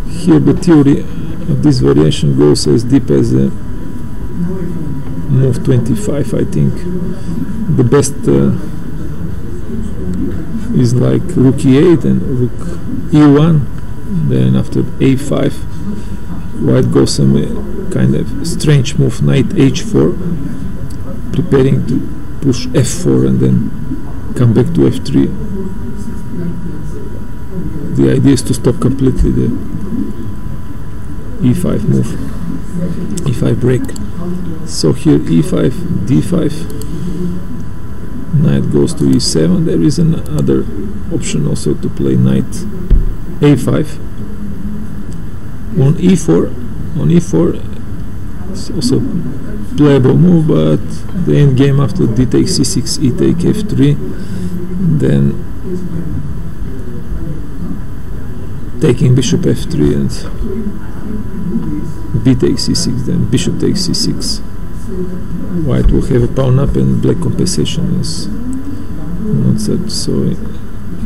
Here the theory of this variation goes as deep as move 25. I think the best is like rook e8 and rook e1. Then after a5, white goes some kind of strange move, knight h4, preparing to push f4 and then come back to f3. The idea is to stop completely the e5 move, e5 break. So here e5, d5, knight goes to e7. There is another option also to play knight a5. On e4, it's also playable move, but the end game after d takes c6, e take f3, then taking bishop f3 and b takes c6, then bishop takes c6. White will have a pawn up, and black compensation is not such so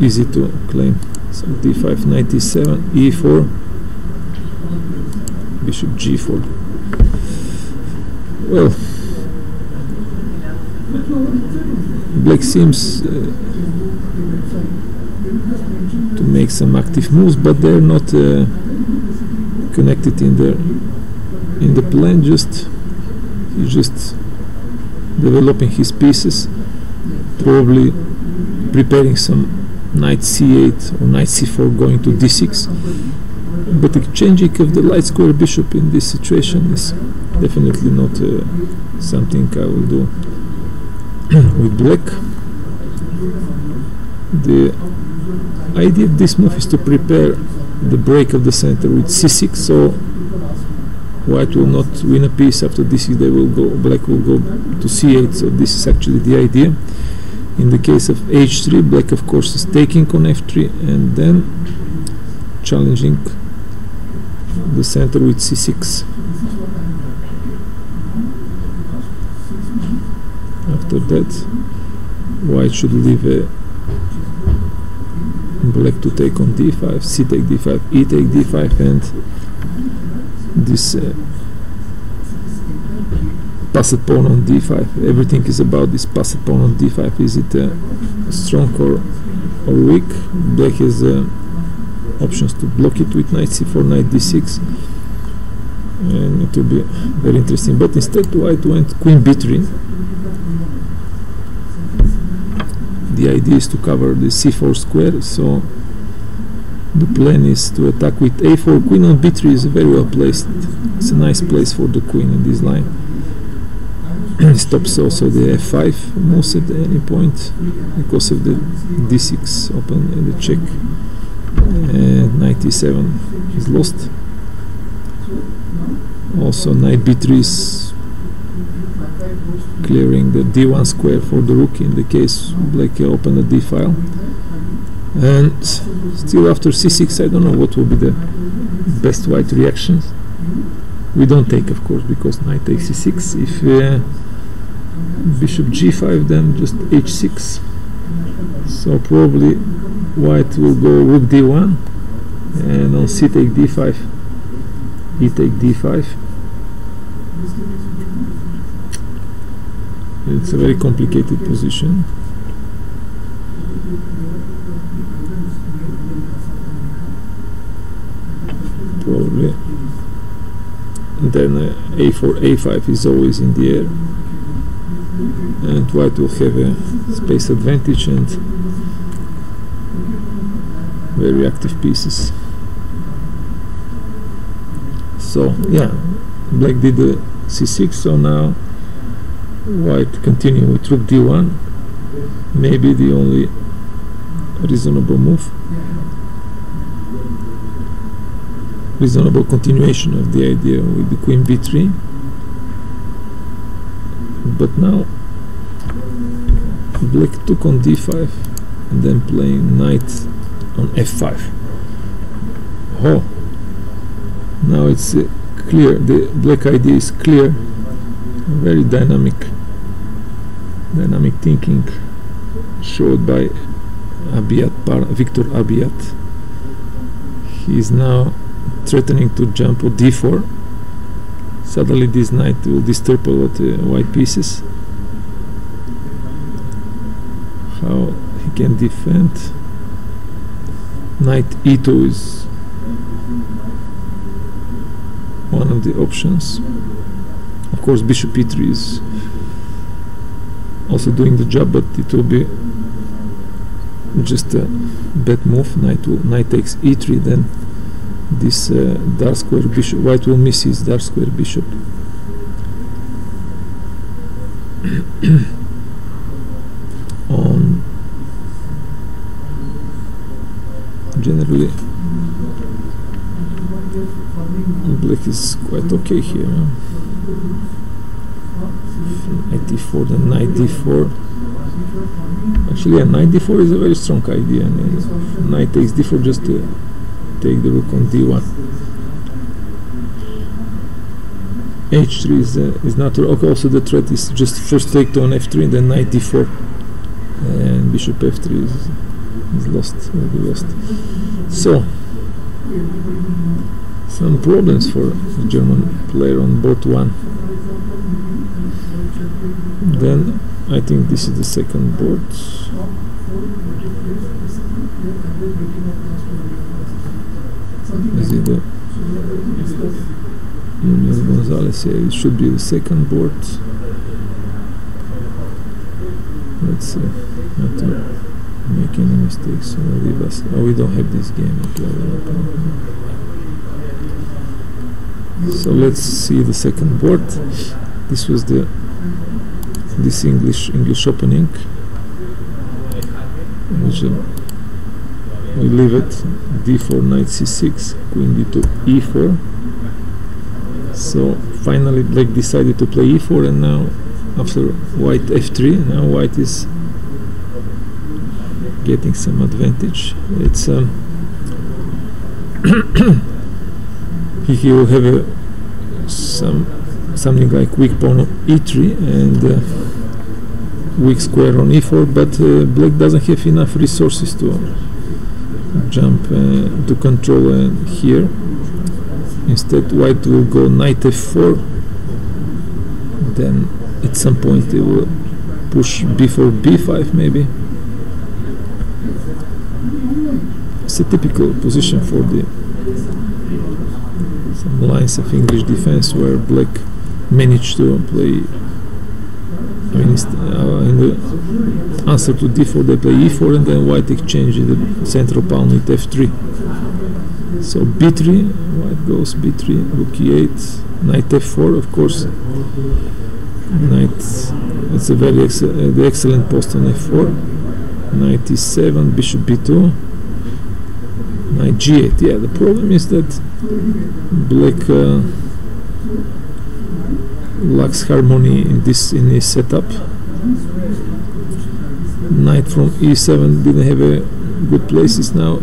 easy to claim. So d5, knight e7, e4, bishop g4. Well, black seems to make some active moves, but they're not connected in the plan. He's just developing his pieces, probably preparing some knight c8 or knight c4 going to d6. But exchanging of the light square bishop in this situation is definitely not something I will do with black. The idea of this move is to prepare the break of the center with c6, so white will not win a piece. After d6 black will go to c8, so this is actually the idea. In the case of h3, black of course is taking on f3 and then challenging the center with c6. After that, white should leave black to take on d5, c take d5, e take d5, and this passed pawn on d5. Everything is about this passed pawn on d5. Is it strong or weak? Black has options to block it with knight c4, knight d6, and it will be very interesting. But instead white went queen b3. The idea is to cover the c4 square, so the plan is to attack with a4. Queen on b3 is very well placed. It's a nice place for the queen in this line. Stops also the f5 moves at any point because of the d6 open and the check, and knight e7 is lost. Also knight b3 is clearing the d1 square for the rook in the case black open the d file. And still after c6 I don't know what will be the best white reactions. We don't take, of course, because knight takes c6. If bishop g5, then just h6. So probably white will go rook d1, and on c take d5, e take d5. It's a very complicated position. Probably. And then a4, a5 is always in the air, and white will have a space advantage and very active pieces. So yeah, black did the c6, so now white continue with rook d1, maybe the only reasonable move, reasonable continuation of the idea with the queen b3. But now black took on d5 and then playing knight on f5. Oh, now it's clear, the black idea is clear, very dynamic thinking showed by Victor Abiat. He is now threatening to jump on d4. Suddenly this knight will disturb a lot of white pieces. How he can defend? Knight e2 is one of the options. Of course bishop e3 is also doing the job, but it will be just a bad move. Knight takes e3, then this dark square bishop, white will miss his dark square bishop. On generally black is quite okay here. Knight d4, then knight d4. Actually, yeah, knight d4 is a very strong idea. And knight takes d4 just to take the rook on d1. h3 is not okay. Also, the threat is just first take to on f3 and then knight d4, and bishop f3 is lost. Will be lost. So some problems for the German player on board 1. Then I think this is the second board. Is it the Gonzalez? Yeah, it should be the second board. Let's see, not to make any mistakes. Oh, we don't have this game. Okay. So let's see the second board. This was this English opening, which we leave it d4, knight c6, queen d2, e4. So finally black decided to play e4, and now after white f3, now white is getting some advantage. It's he will have something like weak pawn on e3 and weak square on e4, but black doesn't have enough resources to jump to control here. Instead white will go knight f4, then at some point they will push b4, b5 maybe. It's a typical position for some lines of English defense where black managed to play. I mean, in the answer to d4 they play e4, and then white exchanges the central pawn with f3. So b3, white goes b3, rook e8, knight f4, of course. Knight, it's a very the excellent post on f4. Knight e7, bishop b2, knight g8. Yeah, the problem is that black lacks harmony in his setup. Knight from e7 didn't have a good places. Now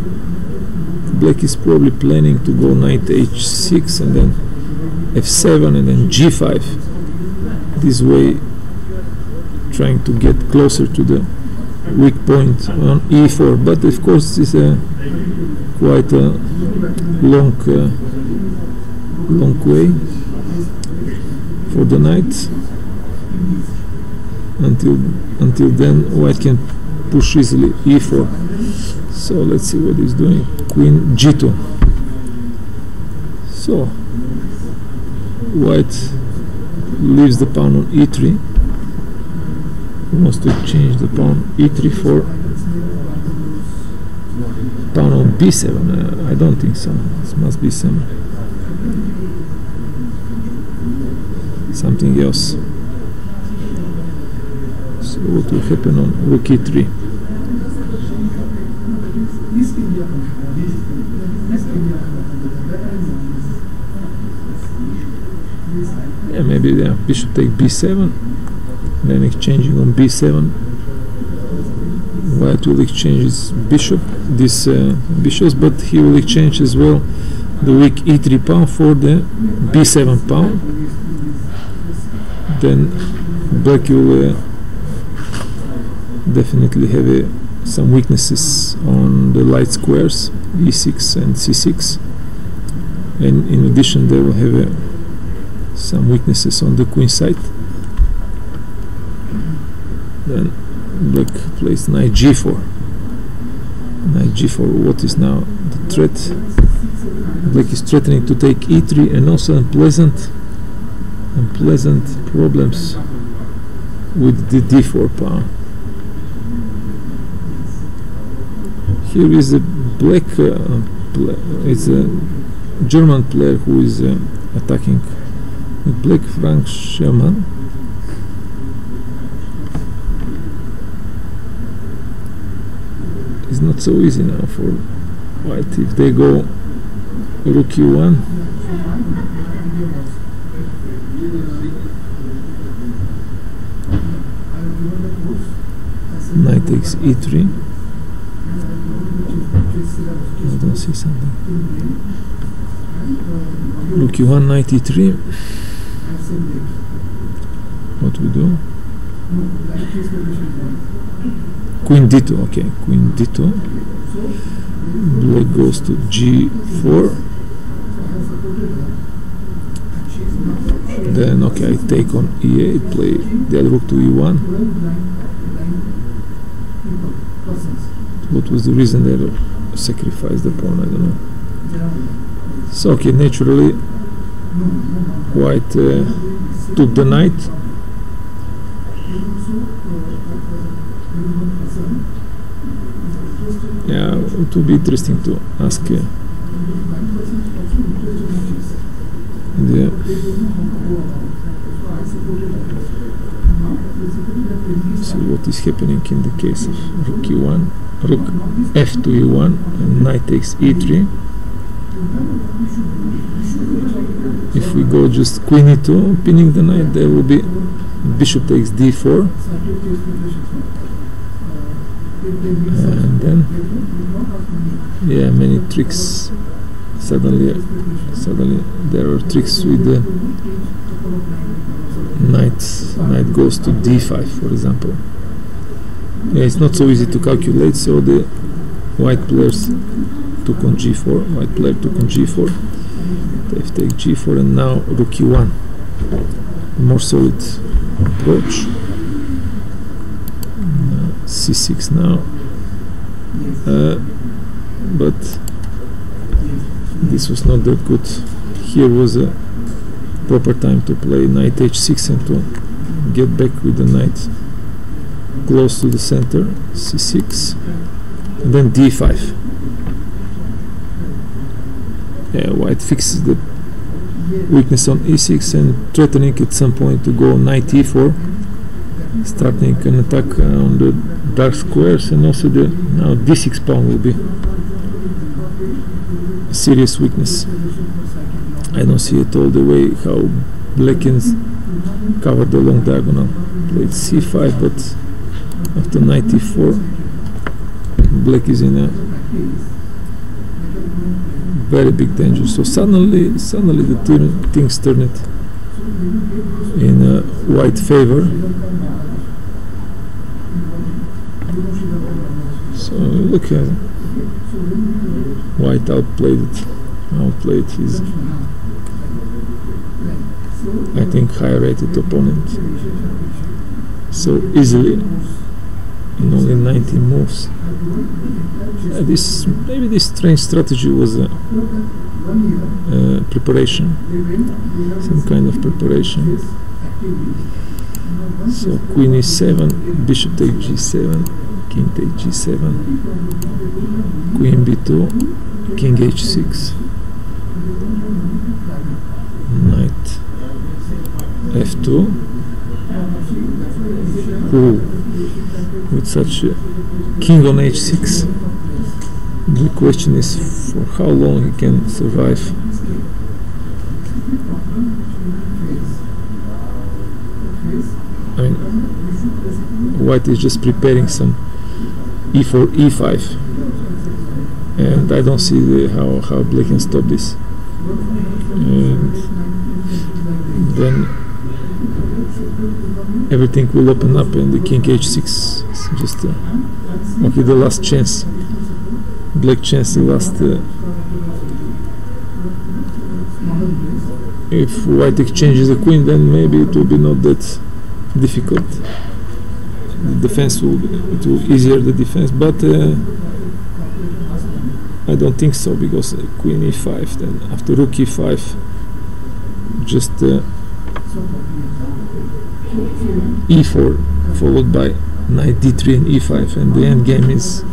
black is probably planning to go knight h6 and then f7 and then g5. This way trying to get closer to the weak point on e4, but of course this is quite a long way for the knight. Until then white can push easily e4. So let's see what he's doing. Queen g2. So white leaves the pawn on e3. He wants to change the pawn e3 for pawn on b7. I don't think so. This must be something else. So what will happen on rook e3? Yeah, maybe bishop take b7, then exchanging on b7. White will exchange his bishops, but he will exchange as well the weak e3 pawn for the b7 pawn. Then black will definitely have some weaknesses on the light squares, e6 and c6, and in addition they will have some weaknesses on the queen side. Then black plays knight g4. Knight g4, what is now the threat? Black is threatening to take e3, and also unpleasant problems with the d4 pawn. Here is a black, it's a German player who is attacking with black, Frank Sherman. It's not so easy now for white. If they go rook e1, knight takes e3. I don't see something. Rook e1, knight e3. What we do? Queen d2. Okay, queen d2. Black goes to g4. Then okay, I take on e8, play the other rook to e1. What was the reason that I sacrificed the pawn? I don't know. So okay, naturally white took the knight. Yeah, it would be interesting to ask see what is happening in the case of rook e1, rook f to e1, and knight takes e3. If we go just queen e2, pinning the knight, there will be bishop takes d4, and then yeah, many tricks. Suddenly there are tricks with the knight goes to d5, for example. Yeah, it's not so easy to calculate, so the white players took on g4, white player took on g4, they take g4, and now rook e1, more solid approach. c6 now, but this was not that good. Here was a proper time to play knight h6 and to get back with the knight close to the center, c6, and then d5. Yeah, white fixes the weakness on e6 and threatening at some point to go knight e4, starting an attack on the dark squares, and also the now d6 pawn will be a serious weakness. I don't see at all the way how black can cover the long diagonal. Played c5, but after knight e4, black is in a very big danger. So suddenly the things turn it in a white favor. So look at white outplayed his, I think, higher rated opponent so easily in only 19 moves. Maybe this strange strategy was a preparation, some kind of preparation. So queen e7, bishop take g7, king take g7, queen b2, king h6, knight f2. With such a king on h6, the question is for how long he can survive. I mean, white is just preparing some e4, e5, and I don't see how black can stop this. And then everything will open up, and the king h6 is just okay, the last chance, black chance, the last. If white exchanges the queen, then maybe it will be not that difficult. The defense will easier the defense, but I don't think so, because queen e5, then after rook e5, just e4 followed by knight d3 and e5, and the end game is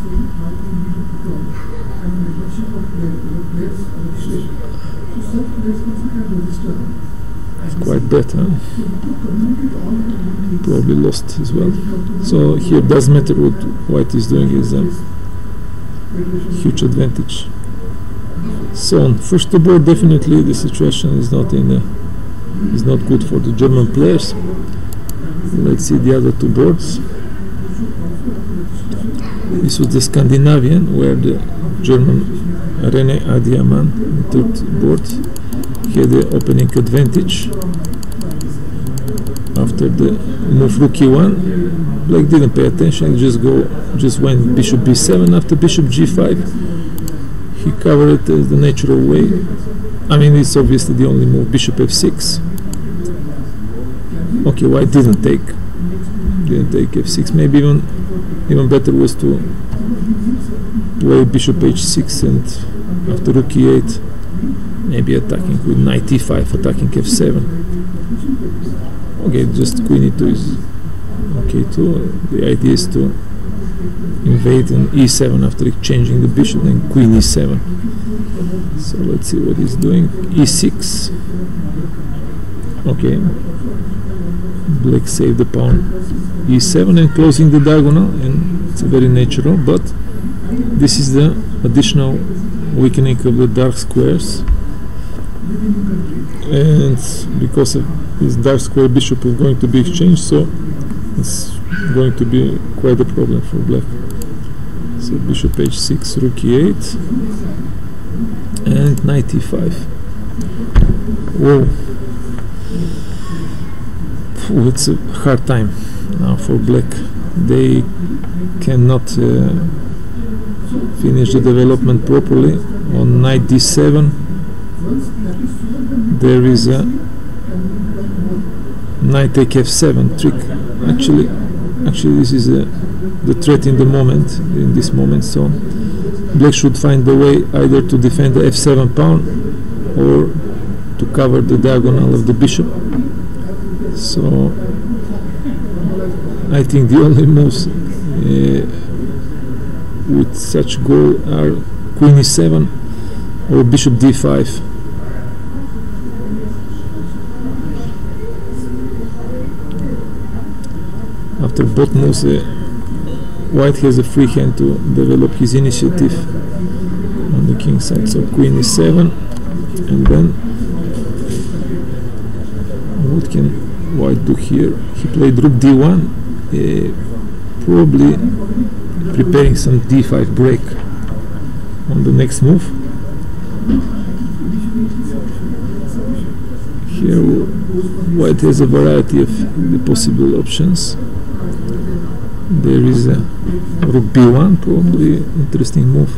quite bad, huh? Probably lost as well. So here doesn't matter what white is doing, is a huge advantage. So on first to board, definitely the situation is not good for the German players. Let's see the other two boards. This was the Scandinavian, where the German René Adiaman, the third board, had the opening advantage. After the move rook e1, black didn't pay attention, just went bishop b7. After bishop g5, he covered it as the natural way, I mean, it's obviously the only move. Bishop f6. Okay, white didn't take f6. Maybe even better was to play bishop h6 and after rook e8 maybe attacking with knight e5, attacking f7. Okay, just queen e2 is okay too. The idea is to invade on e7 after exchanging the bishop, then queen e7. So let's see what he's doing. e6. Okay, black saved the pawn. e7 and closing the diagonal, and it's very natural, but this is the additional weakening of the dark squares, and because of this dark square bishop is going to be exchanged, so it's going to be quite a problem for black. So bishop h6, rook e8 and knight e5. Whoa. It's a hard time now for black. They cannot finish the development properly. On knight d7 there is a knight take f7 trick. Actually this is the threat in this moment, so black should find the way either to defend the f7 pawn or to cover the diagonal of the bishop. So I think the only moves with such goal are queen e7 or bishop d5. After both moves, white has a free hand to develop his initiative on the king side. So queen e7, and then what can white do here? He played rook d1, probably preparing some d5 break on the next move. Here white has a variety of the possible options. There is a rook b1, probably interesting move,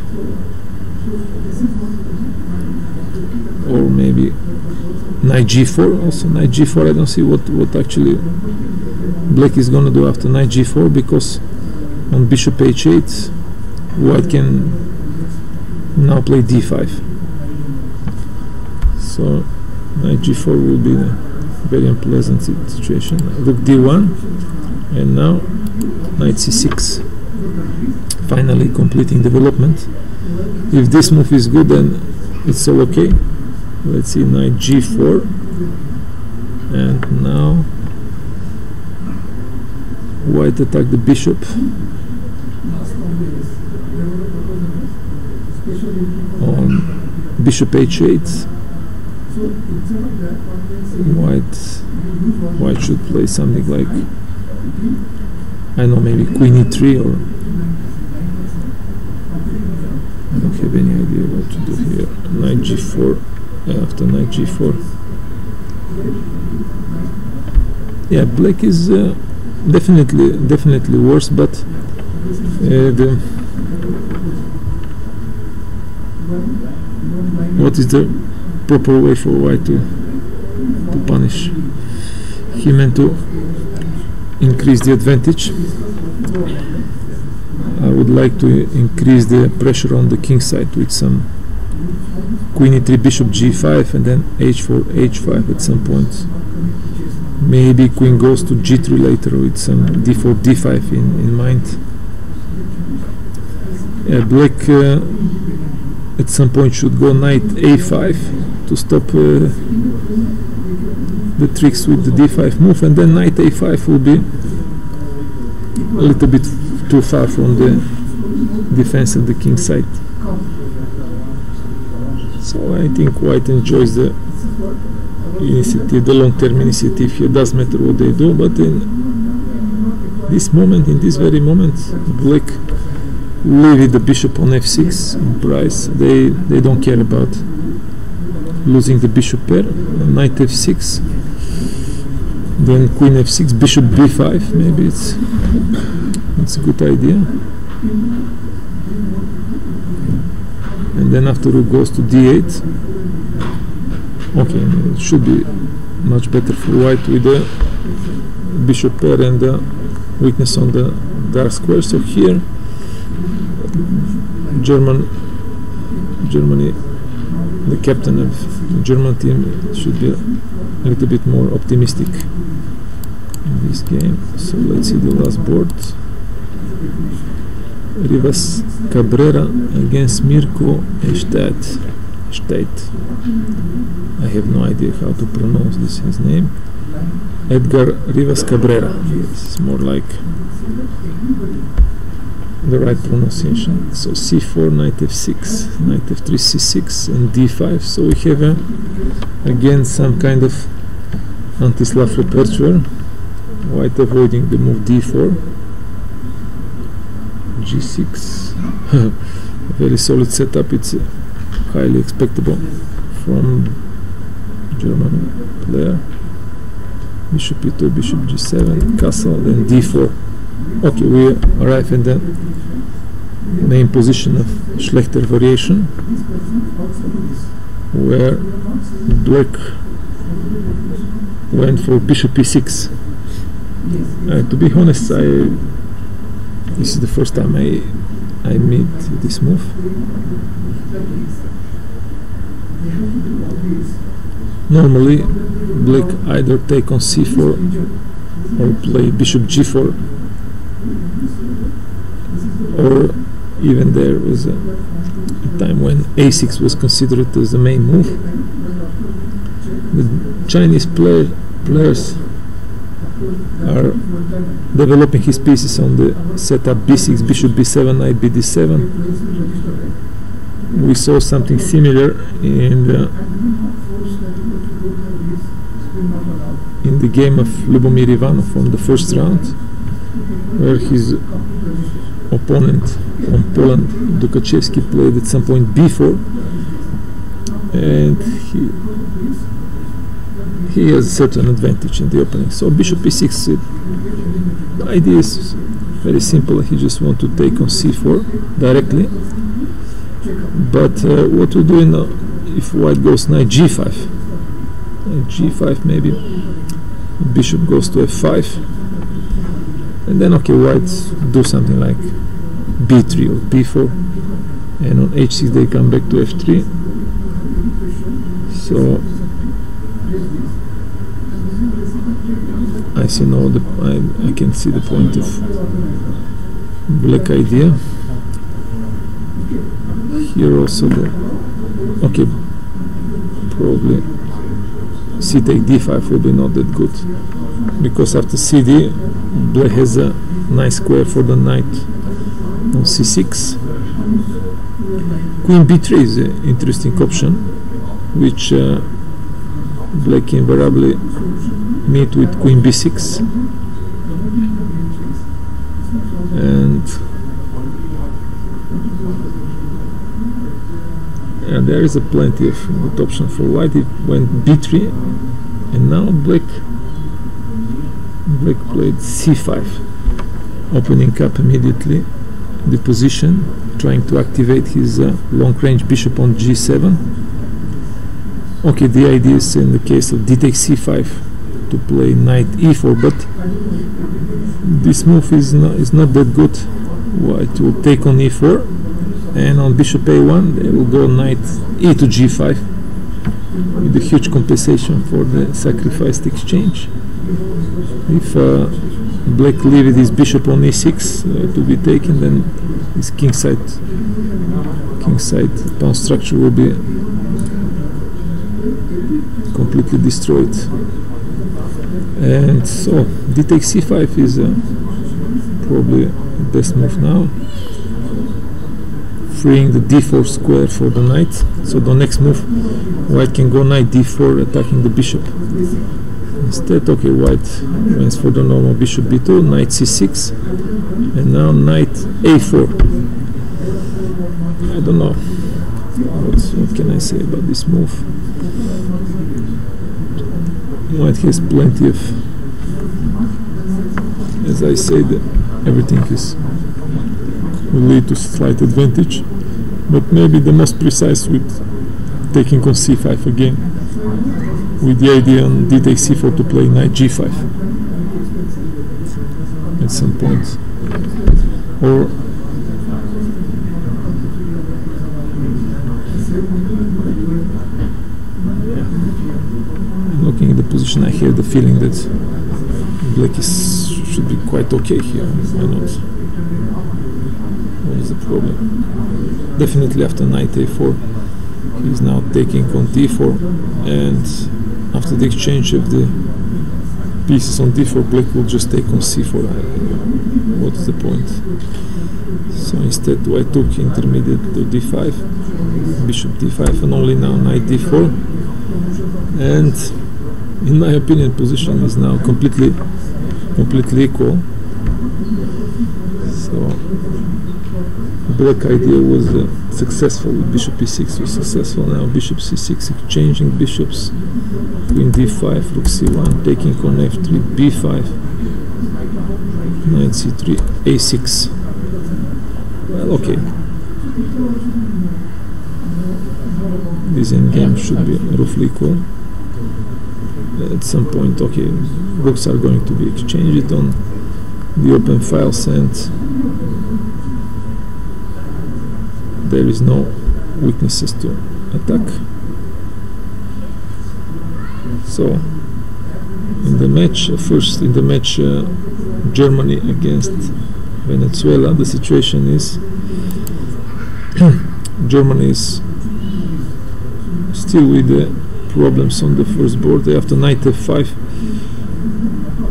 or maybe knight g4. Also knight g4, I don't see what actually black is gonna do after knight g4, because on bishop h8 white can now play d5. So knight g4 will be a very unpleasant situation. Rook d1, and now knight c6, finally completing development. If this move is good, then it's all okay. Let's see, knight g4, and now white attack the bishop. On bishop h8, white should play something like, I know, maybe queen e3, or I don't have any idea what to do here. Knight g4, after knight g4. Yeah, black is definitely worse, but what is the proper way for white to punish? He meant to increase the advantage. I would like to increase the pressure on the king side with some queen e3, bishop g5, and then h4, h5 at some point. Maybe queen goes to g3 later with some d4, d5 in mind. Black at some point should go knight a5 to stop the tricks with the d5 move, and then knight a5 will be a little bit too far from the defense of the king side. So I think white enjoys the initiative, the long-term initiative here. Doesn't matter what they do, but in this moment, in this very moment, black leave the bishop on f6 in price. They don't care about losing the bishop pair. Knight f6, then queen f6, bishop b5. Maybe it's a good idea. And then after rook goes to d8, Okay, it should be much better for white with the bishop pair and the weakness on the dark square. So here Germany, the captain of the German team, should be a little bit more optimistic in this game. So let's see the last board. Rivas Cabrera against Mirko Estate. I have no idea how to pronounce his name. Edgar Rivas Cabrera. It's more like the right pronunciation. So c4, knight f6, knight f3, c6 and d5. So we have again some kind of anti-Slav repertoire. White avoiding the move d4, g6. Very solid setup. It's highly expectable from German player. Bishop e2, bishop g7, castle, then d4. Okay, we arrive at the main position of Schlechter variation, where black went for bishop e6. To be honest, this is the first time I meet this move. Normally, black either take on c4 or play bishop g4, or even there was a time when a6 was considered as the main move. The Chinese players are developing his pieces on the setup b6, bishop b7, knight bd7. We saw something similar in the game of Lubomir Ivanov from the first round, where his opponent from Poland, Dukachevsky, played at some point b4, and he has a certain advantage in the opening. So bishop e6, the idea is very simple. He just wants to take on c4 directly. But what we do if white goes knight g5, maybe bishop goes to f5, and then okay, white do something like b3 or b4, and on h6 they come back to f3. So I see now I can see the point of black idea. Here also okay, probably c take d5 will be not that good, because after cd black has a nice square for the knight on c6. Queen b3 is an interesting option, which black invariably meet with queen b6, and there is a plenty of good option for white. It went b3, and now black played c5, opening up immediately the position, trying to activate his long-range bishop on g7. Okay, the idea is in the case of d takes c5 to play knight e4, but this move is not that good. White will take on e4, and on bishop a1 they will go knight e to g5 with a huge compensation for the sacrificed exchange. If black leaves his bishop on e6 to be taken, then his kingside pawn structure will be completely destroyed. And so d takes c5 is probably the best move now, freeing the d4 square for the knight. So the next move, white can go knight d4, attacking the bishop. Instead, okay, white went for the normal bishop b2, knight c6, and now knight a4. I don't know what can I say about this move. White has plenty of, as I said, everything will lead to slight advantage, but maybe the most precise with taking on c5 again. with the idea on d takes c4 to play knight g5 at some point, or looking at the position, I have the feeling that black should be quite okay here. Why not? What is the problem? Definitely after knight a4, he's now taking on d4, and after the exchange of the pieces on d4, black will just take on c4. What is the point? So instead, white took intermediate to d5, bishop d5, and only now knight d4. And in my opinion, position is now completely equal. So black idea was successful. Bishop e6 was successful. Now bishop c6, exchanging bishops. Queen d5, rook c1, taking on f3, b5, knight c3, a6. Well, okay. This endgame should be roughly equal. At some point, okay, rooks are going to be exchanged on the open files, and there is no weaknesses to attack. So in the match, Germany against Venezuela, the situation is Germany is still with the problems on the first board. After knight f5,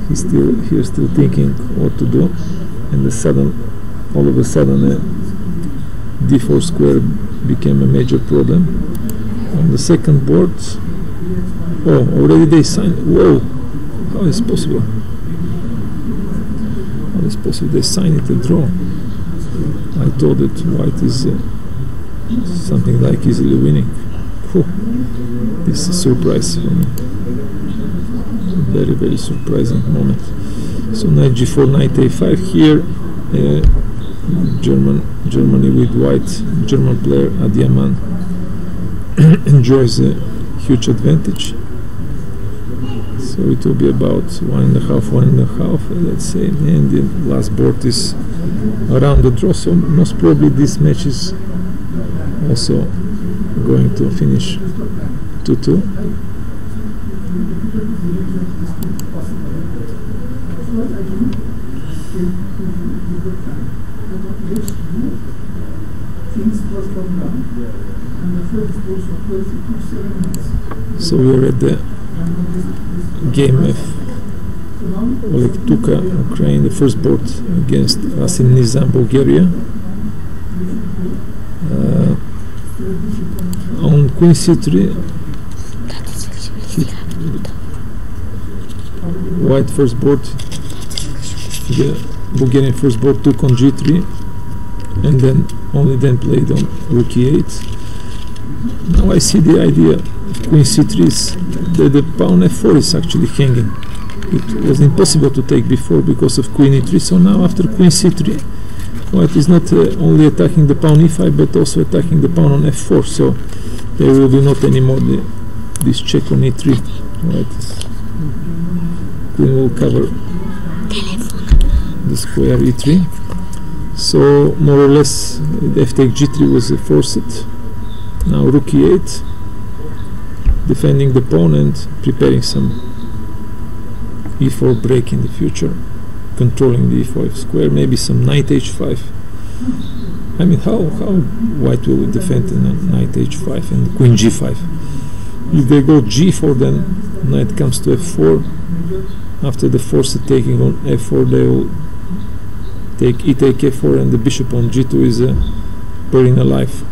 he's still thinking what to do, and all of a sudden d4 square became a major problem. On the second board, oh, already they signed. Whoa, how is possible? How is possible? They signed it a draw. I thought that white is something like easily winning. Whew. This is a surprise for me. Very, very surprising moment. So knight g4, knight a5 here. Germany with white. German player Adiaman enjoys a huge advantage. So it will be about 1.5, let's say, and the last board is around the draw. So most probably this match is also going to finish 2-2. So we are at the game of Oleg Tuka, Ukraine, the first board against Rasim Nizam, Bulgaria. On Queen c3, white first board, the Bulgarian first board took on g3, and then only then played on rook e8. Now I see the idea of Queen c3 is that the pawn f4 is actually hanging. It was impossible to take before because of Queen e3, so now after Queen c3, white is not only attacking the pawn e5 but also attacking the pawn on f4, so there will be not anymore this check on e3. Right. Queen will cover the square e3. So more or less the f take g3 was forced. Now rook e8, defending the pawn and preparing some e4 break in the future, controlling the e5 square, maybe some knight h5. I mean, how white will defend in a knight h5 and queen g5? If they go g4, then knight comes to f4. After the forced taking on f4, they will take e take f4, and the bishop on g2 is burning alive.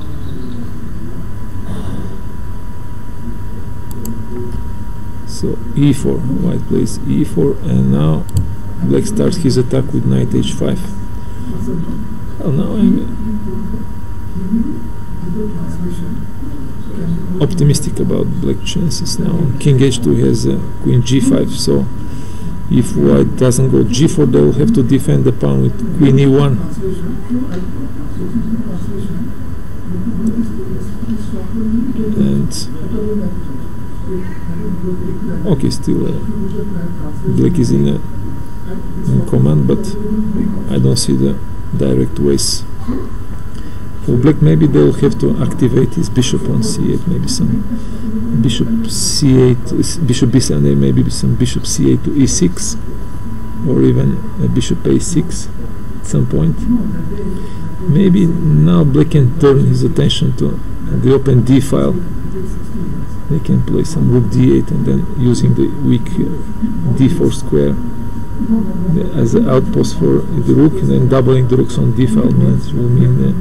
So e4, white plays e4, and now black starts his attack with knight h5. Well, now I'm optimistic about black chances. Now king h2 has queen g5, so if white doesn't go g4, they will have to defend the pawn with queen e1. And Okay, still black is in command, but I don't see the direct ways. For black, maybe they will have to activate his bishop on c8, maybe some bishop c8, bishop b7, maybe some bishop c8 to e6, or even a bishop a6 at some point. Maybe now black can turn his attention to the open d file. They can play some rook d8 and then using the weak d4 square as an outpost for the rook, and then doubling the rooks on d file will mean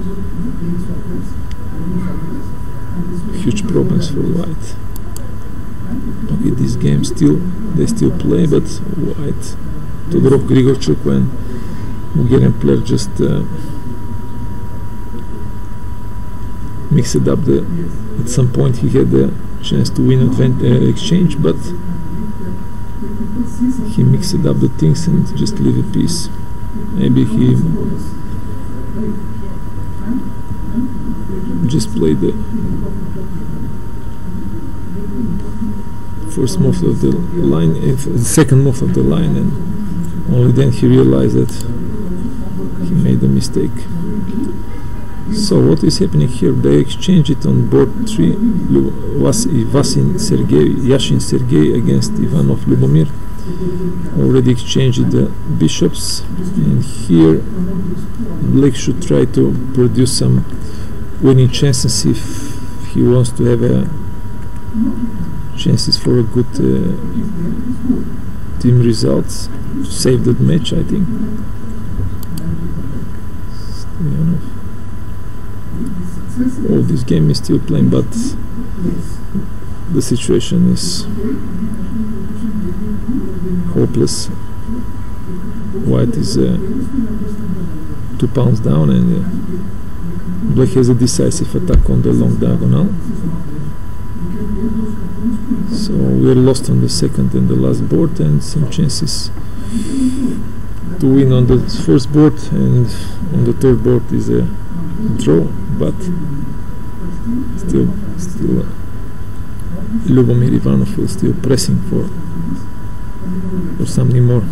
huge problems for white. Okay, this game they still play, but white Todorov Grigorchuk, when Bulgarian player just mixed up at some point he had the chance to win exchange, but he mixed up the things and just leave a piece. Maybe he just played the first move of the line, the second move of the line, and only then he realized that he made a mistake. So what is happening here? They exchange it on board 3, Yashin Sergei against Ivanov Lubomir. Already exchanged the bishops, and here black should try to produce some winning chances if he wants to have chances for a good team results to save that match, I think. Oh, this game is still playing, but the situation is hopeless. White is 2 pawns down, and black has a decisive attack on the long diagonal. So we're lost on the second and the last board, and some chances to win on the first board, and on the third board is a draw, but still Lubomir Ivanov is still pressing for something more.